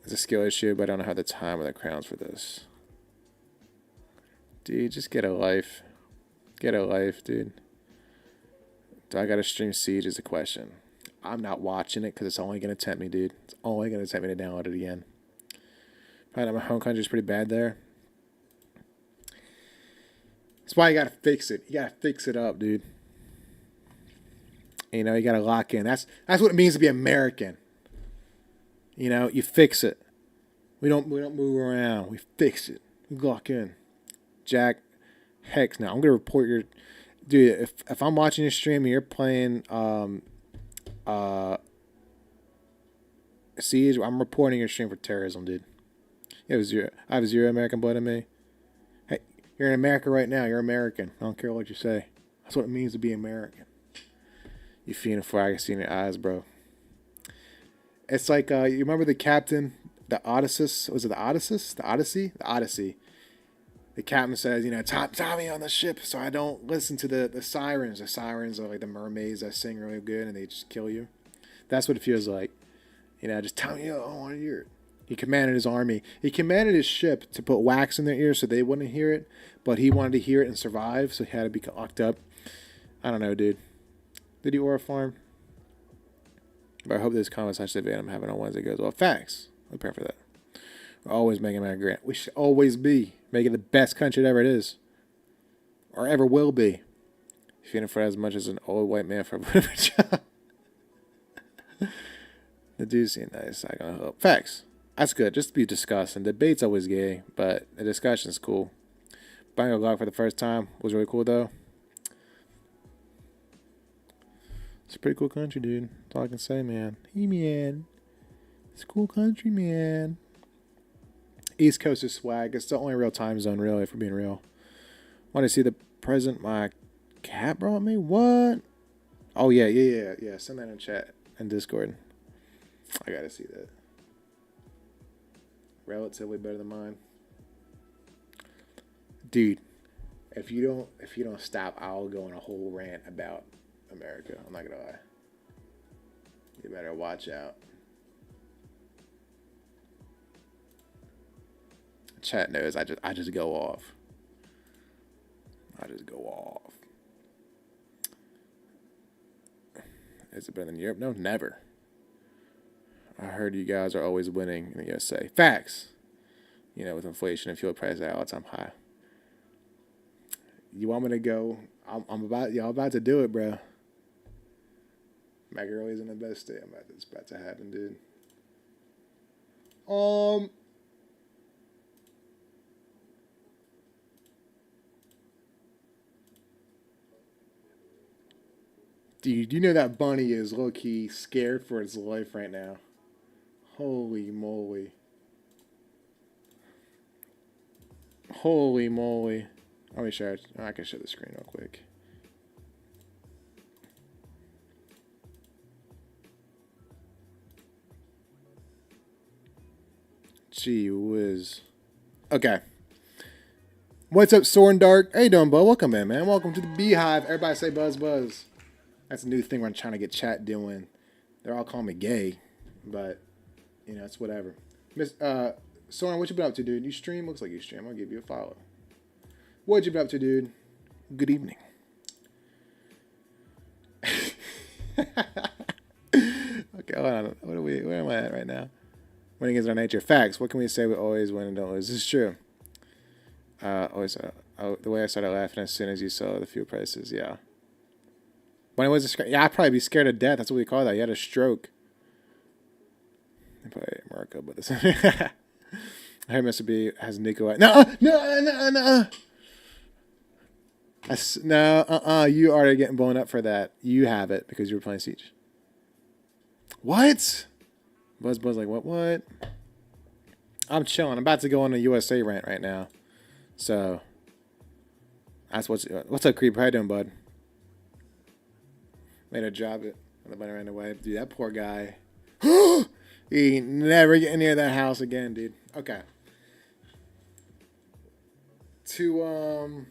It's a skill issue, but I don't have the time or the crowns for this. Dude, just get a life. Get a life, dude. Do I gotta stream Siege is a question. I'm not watching it because it's only gonna tempt me, dude. It's only gonna tempt me to download it again. Probably my home country is pretty bad there. That's why you gotta fix it. You gotta fix it up, dude. You know, you gotta lock in. That's what it means to be American. You know, you fix it. We don't move around. We fix it. We lock in. Jack, Hex. Now I'm gonna report your dude. If I'm watching your stream and you're playing Siege, I'm reporting your stream for terrorism, dude. I have zero American blood in me. Hey, you're in America right now. You're American. I don't care what you say. That's what it means to be American. You feeling for I can see in your eyes, bro. It's like you remember the captain, the Odysseus. Was it the Odysseus? The Odyssey? The Odyssey. The captain says, you know, Tommy on the ship, so I don't listen to the sirens. The sirens are like the mermaids that sing really good, and they just kill you. That's what it feels like. You know, just tell me, I don't want to hear it. He commanded his army. He commanded his ship to put wax in their ears so they wouldn't hear it, but he wanted to hear it and survive, so he had to be locked up. I don't know, dude. Did he aura farm? But I hope this conversation debate I'm having on Wednesday goes well. Facts. I'm prepared for that. We're always making America great. We should always be making the best country that ever it is. Or ever will be. Feeling for as much as an old white man for a whatever job. The dude seemed nice. I gonna hope. Facts. That's good. Just to be discussed. And debate's always gay, but the discussion's cool. Buying a log for the first time was really cool, though. It's a pretty cool country, dude. That's all I can say, man. Hey, man. It's a cool country, man. East Coast is swag. It's the only real time zone, really, if we're being real. Want to see the present my cat brought me? What? Oh, yeah. Send that in chat and Discord. I gotta see that. Relatively better than mine. Dude, if you don't stop, I'll go on a whole rant about America. I'm not gonna lie. You better watch out. Chat knows I just go off. I just go off. Is it better than Europe? No, never. I heard you guys are always winning in the USA. Facts. You know, with inflation and fuel prices at all-time high. You want me to go? I'm about to do it, bro. My girl is in the best state. It's about to happen, dude. Dude, you know that bunny is low-key scared for its life right now. Holy moly. Holy moly. Let me share it. I can share the screen real quick. Gee whiz. Okay. What's up, Soren Dark? How you doing, bud? Welcome in, man. Welcome to the Beehive. Everybody say buzz, buzz. That's a new thing we're trying to get chat doing. They're all calling me gay, but, you know, it's whatever. Miss Soren, what you been up to, dude? You stream? Looks like you stream. I'll give you a follow. What you been up to, dude? Good evening. Okay, hold on. Where am I at right now? Winning is our nature. Facts. What can we say? We always win and don't lose. This is true. The way I started laughing as soon as you saw the fuel prices. Yeah. When I was I'd probably be scared to death. That's what we call that. You had a stroke. Probably Marco, but this. I heard Mr. B has Nico. No. You are getting blown up for that. You have it because you were playing Siege. What? Buzz like what? I'm chilling. I'm about to go on a USA rant right now. So that's what's up, Creep? How you doing, bud? Made her drop it. And the bunny ran away. Dude, that poor guy. He never get near that house again, dude. Okay. To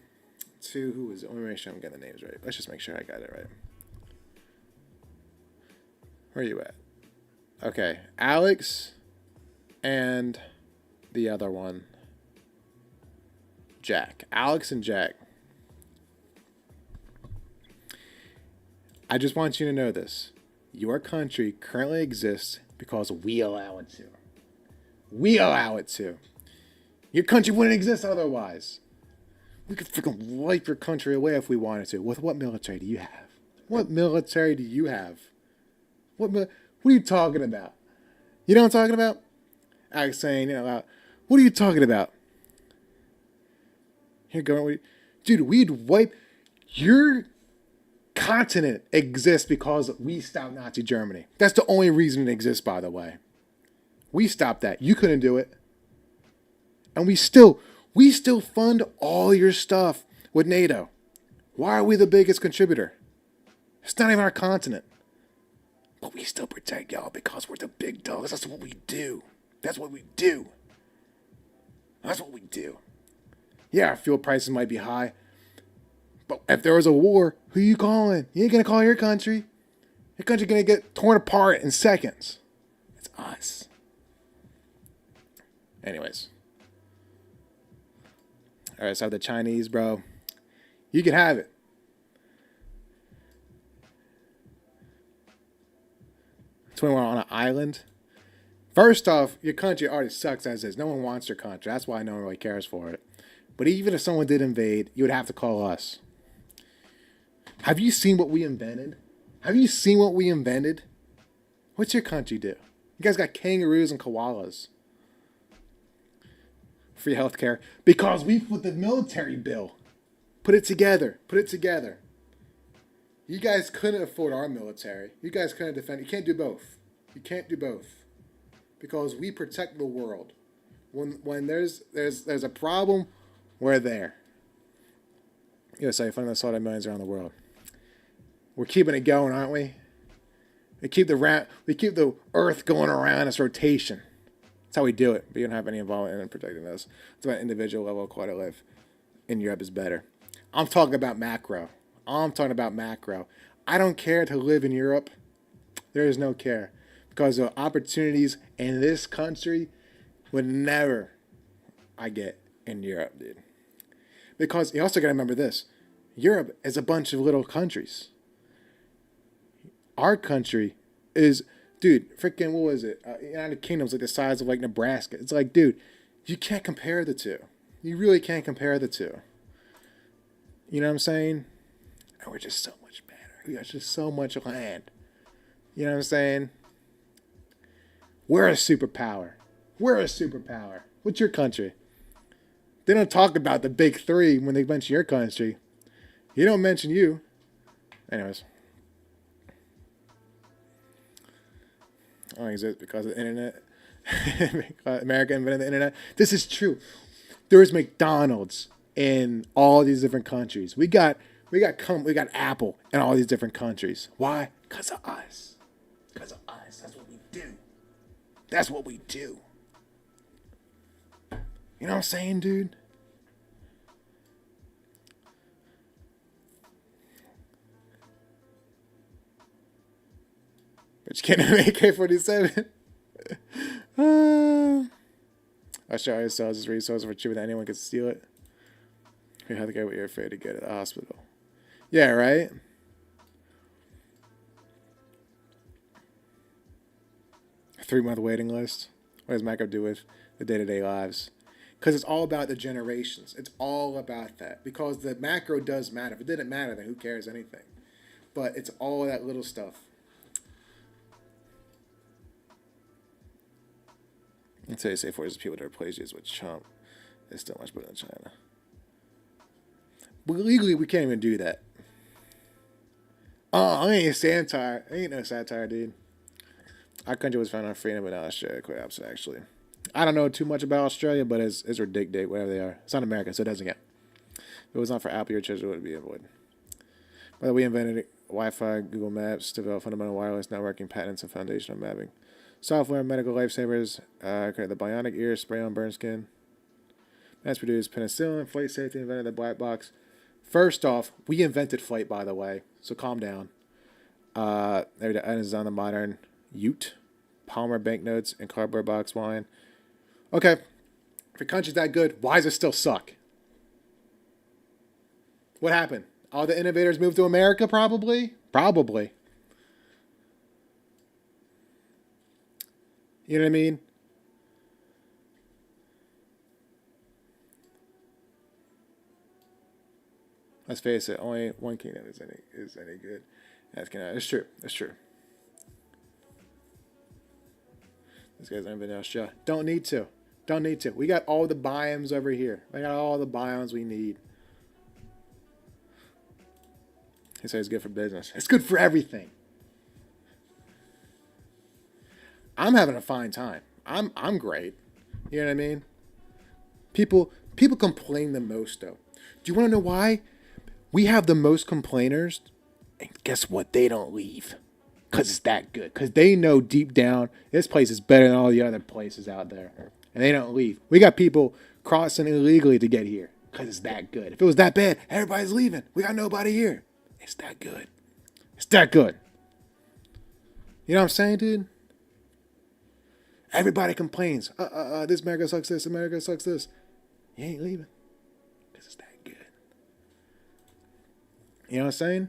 who is it? Let me make sure I'm getting the names right. Let's just make sure I got it right. Where are you at? Okay. Alex and the other one. Jack. Alex and Jack. I just want you to know this. Your country currently exists because we allow it to. We allow it to. Your country wouldn't exist otherwise. We could freaking wipe your country away if we wanted to. With what military do you have? What military do you have? What are you talking about? You know what I'm talking about? Alex saying, loud. What are you talking about? Here, going, dude, we'd wipe your continent exists because we stopped Nazi Germany. That's the only reason it exists, by the way. We stopped that. You couldn't do it. And we still fund all your stuff with NATO. Why are we the biggest contributor? It's not even our continent. But we still protect y'all because we're the big dogs. That's what we do. That's what we do. That's what we do. Yeah, our fuel prices might be high. But if there was a war, who you calling? You ain't going to call your country. Your country's gonna get torn apart in seconds. It's us. Anyways. Alright, so the Chinese, bro. You can have it. It's when we're on an island. First off, your country already sucks as is. No one wants your country. That's why no one really cares for it. But even if someone did invade, you would have to call us. Have you seen what we invented? Have you seen what we invented? What's your country do? You guys got kangaroos and koalas. Free healthcare. Because we put the military bill. Put it together. Put it together. You guys couldn't afford our military. You guys couldn't defend. You can't do both. You can't do both. Because we protect the world. When there's a problem, we're there. USA, funding the solar millions around the world. We're keeping it going, aren't we? We keep the Earth going around its rotation. That's how we do it. But you don't have any involvement in protecting us. It's about individual level of quality of life. In Europe is better. I'm talking about macro. I'm talking about macro. I don't care to live in Europe. There is no care. Because the opportunities in this country would never I get in Europe, dude. Because you also got to remember this. Europe is a bunch of little countries. Our country is, dude, freaking, what was it? United Kingdom's like the size of like Nebraska. It's like, dude, you can't compare the two. You really can't compare the two. You know what I'm saying? And we're just so much better. We got just so much land. You know what I'm saying? We're a superpower. We're a superpower. What's your country? They don't talk about the big three when they mention your country. You don't mention you. Anyways. I don't exist because of the internet. America invented the internet. This is true. There's McDonald's in all these different countries. We got Apple in all these different countries. Why? Because of us. Because of us. That's what we do. That's what we do. You know what I'm saying, dude? But you can't have AK-47. Australia sells its resources for cheaper than anyone can steal it. You have to get what you're afraid to get at the hospital. Yeah, right? A 3-month waiting list. What does Mac do with the day-to-day lives? Because it's all about the generations. It's all about that. Because the macro does matter. If it didn't matter, then who cares anything? But it's all that little stuff. Until you say forces people to replace you with Trump. It's still much better than China. But legally, we can't even do that. Oh, I ain't satire. Ain't no satire, dude. Our country was founded on freedom, but now Australia collapsed, actually. I don't know too much about Australia, but it's ridiculous, whatever they are. It's not America, so it doesn't count. If it was not for Apple, your children would be avoided. But we invented Wi-Fi, Google Maps, developed fundamental wireless networking, patents, and foundational mapping. Software, medical lifesavers, created the bionic ear, spray on burn skin. Mass-produced penicillin, flight safety, invented the black box. First off, we invented flight, by the way, so calm down. There the items on the modern Ute, Palmer banknotes, and cardboard box wine. Okay, if your country's that good, why does it still suck? What happened? All the innovators moved to America, probably? Probably. You know what I mean? Let's face it, only one kingdom is any good. That's Canada. It's true. It's true. This guy's never been to Australia. Don't need to. Don't need to. We got all the biomes over here. We got all the biomes we need. He says it's good for business. It's good for everything. I'm having a fine time. I'm great. You know what I mean? People complain the most though. Do you want to know why? We have the most complainers, and guess what? They don't leave. Because it's that good. Because they know deep down, this place is better than all the other places out there. And they don't leave. We got people crossing illegally to get here. Because it's that good. If it was that bad, everybody's leaving. We got nobody here. It's that good. It's that good. You know what I'm saying, dude? Everybody complains. This America sucks this, America sucks this. You ain't leaving. Because it's that good. You know what I'm saying?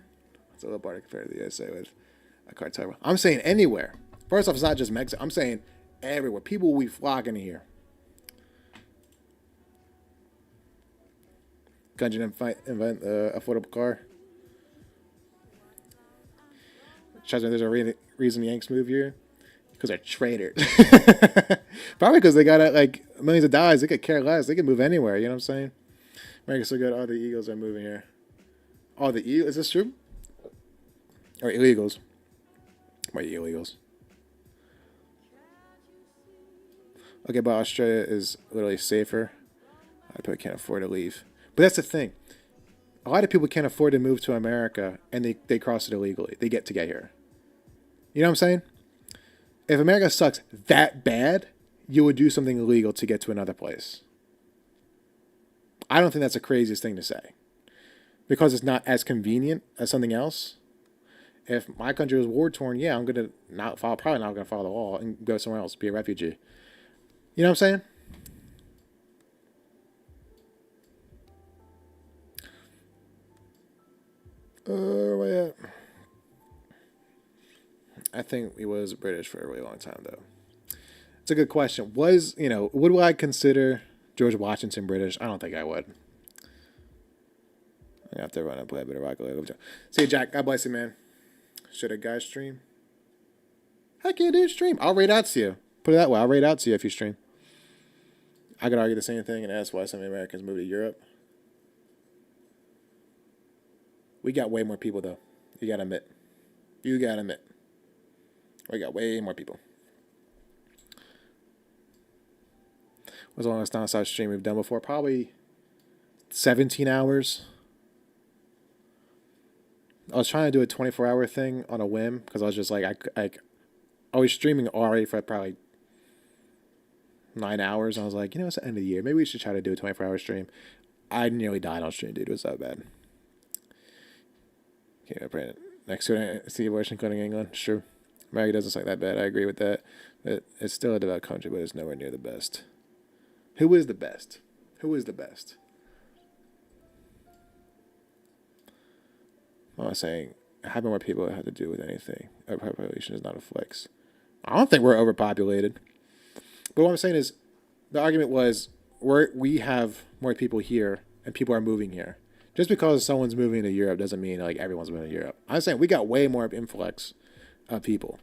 It's a little party compared to the USA with a cartel. I'm saying anywhere. First off, it's not just Mexico. I'm saying everywhere. People will be flocking to here. Country invent affordable car. There's a reason Yanks move here. Because they're traitors. Probably because they got like millions of dollars. They could care less. They could move anywhere. You know what I'm saying? America's so good. All the Eagles are moving here. All the Eagles? Is this true? Or illegals? Why illegals? Okay, but Australia is literally safer. I probably can't afford to leave. But that's the thing. A lot of people can't afford to move to America, and they cross it illegally. They get here. You know what I'm saying? If America sucks that bad, you would do something illegal to get to another place. I don't think that's the craziest thing to say. Because it's not as convenient as something else. If my country was war-torn, yeah, I'm going to probably not going to follow the law and go somewhere else, be a refugee. You know what I'm saying? Where we at? I think he was British for a really long time, though. It's a good question. Would I consider George Washington British? I don't think I would. I have to run and play a bit of rock. See you, Jack. God bless you, man. Should a guy stream? Heck yeah, dude, stream. I'll raid out to you. Put it that way. I'll raid out to you if you stream. I could argue the same thing and ask why some Americans move to Europe. We got way more people, though. You gotta admit. We got way more people. What's the longest non-stop stream we've done before? Probably 17 hours. I was trying to do a 24-hour thing on a whim because I was just like, I was streaming already for probably 9 hours. And I was like, it's the end of the year. Maybe we should try to do a 24-hour stream. I nearly died on stream, dude. It was so bad. Okay, I'm praying. Next to see abortion, including England. It's true. America doesn't suck that bad. I agree with that. But it's still a developed country, but it's nowhere near the best. Who is the best? Who is the best? I'm not saying having more people have to do with anything. Overpopulation is not a flex. I don't think we're overpopulated. But what I'm saying is, the argument was we have more people here and people are moving here. Just because someone's moving to Europe doesn't mean like everyone's moving to Europe. I'm saying we got way more influx of people.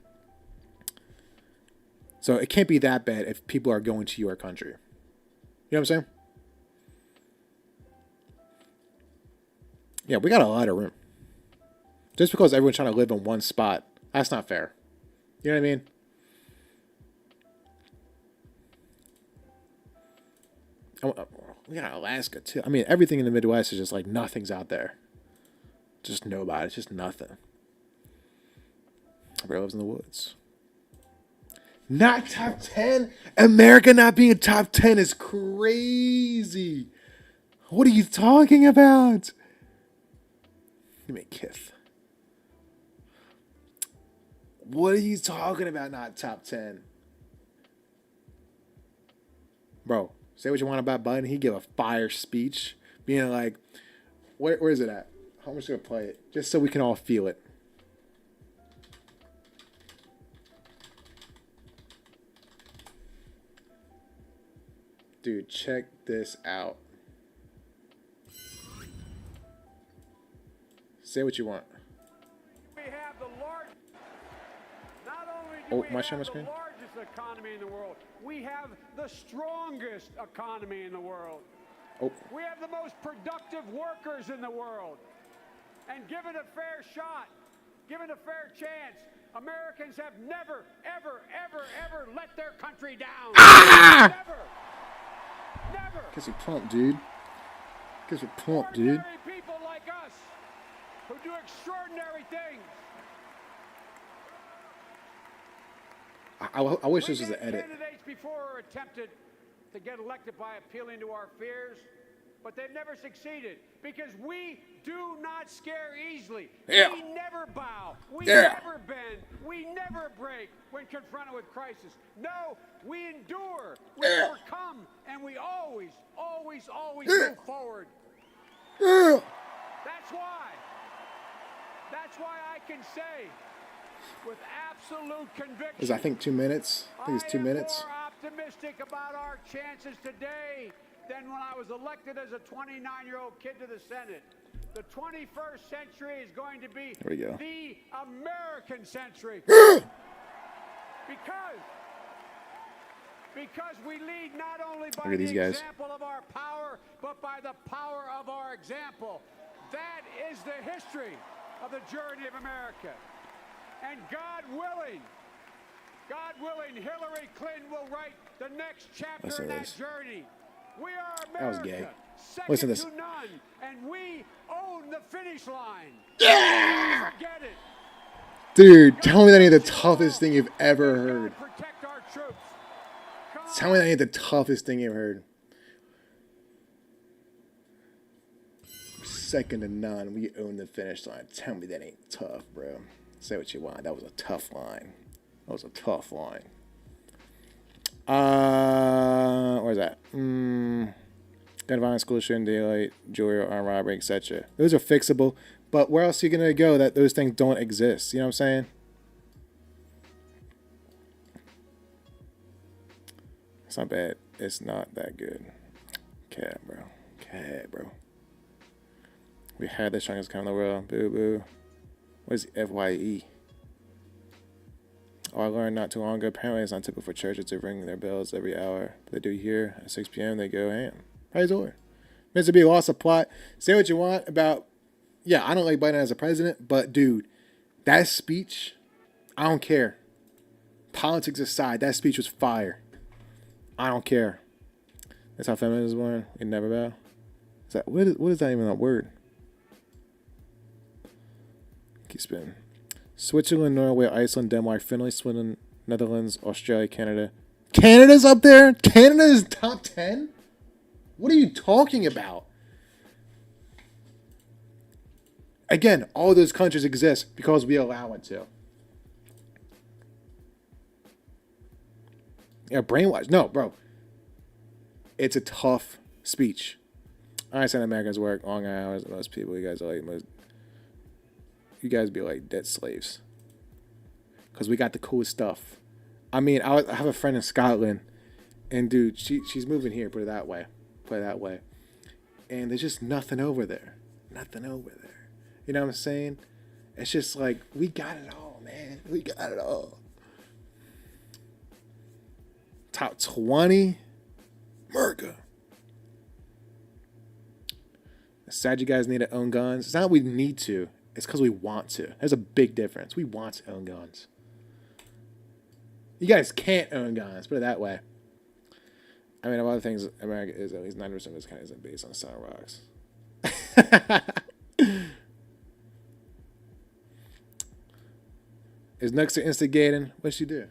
So it can't be that bad if people are going to your country. You know what I'm saying? Yeah, we got a lot of room. Just because everyone's trying to live in one spot, that's not fair. You know what I mean? We got Alaska, too. I mean, everything in the Midwest is just like nothing's out there. Just nobody. It's just nothing. Everybody lives in the woods. Not top 10? America not being top 10 is crazy. What are you talking about? Give me a kiss. What are you talking about, not top 10? Bro, say what you want about Biden. He gave a fire speech. Being like, where is it at? How much going to play it? Just so we can all feel it. Dude, check this out. Say what you want. We have the largest, not only do we have the largest economy in the world, we have the strongest economy in the world. Oh. We have the most productive workers in the world. And given a fair shot, given a fair chance, Americans have never, ever, ever, ever let their country down. Ah! Never. Never. Guess you pumped, dude. Guess you pumped, dude. Ordinary people like us who do extraordinary things. I wish this was an edit. Candidates before are tempted to get elected by appealing to our fears. but they've never succeeded because we do not scare easily. Yeah. We never bow. We Yeah. never bend. We never break when confronted with crisis. No, we endure. We Yeah. overcome, and we always, always, always Yeah. move forward. Yeah. That's why. That's why I can say with absolute conviction. Is I think 2 minutes. I think it's 2 minutes. I am more optimistic about our chances today than when I was elected as a 29-year-old kid to the Senate. The 21st century is going to be There we go. the American century. Because we lead not only by Look at these the guys. example of our power, but by the power of our example. That is the history of the journey of America. And God willing, Hillary Clinton will write the next chapter Listen in to that this. journey. We are America. That was gay. Second Listen to this. to none, and we own the finish line. Yeah! Forget it. Dude, tell me that ain't the toughest thing you've ever heard. Protect our troops. Come Tell me that ain't the toughest thing you've heard. Second to none, we own the finish line. Tell me that ain't tough, bro. Say what you want. That was a tough line. That was a tough line. Where's that? Gun violence, school shooting, daylight, jewelry, armed robbery, etc. Those are fixable, but where else are you gonna go that those things don't exist? You know what I'm saying? It's not bad. It's not that good. Cat, bro. Cat, bro. We had the strongest gun in the world. Boo boo. What is FYE? Oh, I learned not too long ago. Apparently, it's not typical for churches to ring their bells every hour. But they do here at 6 p.m. They go ham. Praise the Lord. Meant to be a loss of plot. Say what you want about. Yeah, I don't like Biden as a president, but dude, that speech, I don't care. Politics aside, that speech was fire. I don't care. That's how feminism is born. We never bow. Is that what is that even a word? Keep spinning. Switzerland, Norway, Iceland, Denmark, Finland, Sweden, Netherlands, Australia, Canada. Canada's up there? Canada is top 10? What are you talking about? Again, all those countries exist because we allow it to. Yeah, brainwash. No, bro. It's a tough speech. I understand Americans work long hours. Most people, you guys are like most. You guys be like dead slaves. Because we got the coolest stuff. I mean, I have a friend in Scotland. And dude, she's moving here, put it that way. Put it that way. And there's just nothing over there. Nothing over there. You know what I'm saying? It's just like, we got it all, man. We got it all. Top 20? America. It's sad you guys need to own guns. It's not that we need to. It's because we want to. There's a big difference. We want to own guns. You guys can't own guns. Put it that way. I mean, of all the things, America is at least 90% of its kind isn't based on solid rocks. Is Nuxer instigating? What'd she do?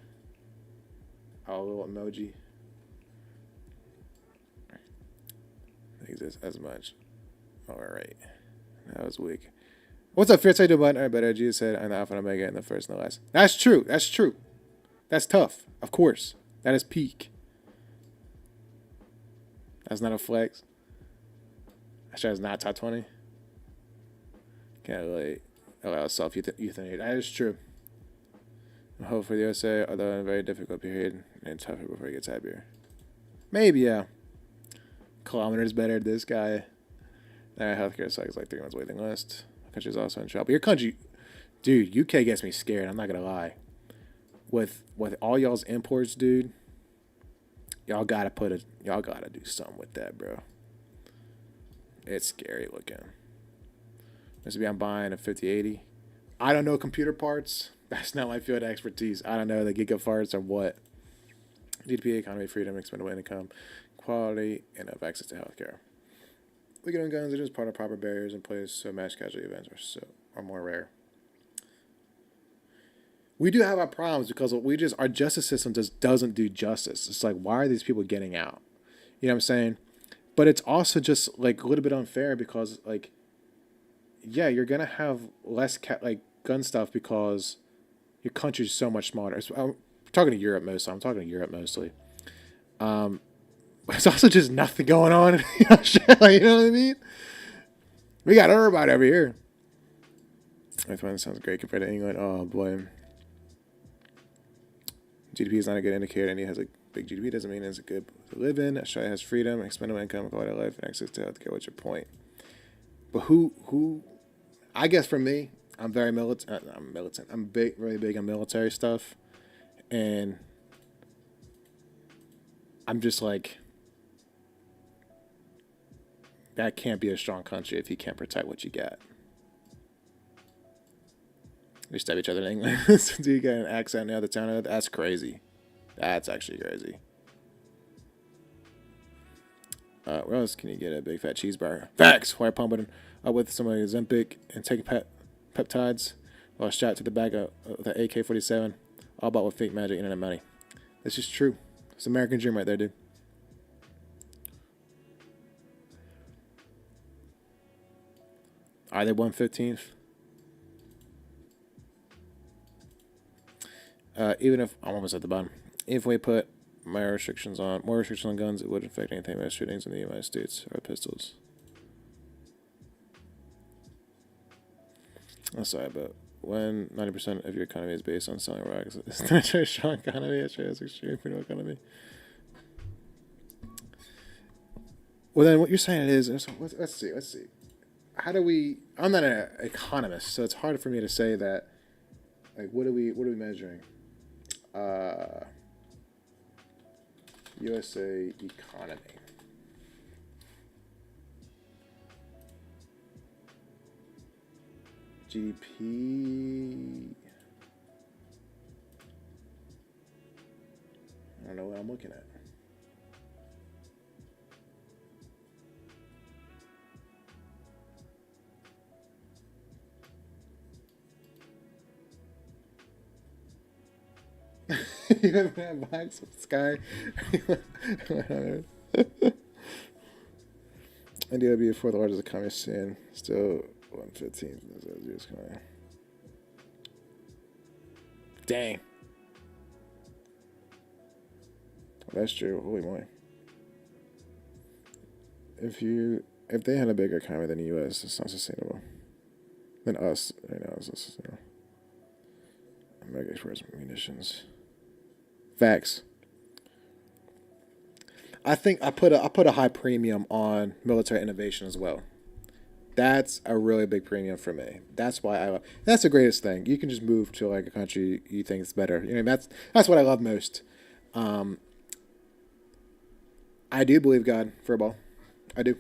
Oh, a little emoji. Exist as much. All right. That was weak. What's up, Fierce? I do button. But Jesus said, I'm the Alpha and Omega and the first and the last. That's true. That's true. That's tough. Of course. That is peak. That's not a flex. That shit is not top 20. Can't really allow self-euthanasia. That is true. I hope for the USA, although in a very difficult period and tougher before it gets happier. Maybe, yeah. Kilometers better. This guy. Healthcare sucks, like 3 months waiting list. Country's also in trouble. Your country, dude, UK gets me scared. I'm not gonna lie. With all y'all's imports, dude, y'all gotta do something with that, bro. It's scary looking. Maybe I'm buying a 5080. I don't know computer parts. That's not my field of expertise. I don't know the gigafarts or what. GDP, economy, freedom, expendable income, quality, and of access to healthcare. Legal on guns are just part of proper barriers in place, so mass casualty events are more rare. We do have our problems because our justice system just doesn't do justice. It's like, why are these people getting out? You know what I'm saying? But it's also just like a little bit unfair because like, yeah, you're gonna have less like gun stuff because your country's so much smaller. I'm talking to Europe mostly. I'm talking to Europe mostly. There's also just nothing going on in Australia. You know what I mean? We got everybody over here. I find it sounds great compared to England. Oh boy. GDP is not a good indicator, and he has a big GDP doesn't mean it's good to live in. Australia has freedom, expendable income, quality of life, and access to healthcare. What's your point? But who? I guess for me, I'm very militant. I'm militant. I'm big, really big on military stuff, and I'm just like, that can't be a strong country if you can't protect what you got. We stab each other in English. Do you get an accent in the other town? That's crazy. That's actually crazy. Where else can you get a big fat cheeseburger? Facts! Why pump it up with some Ozempic and take peptides while shot to the back of the AK-47. All about with fake magic, internet money. That's just true. It's an American dream right there, dude. Are they 1/15th? Even if I'm almost at the bottom, if we put more restrictions on guns, it wouldn't affect anything about shootings in the United States or pistols. I'm sorry, but when 90% of your economy is based on selling rags, it's not a strong economy. It's an extreme freedom economy. Well, then what you're saying is, let's see. How do we? I'm not an economist, so it's hard for me to say that. Like, what are we measuring? USA economy. GDP. I don't know what I'm looking at. You haven't had bikes with Sky. India would be the fourth largest economy soon. Still 1/15th. Dang. That's true. Holy moly. If they had a bigger economy than the U.S., it's not sustainable. Than us, right now, it's not sustainable. America exports munitions. Facts. I think I put a high premium on military innovation as well. That's a really big premium for me. That's why that's the greatest thing. You can just move to like a country you think is better. You know, that's what I love most. I do believe God for a ball. I do.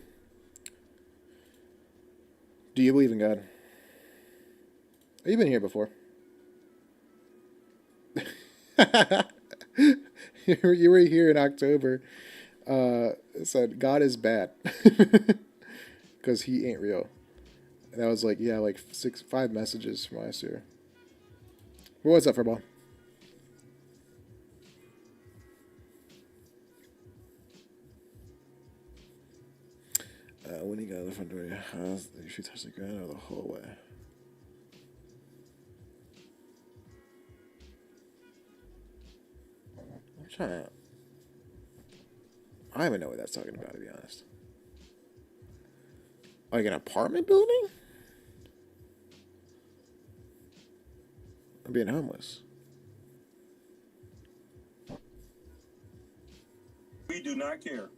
Do you believe in God? Have you been here before? You were here in October. It said God is bad because he ain't real. And I was like, yeah, like 5 messages from last year. What's up, Furball? When you got to the front door of your house, you should touch the ground or the hallway. I'm trying to. I don't even know what that's talking about, to be honest. Like an apartment building? I'm being homeless. We do not care.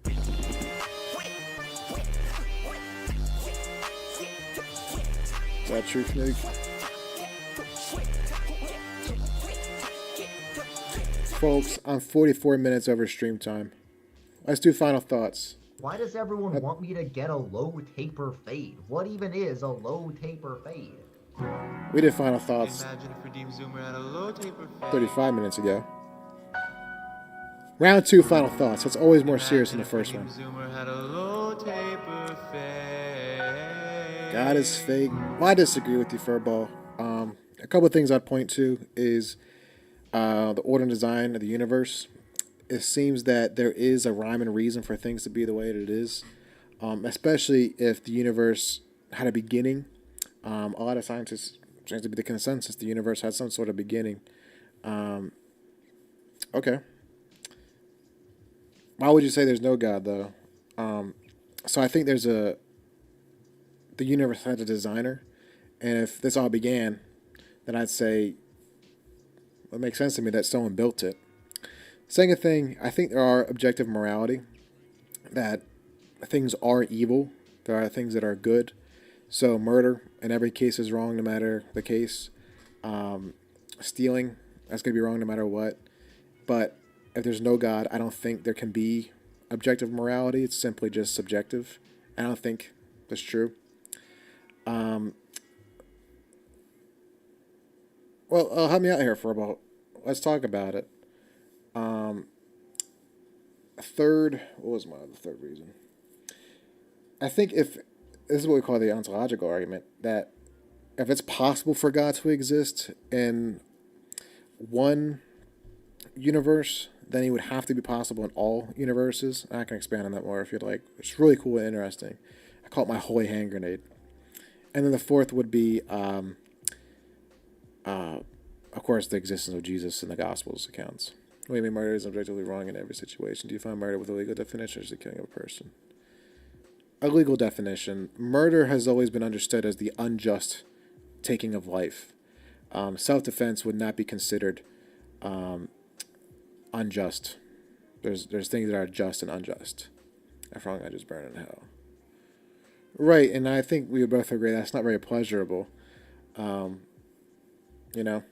Is that true, Nick? Folks, I'm 44 minutes over stream time. Let's do final thoughts. Why does everyone want me to get a low taper fade? What even is a low taper fade? We did final thoughts Imagine if Redeem Zoomer had a low taper fade. 35 minutes ago. Round 2 final thoughts. That's always more serious than the first one. Zoomer had a low taper fade. God is fake. Well, I disagree with you, Furball. A couple of things I'd point to is the order and design of the universe. It seems that there is a rhyme and reason for things to be the way that it is. especially if the universe had a beginning. A lot of scientists seems to be the consensus the universe had some sort of beginning. Um, okay, why would you say there's no God though? So I think the universe had a designer, and if this all began, then I'd say it makes sense to me that someone built it. Second thing, I think there are objective morality, that things are evil. There are things that are good. So murder in every case is wrong, no matter the case. Stealing, that's gonna be wrong no matter what. But if there's no God, I don't think there can be objective morality. It's simply just subjective. I don't think that's true. Um, well, help me out here for about. Let's talk about it. Um, third, what was my third reason? I think if this is what we call the ontological argument, that if it's possible for God to exist in one universe, then he would have to be possible in all universes. I can expand on that more if you'd like. It's really cool and interesting. I call it my holy hand grenade. And then the fourth would be, of course, the existence of Jesus in the Gospels accounts. What do you mean murder is objectively wrong in every situation? Do you find murder with a legal definition or is it killing of a person? A legal definition. Murder has always been understood as the unjust taking of life. Self-defense would not be considered unjust. There's things that are just and unjust. If wrong, I just burn in hell. Right, and I think we would both agree that's not very pleasurable. You know?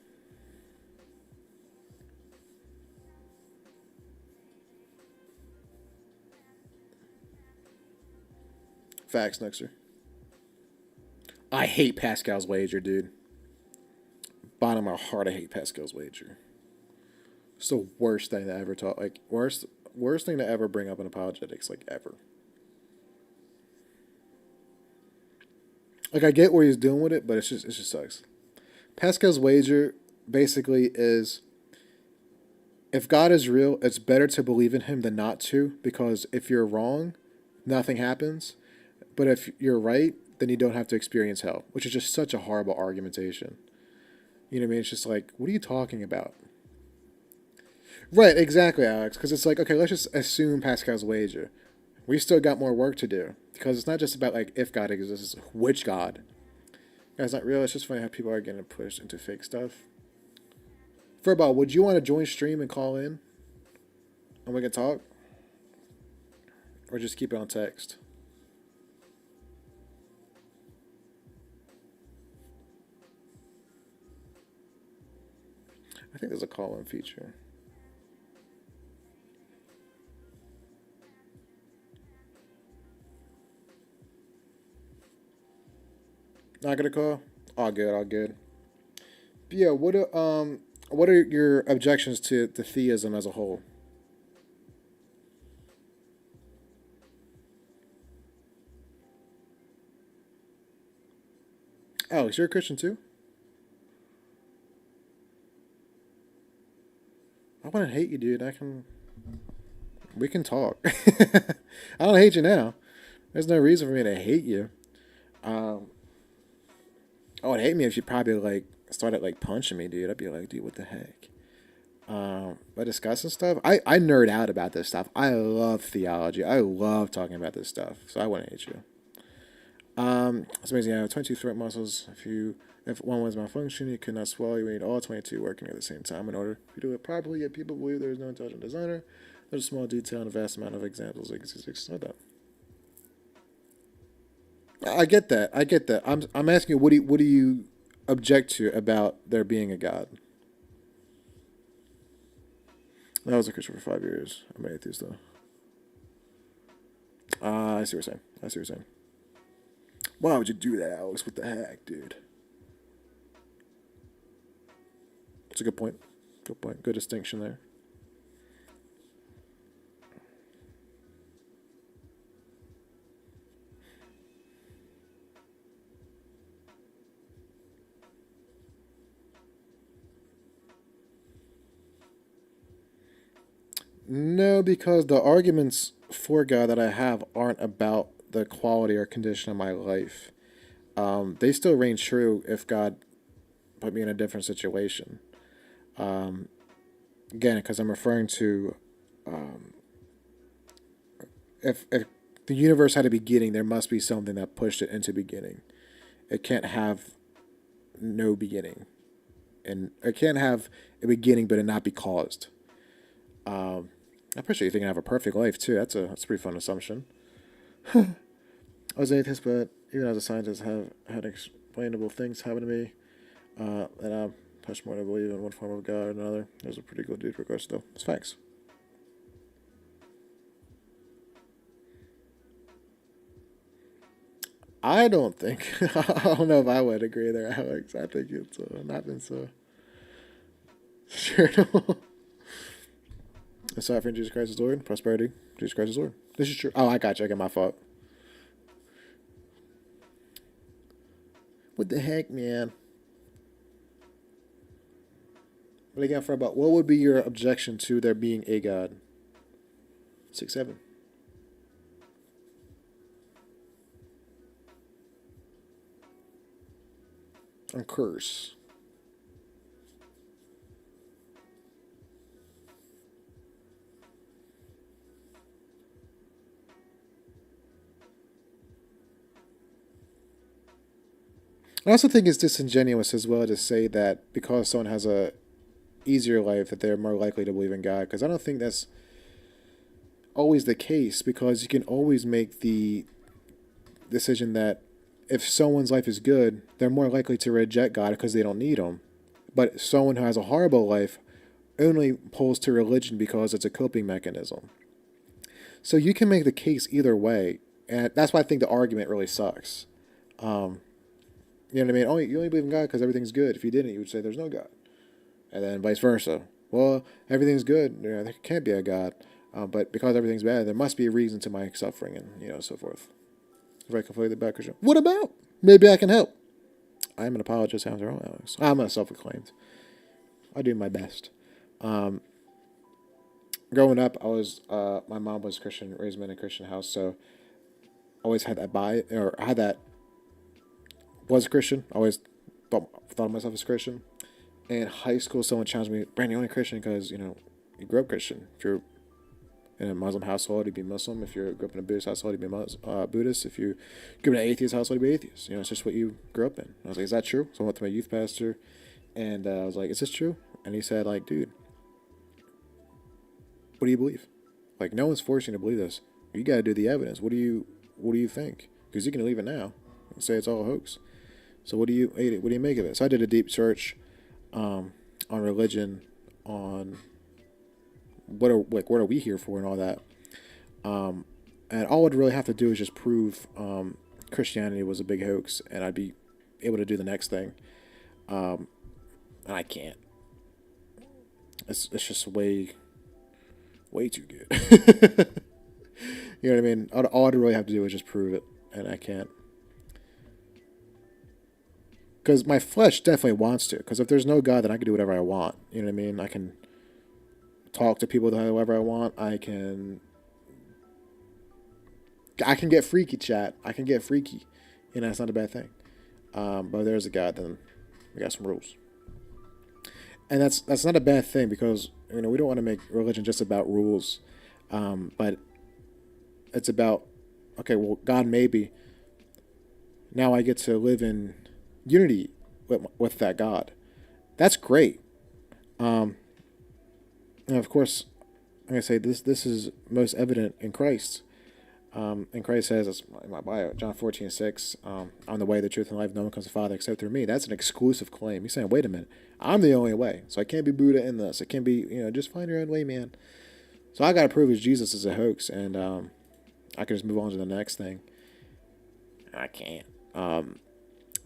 Facts, Nexer. I hate Pascal's wager, dude. Bottom of my heart, I hate Pascal's wager. It's the worst thing to ever talk. Like worst thing to ever bring up in apologetics, like ever. Like I get where he's doing with it, but it just sucks. Pascal's wager basically is, if God is real, it's better to believe in him than not to, because if you're wrong, nothing happens. But if you're right, then you don't have to experience hell, which is just such a horrible argumentation. You know what I mean? It's just like, what are you talking about? Right, exactly, Alex. Because it's like, okay, let's just assume Pascal's wager. We still got more work to do. Because it's not just about, like, if God exists, it's which God. That's not real. It's just funny how people are getting pushed into fake stuff. Furball, would you want to join stream and call in? And we can talk? Or just keep it on text? I think there's a call-in feature. Not gonna call? All good, all good. But yeah, what are your objections to theism as a whole? Alex, you're a Christian too? I want to hate you, dude. We can talk. I don't hate you now. There's no reason for me to hate you. Oh, it'd hate me if you probably like started like punching me, dude. I'd be like, dude, what the heck? But discussing stuff, I nerd out about this stuff. I love theology. I love talking about this stuff. So I wouldn't hate you. It's amazing. I have 22 throat muscles. If one was malfunction, you could not swallow. You need all 22 working at the same time in order to do it properly. Yet people believe there is no intelligent designer. There's a small detail and a vast amount of examples. Like it's not that. I get that. I get that. I'm asking you, what do you object to about there being a God? I was a Christian for 5 years. I'm an atheist though. I see what you're saying. Why would you do that, Alex? What the heck, dude? That's a good point. Good point. Good distinction there. No, because the arguments for God that I have aren't about the quality or condition of my life, they still reign true if God put me in a different situation. Again, because I'm referring to if the universe had a beginning, there must be something that pushed it into beginning. It can't have no beginning, and it can't have a beginning but it not be caused. I'm pretty sure you think I have a perfect life too. That's a pretty fun assumption. I was an atheist, but even as a scientist, have had explainable things happen to me, and I'm much more to believe in one form of God or another. There's a pretty good dude regards though. It's facts. I don't think. I don't know if I would agree there, Alex. I think it's not been so. Sure. Aside from Jesus Christ is Lord, prosperity, Jesus Christ is Lord. This is true. Oh, I got you. I got my fault. What the heck, man? But again, for about what would be your objection to there being a God? 6-7. And curse. I also think it's disingenuous as well to say that because someone has a easier life that they're more likely to believe in God, because I don't think that's always the case, because you can always make the decision that if someone's life is good, they're more likely to reject God because they don't need him. But someone who has a horrible life only pulls to religion because it's a coping mechanism. So you can make the case either way, and that's why I think the argument really sucks. You know what I mean? You only believe in God because everything's good. If you didn't, you would say there's no God. And then vice versa. Well, everything's good. You know, there can't be a God. But because everything's bad, there must be a reason to my suffering and, so forth. Very completely bad Christian. What about? Maybe I can help. I'm an apologist after all, Alex. I'm a self-acclaimed. I do my best. Growing up, I was, my mom was Christian, raised me in a Christian house, so I always had that was Christian. I always thought of myself as Christian. In high school, someone challenged me, Brandon, you're only Christian because, you grew up Christian. If you're in a Muslim household, you'd be Muslim. If you grew up in a Buddhist household, you'd be Buddhist. If you grew up in an atheist household, you'd be atheist. It's just what you grew up in. I was like, is that true? So I went to my youth pastor, and I was like, is this true? And he said, like, dude, what do you believe? Like, no one's forcing you to believe this. You got to do the evidence. What do you think? Because you can leave it now and say it's all a hoax. So what do you make of it? So I did a deep search on religion, on what are we here for and all that. And all I'd really have to do is just prove Christianity was a big hoax, and I'd be able to do the next thing. And I can't. It's just way too good. You know what I mean? All I'd really have to do is just prove it, and I can't. Because my flesh definitely wants to. Because if there's no God, then I can do whatever I want. You know what I mean? I can talk to people however I want. I can get freaky, chat. I can get freaky. It's not a bad thing. But if there's a God, then we got some rules. And that's not a bad thing, because we don't want to make religion just about rules. But it's about, okay, well, God maybe. Now I get to live in unity with that God. That's great. And of course, I'm going to say this is most evident in Christ. And Christ says, it's in my bio, John 14:6, I'm the way, the truth, and life. No one comes to the Father except through me. That's an exclusive claim. He's saying, wait a minute, I'm the only way. So I can't be Buddha in this. It can't be, just find your own way, man. So I got to prove that Jesus is a hoax, and I can just move on to the next thing. I can't.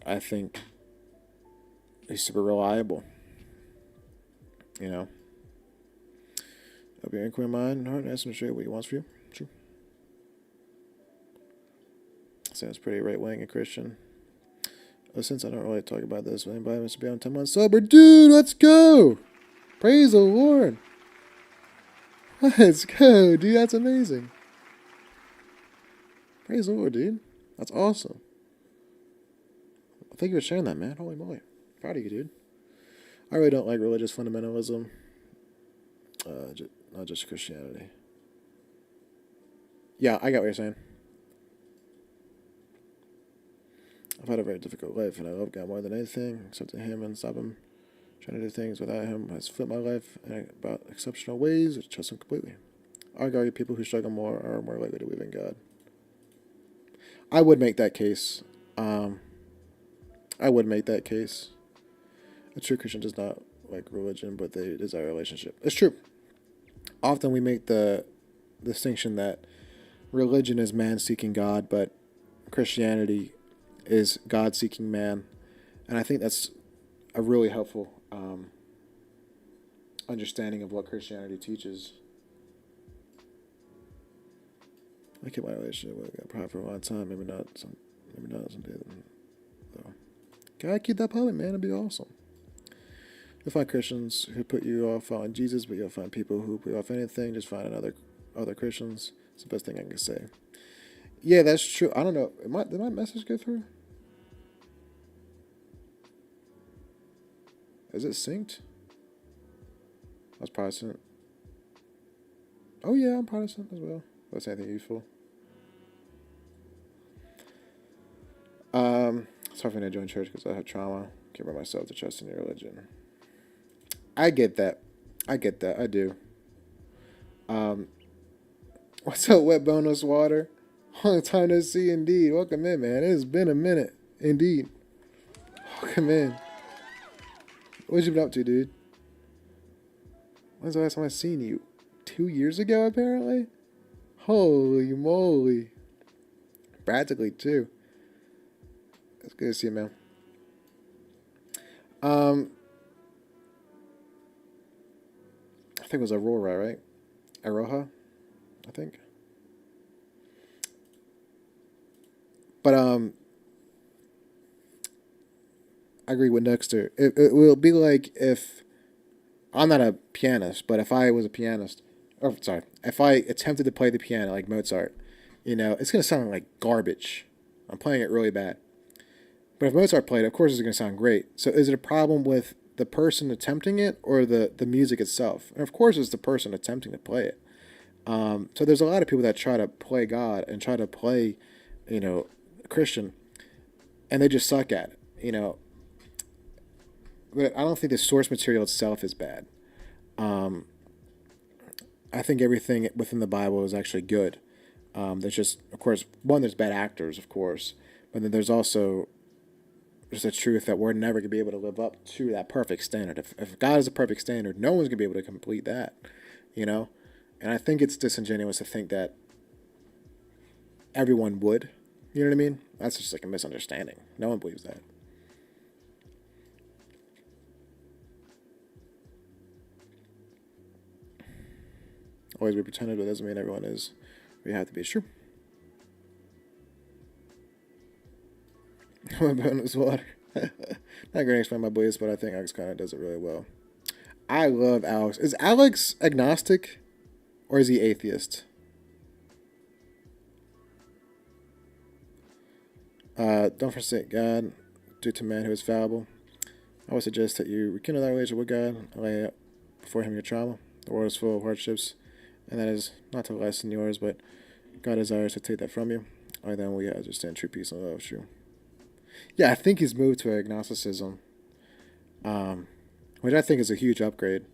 I think he's super reliable. Hope your inquiry mind and heart and ask him to show you what he wants for you. True. Sounds pretty right wing and Christian. Since I don't really talk about this with anybody wants to be on 10 months sober, dude, let's go. Praise the Lord. Let's go, dude. That's amazing. Praise the Lord, dude. That's awesome. Thank you for sharing that, man. Holy moly. Proud of you, dude. I really don't like religious fundamentalism. Not just Christianity. Yeah, I got what you're saying. I've had a very difficult life, and I love God more than anything. Accepting Him and stop Him trying to do things without Him has flipped my life in about exceptional ways. I trust Him completely. I argue people who struggle more are more likely to believe in God. I would make that case. I would make that case. A true Christian does not like religion, but they desire a relationship. It's true. Often we make the distinction that religion is man seeking God, but Christianity is God seeking man. And I think that's a really helpful understanding of what Christianity teaches. I keep my relationship with God private for a long time. Maybe not someday. So, gotta keep that public, man. It'd be awesome. You'll find Christians who put you off following Jesus, but you'll find people who put you off anything. Just find other Christians. It's the best thing I can say. Yeah, that's true. I don't know. Did my message go through? Is it synced? I was Protestant. Oh yeah, I'm Protestant as well. That's anything useful. It's hard for me to join church because I have trauma. Can't bring myself to trust in your religion. I get that. I do. What's up, Wet Bonus Water? Long time no see, indeed. Welcome in, man. It's been a minute, indeed. Welcome in. What you been up to, dude? When's the last time I seen you? 2 years ago, apparently? Holy moly. Practically 2. It's good to see you, man. I think it was Aurora, right? Aroha, I think. But I agree with Nexter. It will be like if I'm not a pianist, but if I was a pianist, or sorry, if I attempted to play the piano like Mozart, it's gonna sound like garbage. I'm playing it really bad. But if Mozart played it, of course it's gonna sound great. So is it a problem with the person attempting it or the music itself? And of course it's the person attempting to play it. So there's a lot of people that try to play God and try to play, Christian, and they just suck at it, But I don't think the source material itself is bad. I think everything within the Bible is actually good. There's just, of course, there's bad actors, of course, but then there's also just the truth that we're never going to be able to live up to that perfect standard. If God is a perfect standard, no one's going to be able to complete that, And I think it's disingenuous to think that everyone would. You know what I mean? That's just like a misunderstanding. No one believes that. Always be pretended, but doesn't mean everyone is. We have to be. It's true. Bonus water. Not going to explain my beliefs, but I think Alex kind of does it really well. I love Alex. Is Alex agnostic or is he atheist? Don't forsake God due to man who is fallible. I would suggest that you rekindle that relationship with God and lay out before Him your trauma. The world is full of hardships, and that is not to lessen yours, but God desires to take that from you. Only then will you understand true peace and love. True. Yeah, I think he's moved to agnosticism, which I think is a huge upgrade.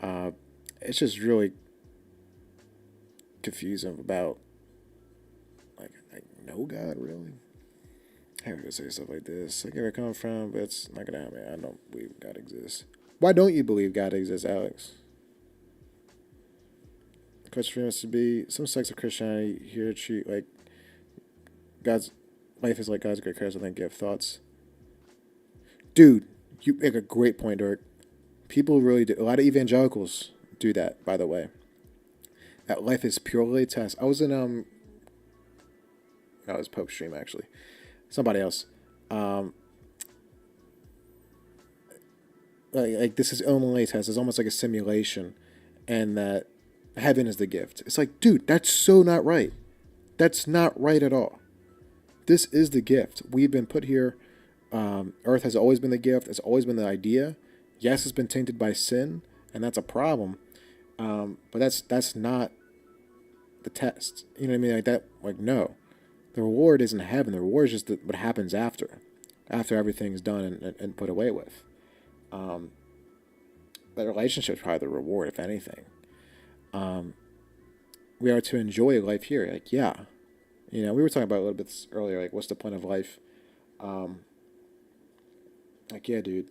It's just really confusing about, like no God, really? I hate to say stuff like this. I get where it comes from, but it's not gonna happen. I don't believe God exists. Why don't you believe God exists, Alex? Question for us to be some sects of Christianity here treat like God's life is like God's great curse. I think you have thoughts. Dude, you make a great point, Dirk. People really do. A lot of evangelicals do that, by the way. That life is purely a test. I was in that was Pope's stream actually. Somebody else. Like this is only a test. It's almost like a simulation, and that heaven is the gift. It's like, dude, that's so not right. That's not right at all. This is the gift. We've been put here. Earth has always been the gift. It's always been the idea. Yes, it's been tainted by sin, and that's a problem. But that's not the test. You know what I mean? Like that. Like no, the reward isn't heaven. The reward is just what happens after everything's done and put away with. That relationship is probably the reward, if anything. We are to enjoy life here. Like yeah, we were talking about it a little bit earlier. Like what's the point of life? Like yeah, dude.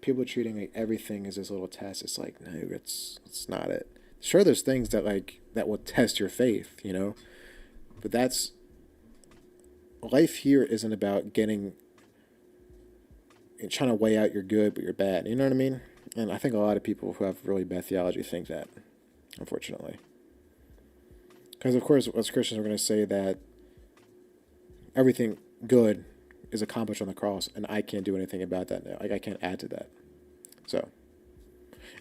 People are treating like everything as this little test. It's like no, it's not it. Sure, there's things that will test your faith, but that's life here isn't about trying to weigh out your good but your bad. You know what I mean? And I think a lot of people who have really bad theology think that, unfortunately. Because, of course, as Christians, we're going to say that everything good is accomplished on the cross, and I can't do anything about that now. Like, I can't add to that. So,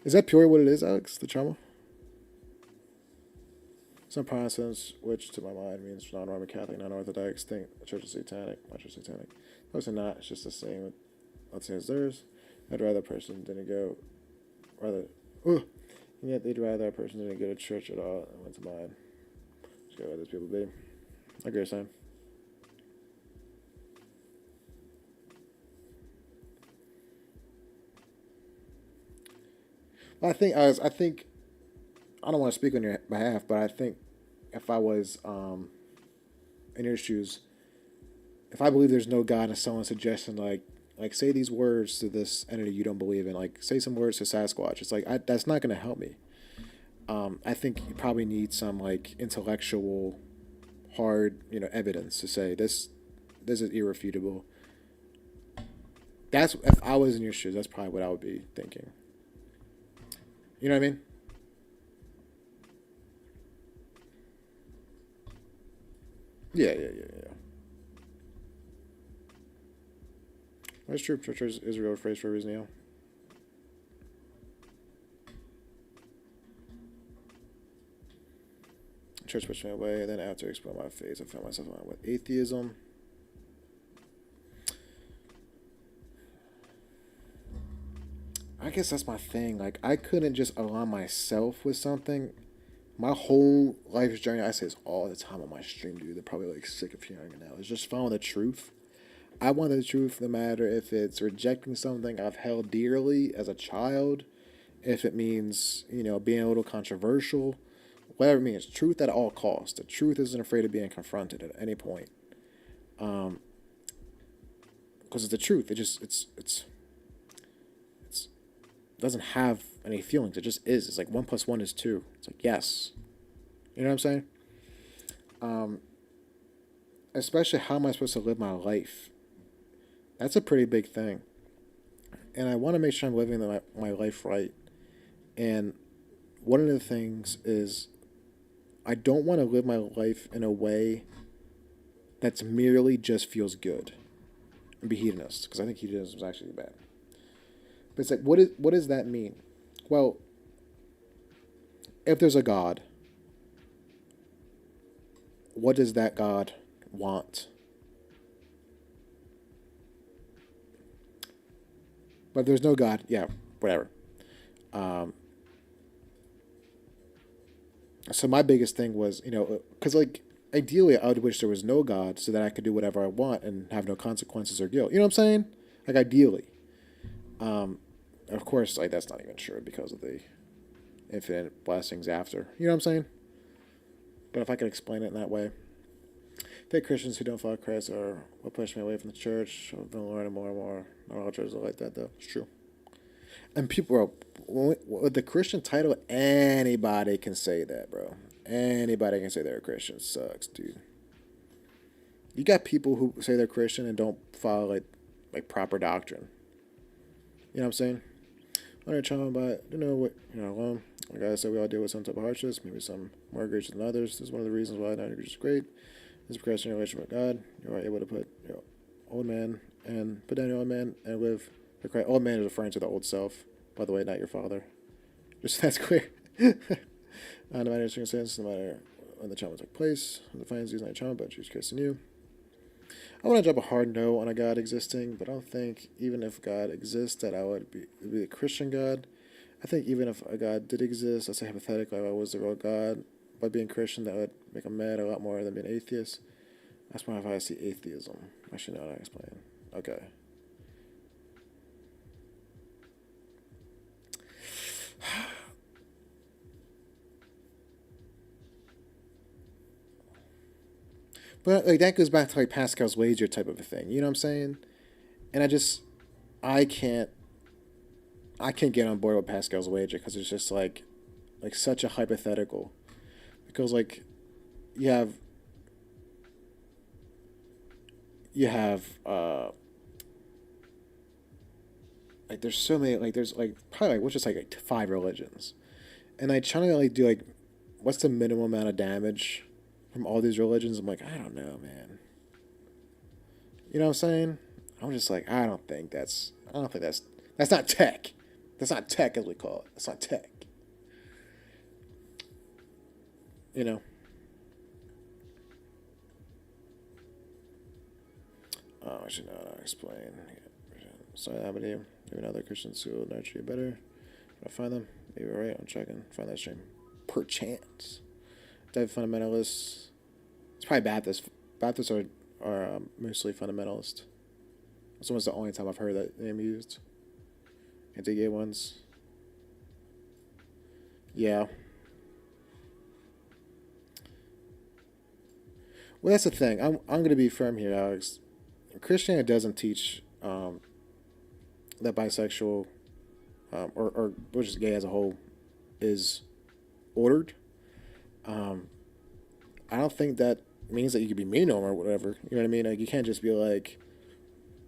is that purely what it is, Alex, the trauma? Some Protestants, which to my mind means non-Roman Catholic, non-Orthodox, think the church is satanic. My church is satanic. Most are not. It's just the same. Let's say as theirs. I'd rather a person didn't go, and yet they'd rather a person didn't go to church at all and went to mine. Just go let those people be. I agree, Sam. Well, I think I don't want to speak on your behalf, but I think if I was in your shoes, if I believe there's no God and someone suggesting like say these words to this entity you don't believe in, like say some words to Sasquatch, it's like that's not going to help me. I think you probably need some like intellectual, hard evidence to say this is irrefutable. That's if I was in your shoes, that's probably what I would be thinking. You know what I mean? Yeah. That's true. Church is a real phrase for a reason, yeah. Church pushed me away, and then after exploring my faith, I found myself aligned with atheism. I guess that's my thing. Like, I couldn't just align myself with something. My whole life's journey, I say this all the time on my stream, dude. They're probably like sick of hearing it now. It's just following the truth. I want the truth no matter if it's rejecting something I've held dearly as a child, if it means, being a little controversial, whatever it means. Truth at all costs. The truth isn't afraid of being confronted at any point. Because it's the truth. It doesn't have any feelings. It just is. It's like 1 + 1 is 2. It's like, yes. You know what I'm saying? Especially how am I supposed to live my life? That's a pretty big thing. And I want to make sure I'm living my life right. And one of the things is I don't want to live my life in a way that's merely just feels good and be hedonist, because I think hedonism is actually bad. But it's like, what does that mean? Well, if there's a God, what does that God want? But if there's no God, yeah, whatever. So my biggest thing was, because like ideally I would wish there was no God so that I could do whatever I want and have no consequences or guilt. You know what I'm saying? Like ideally. Of course, like that's not even true because of the infinite blessings after. You know what I'm saying? But if I could explain it in that way. Fake Christians who don't follow Christ are what pushed me away from the church. I've been learning more and more. Not all churches are like that, though. It's true. And people, with the Christian title, anybody can say that, bro. Anybody can say they're a Christian. Sucks, dude. You got people who say they're Christian and don't follow like proper doctrine. You know what I'm saying? When you're talking about, like I said, we all deal with some type of hardships, maybe some more egregious than others. This is one of the reasons why not egregious is great. Is because in your relationship with God, you are able to put your old man and put down your old man and live for Christ. Old man is referring to the old self, by the way, not your father. Just that's clear. No matter your circumstances, no matter when the trauma took place. The fines used not trauma, but choose Christ in you. I want to drop a hard no on a God existing, but I don't think even if God exists that I would be a Christian God. I think even if a God did exist, let's say hypothetically I was the real God, by being Christian that would make him mad a lot more than being atheist. That's why I see atheism. I should know how to explain. Okay. But like that goes back to like Pascal's wager type of a thing. You know what I'm saying? And I can't get on board with Pascal's wager because it's just like such a hypothetical. Because like you have like there's so many like there's like probably like what's just like 5 religions, and I trying to like do like what's the minimum amount of damage from all these religions. I'm like, I don't know, man. You know what I'm saying? I'm just like, I don't think that's not tech. That's not tech as we call it. That's not tech. You know. Oh, I should know how to explain. Sorry, how about you? Maybe other Christians who will nurture you better. If I find them, maybe right. I'll check and find that stream. Perchance. Dead fundamentalists. It's probably Baptists. Baptists are mostly fundamentalist. That's almost the only time I've heard that name used. Anti-gay ones. Yeah. Well, that's the thing. I'm going to be firm here, Alex. Christianity doesn't teach that bisexual or just gay as a whole is ordered. I don't think that means that you could be mean to them or whatever. You know what I mean? Like you can't just be like,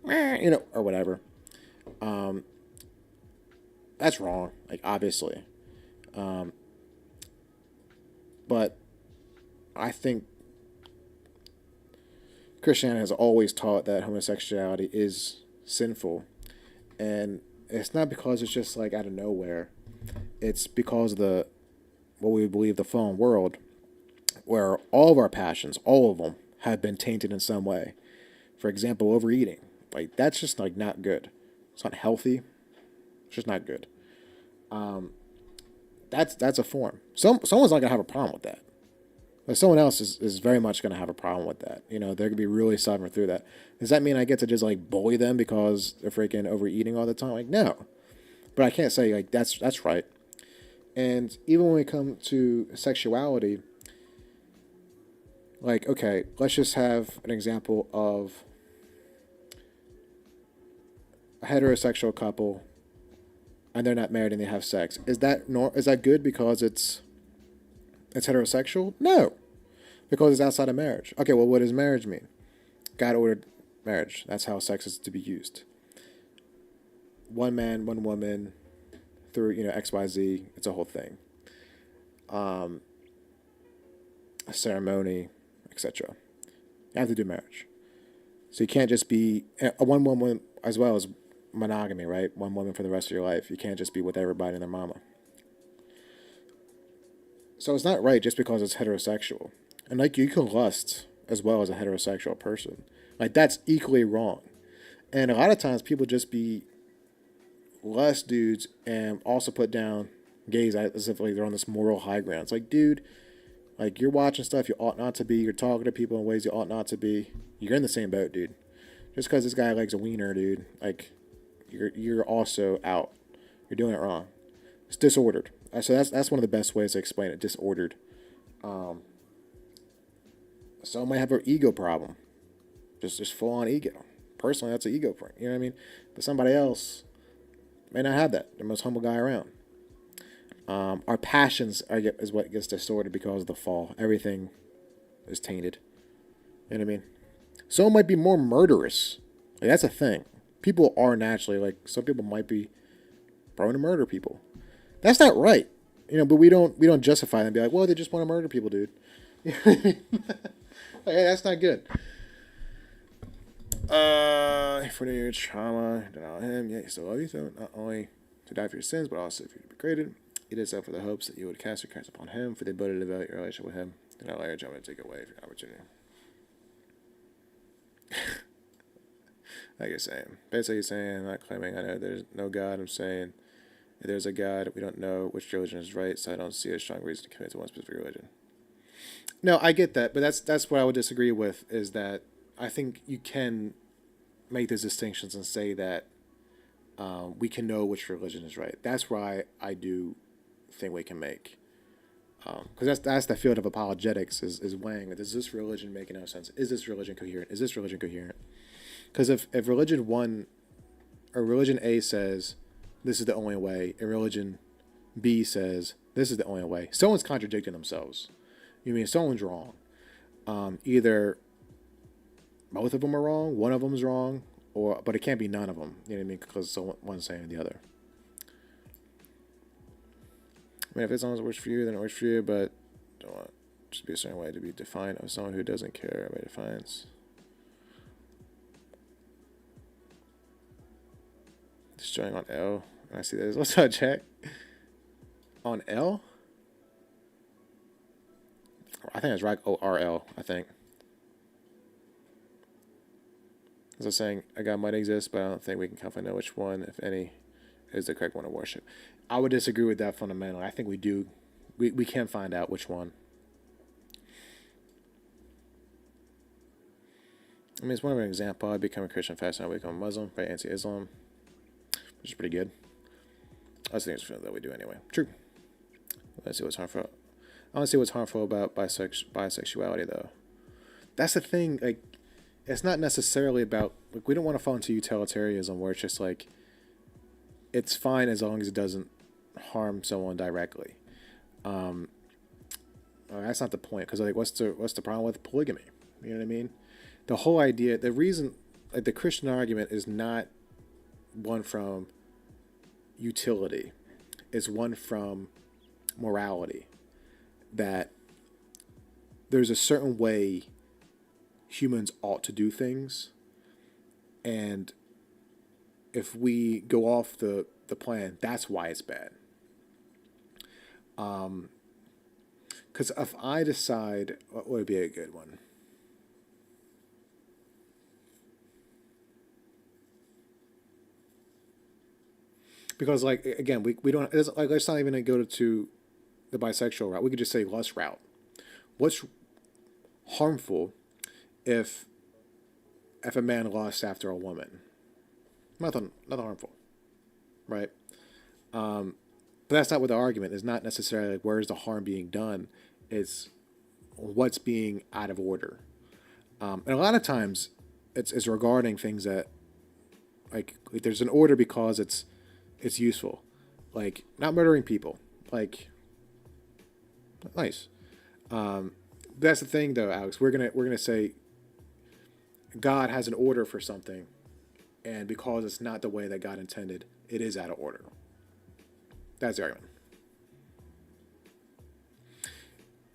you know, or whatever. That's wrong. Like obviously, but I think Christianity has always taught that homosexuality is sinful, and it's not because it's just like out of nowhere. It's because of what we believe the fallen world, where all of our passions, all of them, have been tainted in some way. For example, overeating. Like that's just like not good. It's not healthy. It's just not good. That's a form. Someone's not gonna have a problem with that. But someone else is very much gonna have a problem with that. You know, they're gonna be really suffering through that. Does that mean I get to just like bully them because they're freaking overeating all the time? Like no. But I can't say like that's right. And even when we come to sexuality, like, okay, let's just have an example of a heterosexual couple and they're not married and they have sex. Is that good because it's heterosexual? No. Because it's outside of marriage. Okay, well what does marriage mean? God ordered marriage. That's how sex is to be used. One man, one woman, through, you know, XYZ, it's a whole thing. A ceremony, etc. You have to do marriage. So you can't just be a one woman as well as monogamy, right? One woman for the rest of your life. You can't just be with everybody and their mama. So it's not right just because it's heterosexual. And like you can lust as well as a heterosexual person. Like that's equally wrong. And a lot of times people just be lust dudes and also put down gays as if like they're on this moral high ground. It's like, dude, like you're watching stuff you ought not to be. You're talking to people in ways you ought not to be. You're in the same boat, dude. Just because this guy likes a wiener, dude, like you're also out. You're doing it wrong. It's disordered. So that's one of the best ways to explain it. Disordered. Some might have an ego problem. Just full on ego. Personally, that's an ego problem. You know what I mean? But somebody else may not have that. The most humble guy around. Our passions is what gets distorted because of the fall. Everything is tainted. You know what I mean? Someone might be more murderous. Like that's a thing. People are naturally like some people might be prone to murder people. That's not right. You know, but we don't justify them and be like, well, they just want to murder people, dude. Like, hey, that's not good. For your trauma, denial him. Yeah, he still love you, so not only to die for your sins, but also for you to be created. He did so for the hopes that you would cast your cares upon him, for the ability to develop your relationship with him. And I'll urge I'm going to take away the opportunity. Like you're saying. Basically, you're saying, I'm not claiming I know there's no God. I'm saying if there's a God, we don't know which religion is right, so I don't see a strong reason to commit to one specific religion. No, I get that, but that's what I would disagree with, is that I think you can make those distinctions and say that we can know which religion is right. That's why I do think we can make. Because that's the field of apologetics, is weighing, does this religion make enough sense? Is this religion coherent? Is this religion coherent? Because if religion one, or religion A says this is the only way, and religion B says this is the only way, someone's contradicting themselves. You mean someone's wrong? Either both of them are wrong, one of them is wrong, but it can't be none of them. You know what I mean? Because one's saying the other. I mean, if it's someone that works for you, then it works for you, but don't want it to be a certain way to be defined of someone who doesn't care about defiance. Destroying on L. I see this. What's up, Jack? On L? I think it's right. ORL, I think. As I was saying, a God might exist, but I don't think we can confidently know which one, if any, is the correct one to worship. I would disagree with that fundamentally. I think we do. We can find out which one. I mean, it's one of an example. I become a Christian fast and I become a Muslim, right? Anti-Islam, which is pretty good. I think it's that we do anyway. True. Let's see what's harmful. I want to see what's harmful about bisexuality, though. That's the thing. Like, it's not necessarily about, like, we don't want to fall into utilitarianism where it's just like, it's fine as long as it doesn't harm someone directly. That's not the point, because like, what's the problem with polygamy? You know what I mean? The whole idea, the reason, like, the Christian argument is not one from utility. It's one from morality. That there's a certain way humans ought to do things, and if we go off the plan, that's why it's bad. Because if I decide, what would be a good one? Because, like, again, we don't, it's like, let's not even go to the bisexual route. We could just say lust route. What's harmful if a man lusts after a woman? Nothing harmful, right? But that's not what the argument is. Not necessarily like, where's the harm being done. It's what's being out of order. And a lot of times it's regarding things that like there's an order because it's useful, like not murdering people, like nice. That's the thing, though, Alex. We're gonna say God has an order for something, and because it's not the way that God intended, it is out of order. That's the argument.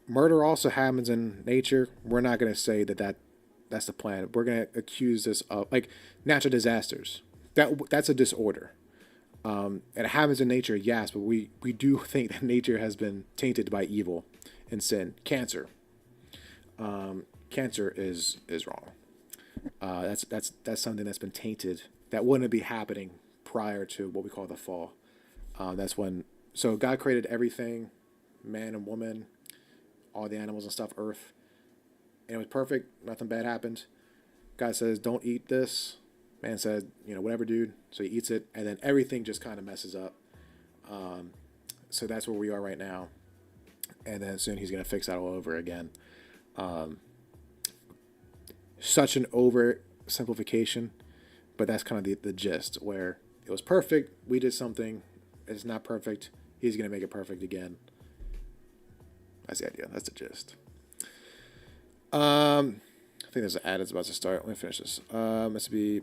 Murder also happens in nature. We're not gonna say that's the plan. We're gonna accuse this of like natural disasters. That's a disorder. It happens in nature, yes, but we do think that nature has been tainted by evil and sin. Cancer. Cancer is wrong. That's something that's been tainted. That wouldn't be happening prior to what we call the fall. That's when. So God created everything, man and woman, all the animals and stuff, earth, and it was perfect. Nothing bad happened. God says, "Don't eat this." Man said, whatever, dude. So he eats it, and then everything just kind of messes up. So that's where we are right now. And then soon he's going to fix that all over again. Such an oversimplification, but that's kind of the gist, where it was perfect. We did something. It's not perfect. He's going to make it perfect again. That's the idea. That's the gist. I think there's an ad that's about to start. Let me finish this. Let's be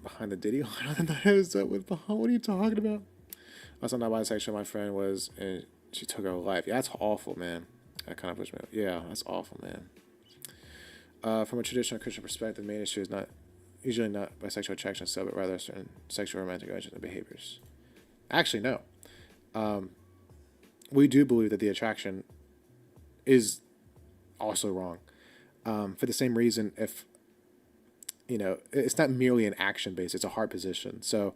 behind the Diddy. I don't know what are you talking about? I was not bisexual. My friend was, and she took her life. Yeah, that's awful, man. That kind of pushed me. Yeah, that's awful, man. From a traditional Christian perspective, the main issue is usually not bisexual attraction itself, but rather certain sexual romantic relations and behaviors. Actually, no. We do believe that the attraction is also wrong. For the same reason, if it's not merely an action base; it's a heart position. So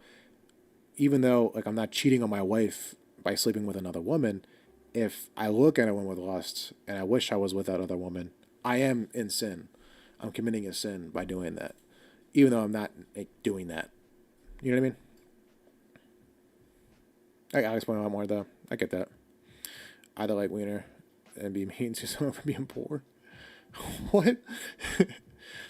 even though like I'm not cheating on my wife by sleeping with another woman, if I look at a woman with lust and I wish I was with that other woman, I am in sin. I'm committing a sin by doing that, even though I'm not like, doing that. You know what I mean? I'll explain a lot more though. I get that. I'd like wiener and be mean to someone for being poor. What?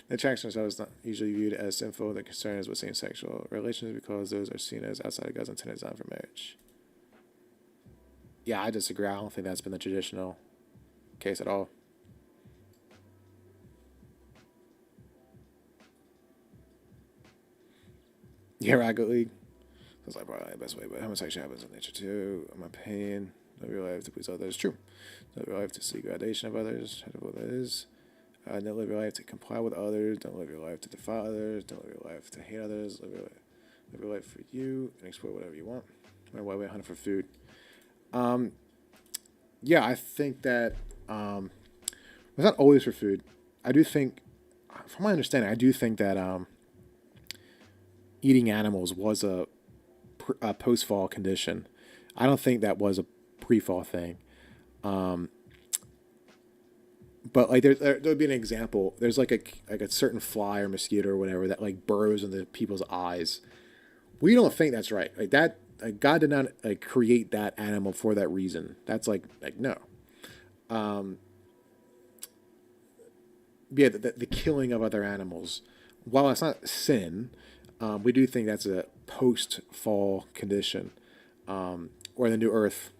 The attraction of is not usually viewed as sinful. The concern is with same-sexual relations because those are seen as outside of God's intended design for marriage. Yeah, I disagree. I don't think that's been the traditional case at all. Yeah, Rocket League. It's like probably the best way, but homosexuality happens in nature too. In my opinion, live your life to please others. True. Live your life to seek validation of others. What that is. Don't live your life to comply with others. Don't live your life to defy others. Don't live your life to hate others. Live your life for you and explore whatever you want. My way hunting for food. Yeah, I think that it's not always for food. I do think, from my understanding, I do think that eating animals was a post-fall condition. I don't think that was a pre-fall thing. But like there would be an example. There's like a certain fly or mosquito or whatever that like burrows into people's eyes. We don't think that's right. Like that. Like God did not like create that animal for that reason. That's like no. Yeah, the killing of other animals, while it's not sin, we do think that's a post-fall condition, or the new earth.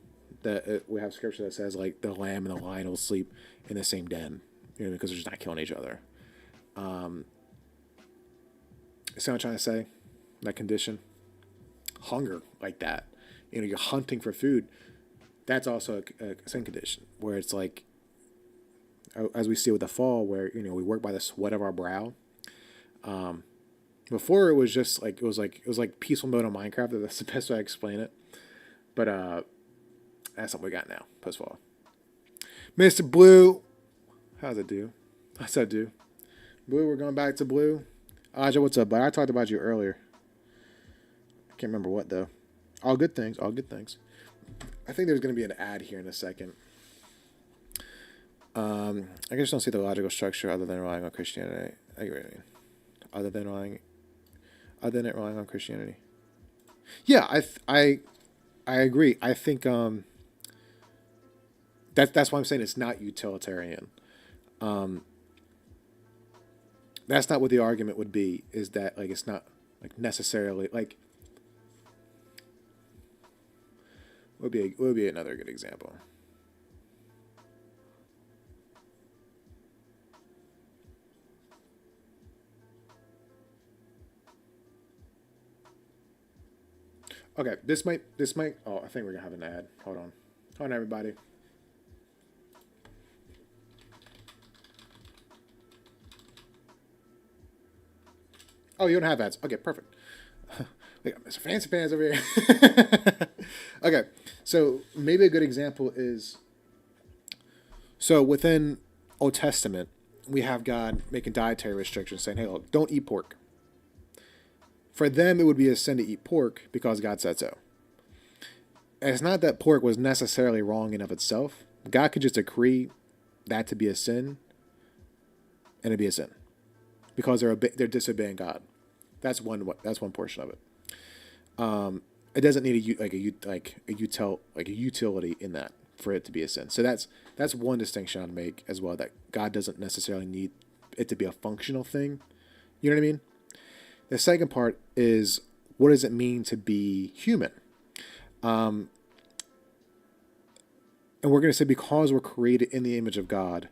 That we have scripture that says like the lamb and the lion will sleep in the same den, because they're just not killing each other. See what I'm trying to say? That condition, hunger like that. You're hunting for food. That's also a sin condition where it's like, as we see with the fall, where we work by the sweat of our brow. Before it was just like it was like peaceful mode on Minecraft. That's the best way I explain it. But that's what we got now, post fall. Mr. Blue, how's it do? How's that do? Blue, we're going back to Blue. Aja, what's up, bud? I talked about you earlier. I can't remember what though. All good things. All good things. I think there's going to be an ad here in a second. I just don't see the logical structure other than relying on Christianity. I get what you mean. Other than it relying on Christianity. Yeah, I agree. I think that's why I'm saying it's not utilitarian. That's not what the argument would be. Is that like it's not like necessarily like. Would be another good example. Okay, this might. Oh, I think we're gonna have an ad. Hold on, everybody. Oh, you don't have ads. Okay, perfect. We got Mr. Fancy Pants over here. Okay, so maybe a good example is, so within Old Testament, we have God making dietary restrictions, saying, hey, look, don't eat pork. For them, it would be a sin to eat pork because God said so. And it's not that pork was necessarily wrong in of itself. God could just decree that to be a sin, and it'd be a sin because they're disobeying God. That's one portion of it. It doesn't need a utility in that for it to be a sin. So that's one distinction I'd make as well. That God doesn't necessarily need it to be a functional thing. You know what I mean? The second part is, what does it mean to be human? And we're going to say because we're created in the image of God,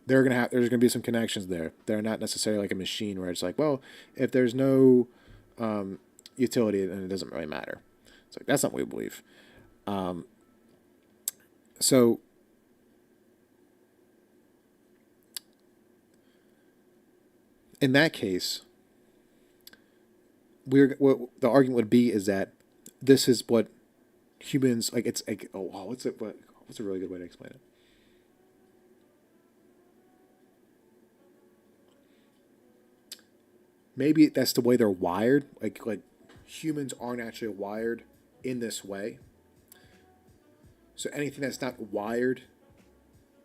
there's going to be some connections there. They're not necessarily like a machine where it's like, well, if there's no utility, then it doesn't really matter. It's like, that's not what we believe. So in that case, what the argument would be is that this is what humans like. It's like, what's a really good way to explain it? maybe that's the way they're wired. Like humans aren't actually wired in this way. So anything that's not wired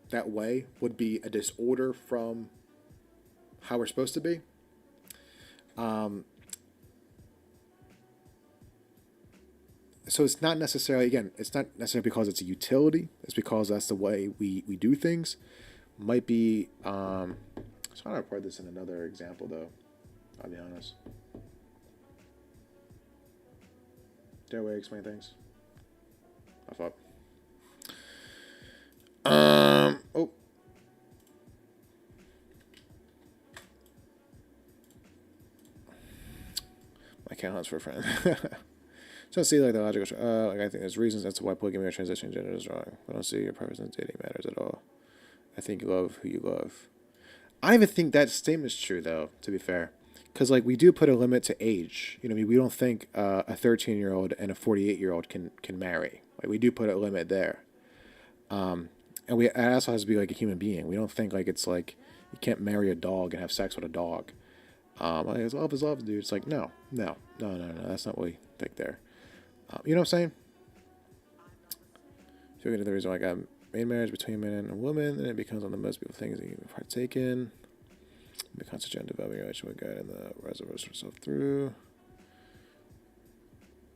that way would be a disorder from how we're supposed to be. So it's not necessarily, again, it's not necessarily because it's a utility. It's because that's the way we do things. Might be, so I want to put this in another example, though. I'll be honest. Dare way to explain things? I thought. Oh. My cat hunts for a friend. So I see like the logical, like I think there's reasons as to why polygamy or transition gender is wrong. I don't see your preference in dating matters at all. I think you love who you love. I even think that statement's true though, to be fair. Because like we do put a limit to age. You know, I mean, we don't think a 13-year-old and a 48-year-old can marry. Like we do put a limit there. And it also has to be like a human being. We don't think like it's like you can't marry a dog and have sex with a dog. Like, it's love is love, dude. It's like no. That's not what we think there. You know what I'm saying? If you look into the reason why I got made marriage between man and a woman, then it becomes one of the most beautiful things that you can partake in. It becomes such a developing relation with God and the reservoirs yourself through.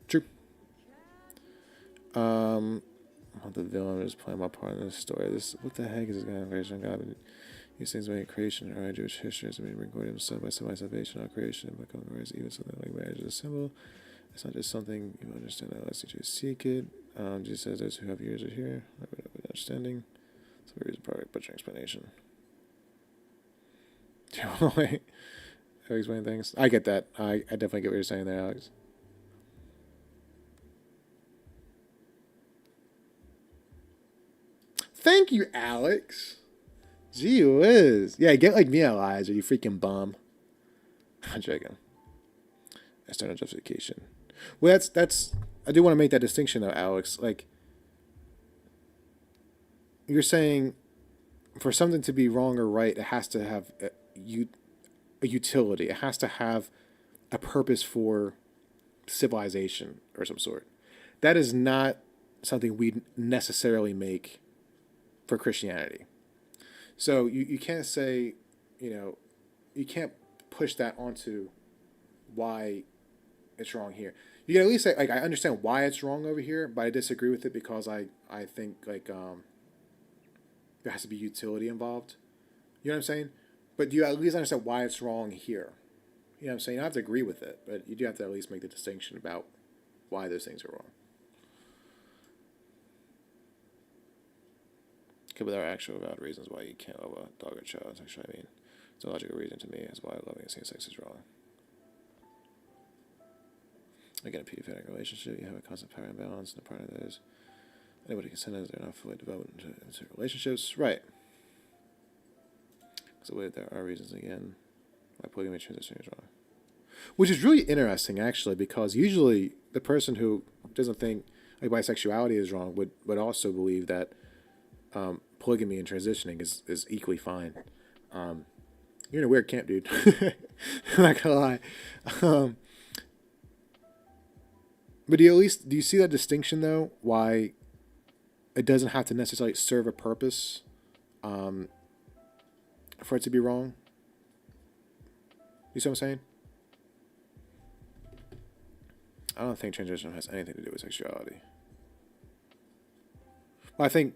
True. The villain is playing my part in this story. What the heck is this guy in creation? God, these things made creation or Jewish history has been recorded himself by salvation, all creation, and become even something like marriage is a symbol. It's not just something you understand unless you just seek it. Jesus says those who have ears are here. I would have understanding. So there is a product butcher explanation. Wait, how explain things? I get that. I definitely get what you're saying there, Alex. Thank you, Alex. Gee whiz. Yeah, get like me, Elijah, you freaking bum. I'm joking. External justification. Well, that's. I do want to make that distinction though, Alex. Like, you're saying, for something to be wrong or right, it has to have a utility. It has to have a purpose for civilization or some sort. That is not something we necessarily make for Christianity. So you can't say, you can't push that onto why it's wrong here. You can at least say, like, I understand why it's wrong over here, but I disagree with it because I think, like, there has to be utility involved. You know what I'm saying? But you at least understand why it's wrong here. You know what I'm saying? You don't have to agree with it, but you do have to at least make the distinction about why those things are wrong. Okay, but there are actual valid reasons why you can't love a dog or child. Actually, I mean, it's a logical reason to me as why loving same sex is wrong. Again, a pedophatic relationship, you have a constant power imbalance, and a part of that is anybody can send they're not fully developed into relationships. Right. So wait, there are reasons again why polygamy transition is wrong. Which is really interesting, actually, because usually the person who doesn't think like bisexuality is wrong would also believe that polygamy and transitioning is equally fine. You're in a weird camp, dude. I'm not gonna lie. But do you see that distinction though? Why it doesn't have to necessarily serve a purpose for it to be wrong? You see what I'm saying? I don't think transition has anything to do with sexuality. Well, I think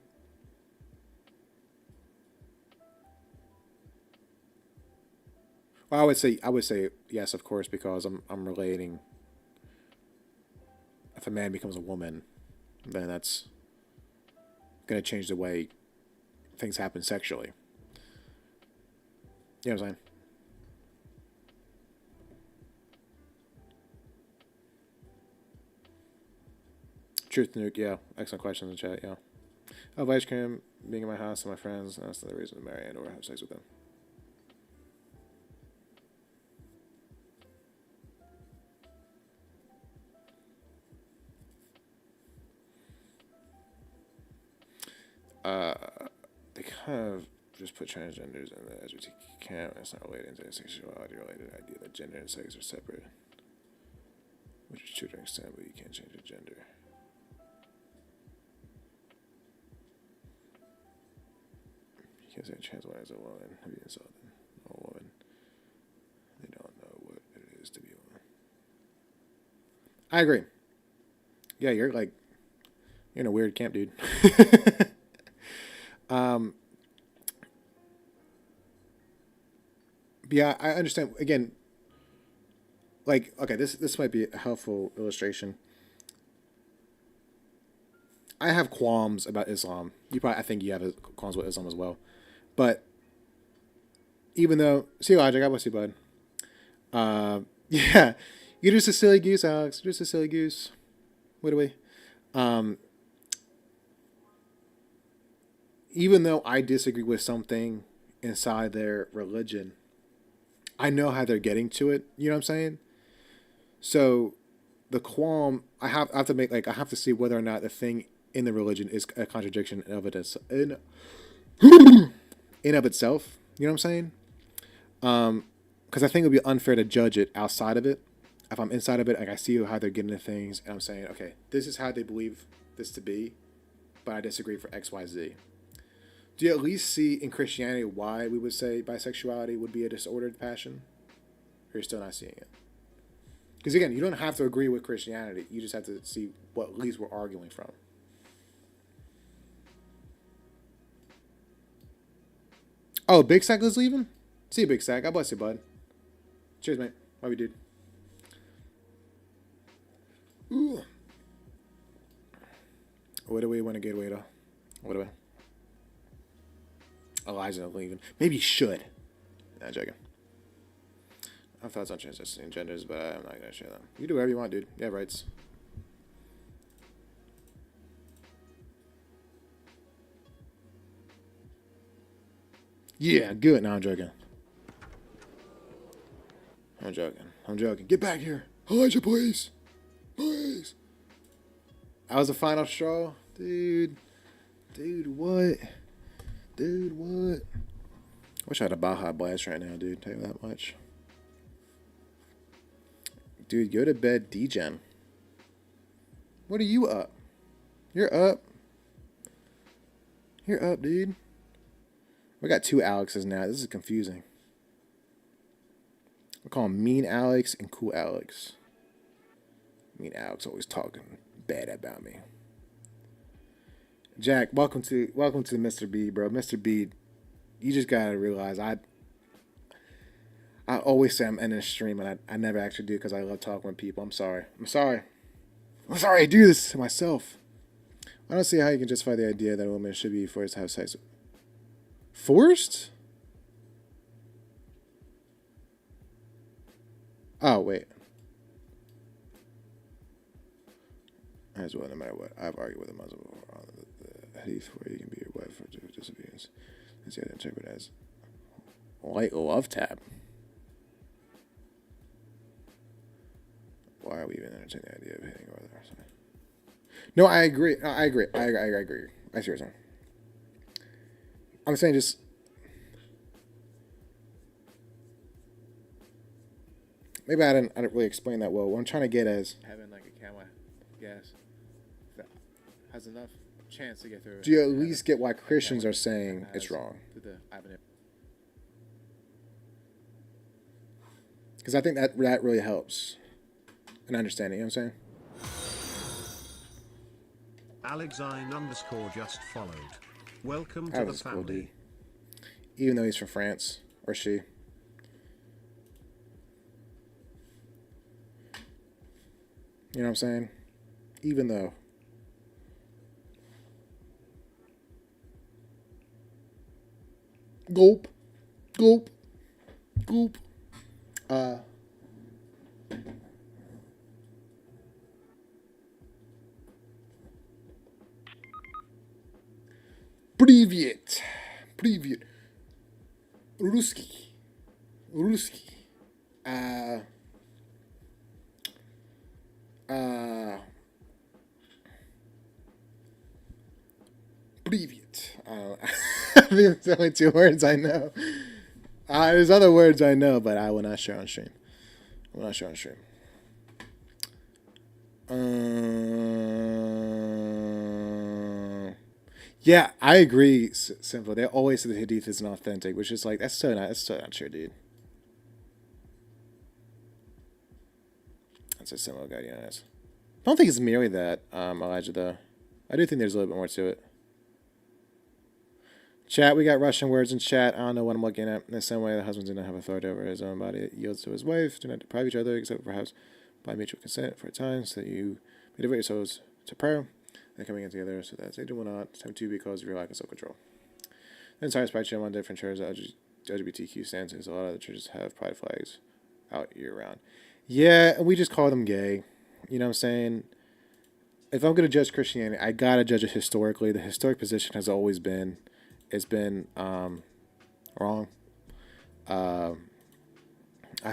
I would say yes, of course, because I'm relating. If a man becomes a woman, then that's going to change the way things happen sexually. You know what I'm saying? Truth Nuke, yeah. Excellent questions in chat, yeah. Oh, ice cream, being in my house and my friends, that's the reason to marry and or have sex with them. They kind of just put transgenders in the LGBT camp. It's not related to sexuality related idea that gender and sex are separate, which is true to an extent, but you can't change your gender. You can't say trans woman as a woman and be insulted. A woman. They don't know what it is to be a woman. I agree. Yeah, you're in a weird camp, dude. Yeah, I understand. Again, okay, this might be a helpful illustration. I have qualms about Islam. I think you have qualms with Islam as well. But even though, see logic, God bless you, bud. Yeah, you're just a silly goose, Alex. You're just a silly goose. What are we? Even though I disagree with something inside their religion, I know how they're getting to it. You know what I'm saying? So the qualm I have to make, I have to see whether or not the thing in the religion is a contradiction in of itself. You know what I'm saying? Because I think it would be unfair to judge it outside of it. If I'm inside of it, I see how they're getting to things, and I'm saying, okay, this is how they believe this to be, but I disagree for X, Y, Z. Do you at least see in Christianity why we would say bisexuality would be a disordered passion? Or you're still not seeing it? Because again, you don't have to agree with Christianity. You just have to see what at least we're arguing from. Oh, Big Sack is leaving? See you, Big Sack. God bless you, bud. Cheers, mate. Love you, dude. Ooh. What do we want to get away though? What do we? Elijah leaving. Maybe he should. Nah, joking. I have thoughts on transitioning genders, but I'm not going to share them. You do whatever you want, dude. You have rights. Yeah, good. No, I'm joking. I'm joking. Get back here. Elijah, please. Please. That was the final straw? Dude, what? Wish I had a Baja Blast right now, dude. Tell you that much. Dude, go to bed, D-Gen. What are you up? You're up. You're up, dude. We got two Alexes now. This is confusing. We call him Mean Alex and Cool Alex. Mean Alex always talking bad about me. Jack, welcome to Mr. B, bro. Mr. B, you just gotta realize I always say I'm ending the stream, and I never actually do because I love talking with people. I'm sorry I do this to myself. I don't see how you can justify the idea that a woman should be forced to have sex. Forced? Oh, wait. As well, no matter what. I've argued with a Muslim before on the hadith where you can be your wife for disobedience. It's yet interpreted as light love tap. Why are we even entertaining the idea of hitting over there? Sorry. No, I agree. I agree. I see what you're saying. I'm saying just maybe I didn't really explain that well. What I'm trying to get is having like a camera gas that has enough chance to get through. Do you at least get why Christians are saying it's wrong? Because I think that really helps in understanding. You know what I'm saying? Alexine_ just followed. Welcome to the family. Cool, D. Even though he's from France, or she. You know what I'm saying? Even though. Gulp. Привет. Русский. Привет. There's only 2 words I know. There's other words I know, but I will not share on stream. I will not share on stream. Yeah, I agree. Simple. They always say the hadith isn't authentic, which is like that's so not true, dude. That's a similar guy, yeah. I don't think it's merely that, Elijah, though. I do think there's a little bit more to it. Chat, we got Russian words in chat. I don't know what I'm looking at. In the same way, the husband did not have authority over his own body. It yields to his wife. Do not deprive each other, except perhaps by mutual consent for a time, so that you may devote yourselves to prayer and coming in together, so that Satan will not tempt you because of your lack of self-control. The entire spectrum on different churches, LGBTQ stances. A lot of the churches have pride flags out year-round. Yeah, we just call them gay. You know what I'm saying? If I'm going to judge Christianity, I got to judge it historically. The historic position has always been, it's been wrong. I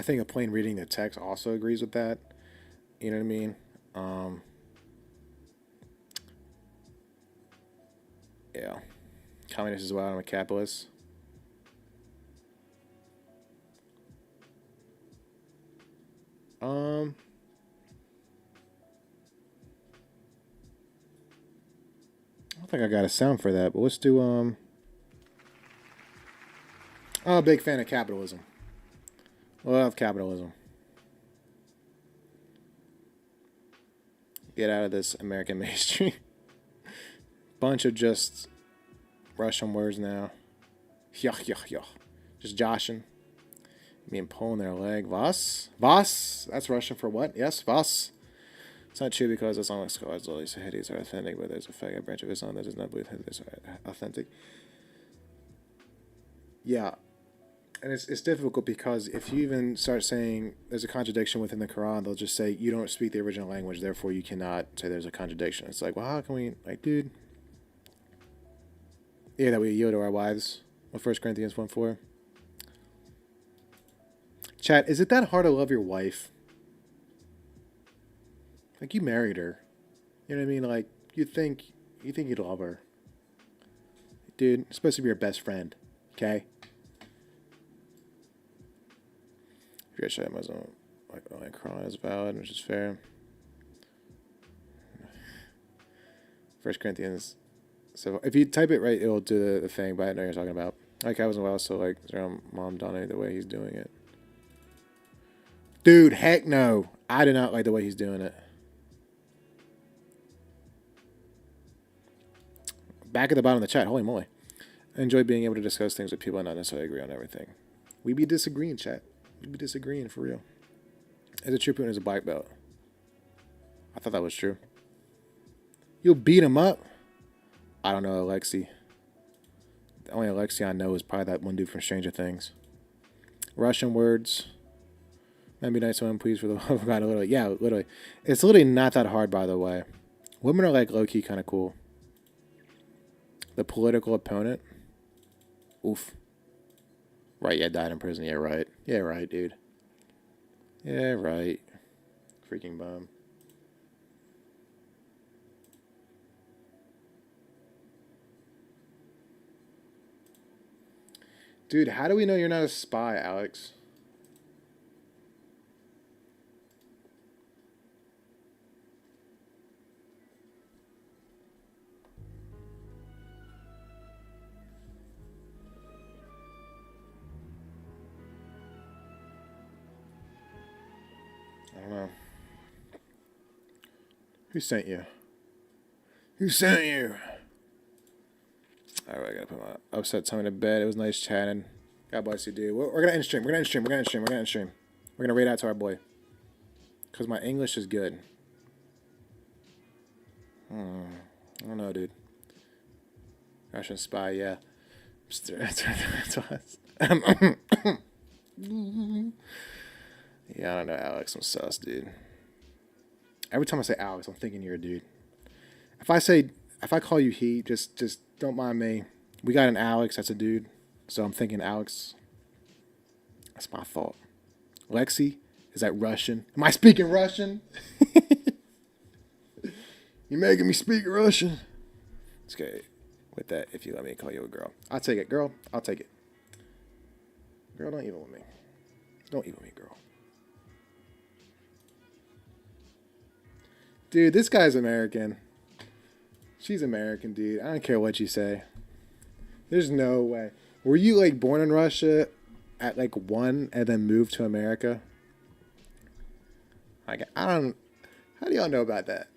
think a plain reading the text also agrees with that. You know what I mean? Yeah. Communist as well. I'm a capitalist. I don't think I got a sound for that, but let's do I'm a big fan of capitalism. Love capitalism. Get out of this American mainstream. Bunch of just Russian words now. Yuck, yuck, yuck. Just joshing. I mean, pulling their leg. Was? Was? That's Russian for what? Yes, was. It's not true because Islamic scholars literally say Hindus are authentic, but there's a faggot branch of Islam that does not believe Hindus are authentic. Yeah. And it's difficult because if you even start saying there's a contradiction within the Quran, they'll just say you don't speak the original language, therefore you cannot say there's a contradiction. It's like, well, how can we, like, dude? Yeah, that we yield to our wives. Well, 1 Corinthians 1:4. Chat, is it that hard to love your wife? Like, you married her. You know what I mean? Like, you think you'd love her. Dude, it's supposed to be your best friend. Okay? If you're a Shia Muslim, like, only Quran is valid, which is fair. 1 Corinthians. So, if you type it right, it'll do the thing, but I know what you're talking about. Like, I wasn't well, so, like, Mom Donnie, the way he's doing it. Dude, heck no. I do not like the way he's doing it. Back at the bottom of the chat. Holy moly. I enjoy being able to discuss things with people and not necessarily agree on everything. We be disagreeing, chat. We be disagreeing for real. As a true Putin is a black belt. I thought that was true. You'll beat him up? I don't know, Alexi. The only Alexi I know is probably that one dude from Stranger Things. Russian words. That'd be nice to please for the love of God. Literally. Yeah, literally. It's literally not that hard, by the way. Women are like low-key kind of cool. The political opponent. Oof. Right, yeah, died in prison. Yeah, right. Yeah, right, dude. Yeah, right. Freaking bum. Dude, how do we know you're not a spy, Alex? I don't know. Who sent you? Who sent you? Alright, I gotta put my upset tummy to bed. It was nice chatting. God bless you, dude. We're gonna end stream. We're gonna end stream. We're gonna end stream. We're gonna end stream. We're gonna raid out to our boy. Because my English is good. I don't know, dude. Russian spy, yeah. Yeah, I don't know, Alex. I'm sus, dude. Every time I say Alex, I'm thinking you're a dude. If I call you he, just don't mind me. We got an Alex, that's a dude. So I'm thinking Alex. That's my fault. Lexi, is that Russian? Am I speaking Russian? You making me speak Russian? It's okay. with that if you let me call you a girl. I'll take it, girl. I'll take it. Girl, don't evil with me. Don't evil me, girl. Dude, this guy's American. She's American, dude. I don't care what you say. There's no way. Were you like born in Russia at like 1 and then moved to America? Like, I don't. How do y'all know about that?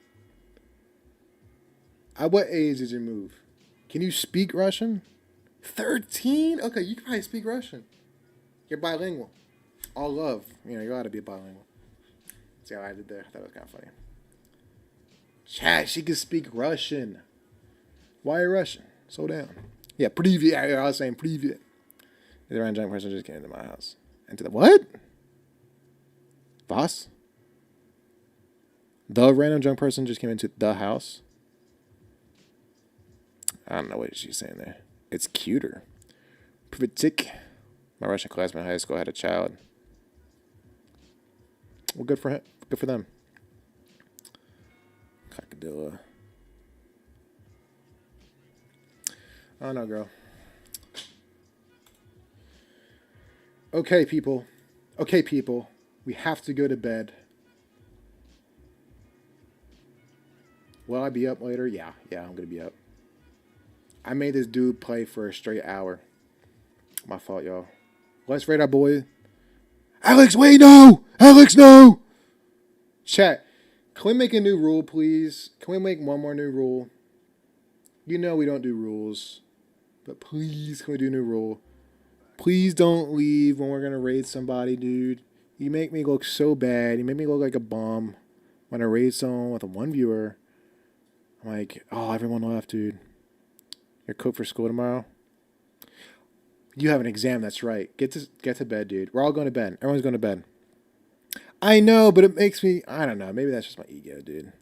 At what age did you move? Can you speak Russian? 13? Okay, you can probably speak Russian. You're bilingual. All love. You know, you ought to be bilingual. See how I did there? That was kind of funny. Chat, she can speak Russian. Why are you Russian? Slow down. Yeah, привет. I was saying привет. The random junk person just came into my house. Into the what? Boss? The random junk person just came into the house? I don't know what she's saying there. It's cuter. Privitic. My Russian classmate in high school had a child. Well, good for him. Good for them. Cockadilla. Oh no, girl. Okay, people. Okay, people. We have to go to bed. Will I be up later? Yeah, I'm gonna be up. I made this dude play for a straight hour. My fault, y'all. Let's rate our boy. Alex, wait, no! Alex, no! Chat, can we make a new rule, please? Can we make one more new rule? You know we don't do rules. But please, can we do a new rule? Please don't leave when we're going to raid somebody, dude. You make me look so bad. You make me look like a bum when I raid someone with a 1 viewer. I'm like, oh, everyone left, dude. You're cooked for school tomorrow? You have an exam, that's right. Get to bed, dude. We're all going to bed. Everyone's going to bed. I know, but it makes me... I don't know. Maybe that's just my ego, dude.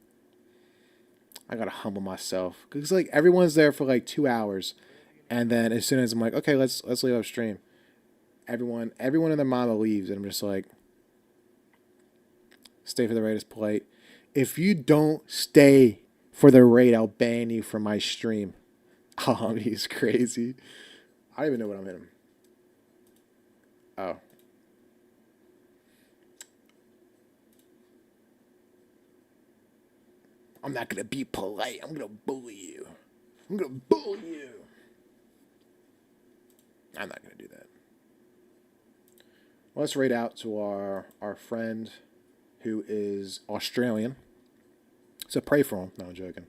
I got to humble myself. Because, like, everyone's there for, like, 2 hours. And then as soon as I'm like, okay, let's leave upstream. Everyone and their mama leaves. And I'm just like... Stay for the raid is polite. If you don't stay for the raid, I'll ban you from my stream. Oh, he's crazy. I don't even know what I'm hitting. Oh. I'm not going to be polite. I'm going to bully you. I'm going to bully you. I'm not going to do that. Let's raid out to our friend who is Australian. So pray for him. No, I'm joking.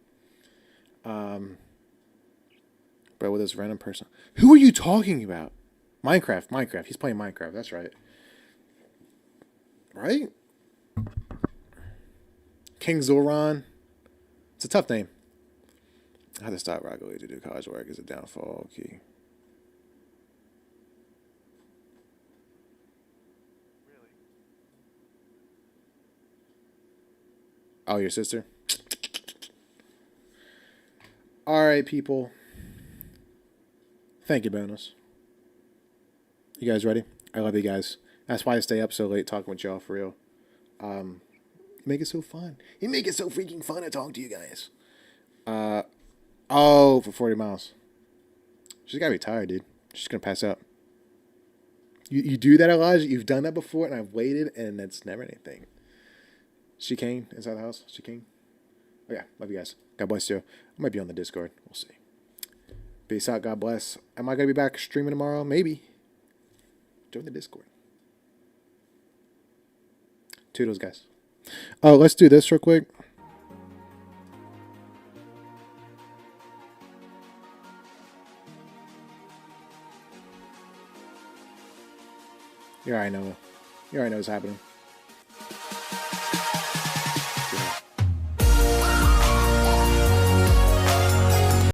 But with this random person. Who are you talking about? Minecraft. He's playing Minecraft. That's right. Right? King Zoran. It's a tough name. I had to stop Rocket League to do college work as a downfall key. Oh, your sister? All right, people. Thank you, Bonus. You guys ready? I love you guys. That's why I stay up so late talking with y'all for real. You make it so fun. You make it so freaking fun to talk to you guys. Oh, for 40 miles. She's gotta be tired, dude. She's gonna pass out. You do that, Elijah? You've done that before, and I've waited, and it's never anything. She came inside the house. She came. Oh yeah, love you guys. God bless you. I might be on the Discord. We'll see. Peace out. God bless. Am I gonna be back streaming tomorrow? Maybe. Join the Discord. Toodles, guys. Oh, let's do this real quick. You already know. You already know what's happening.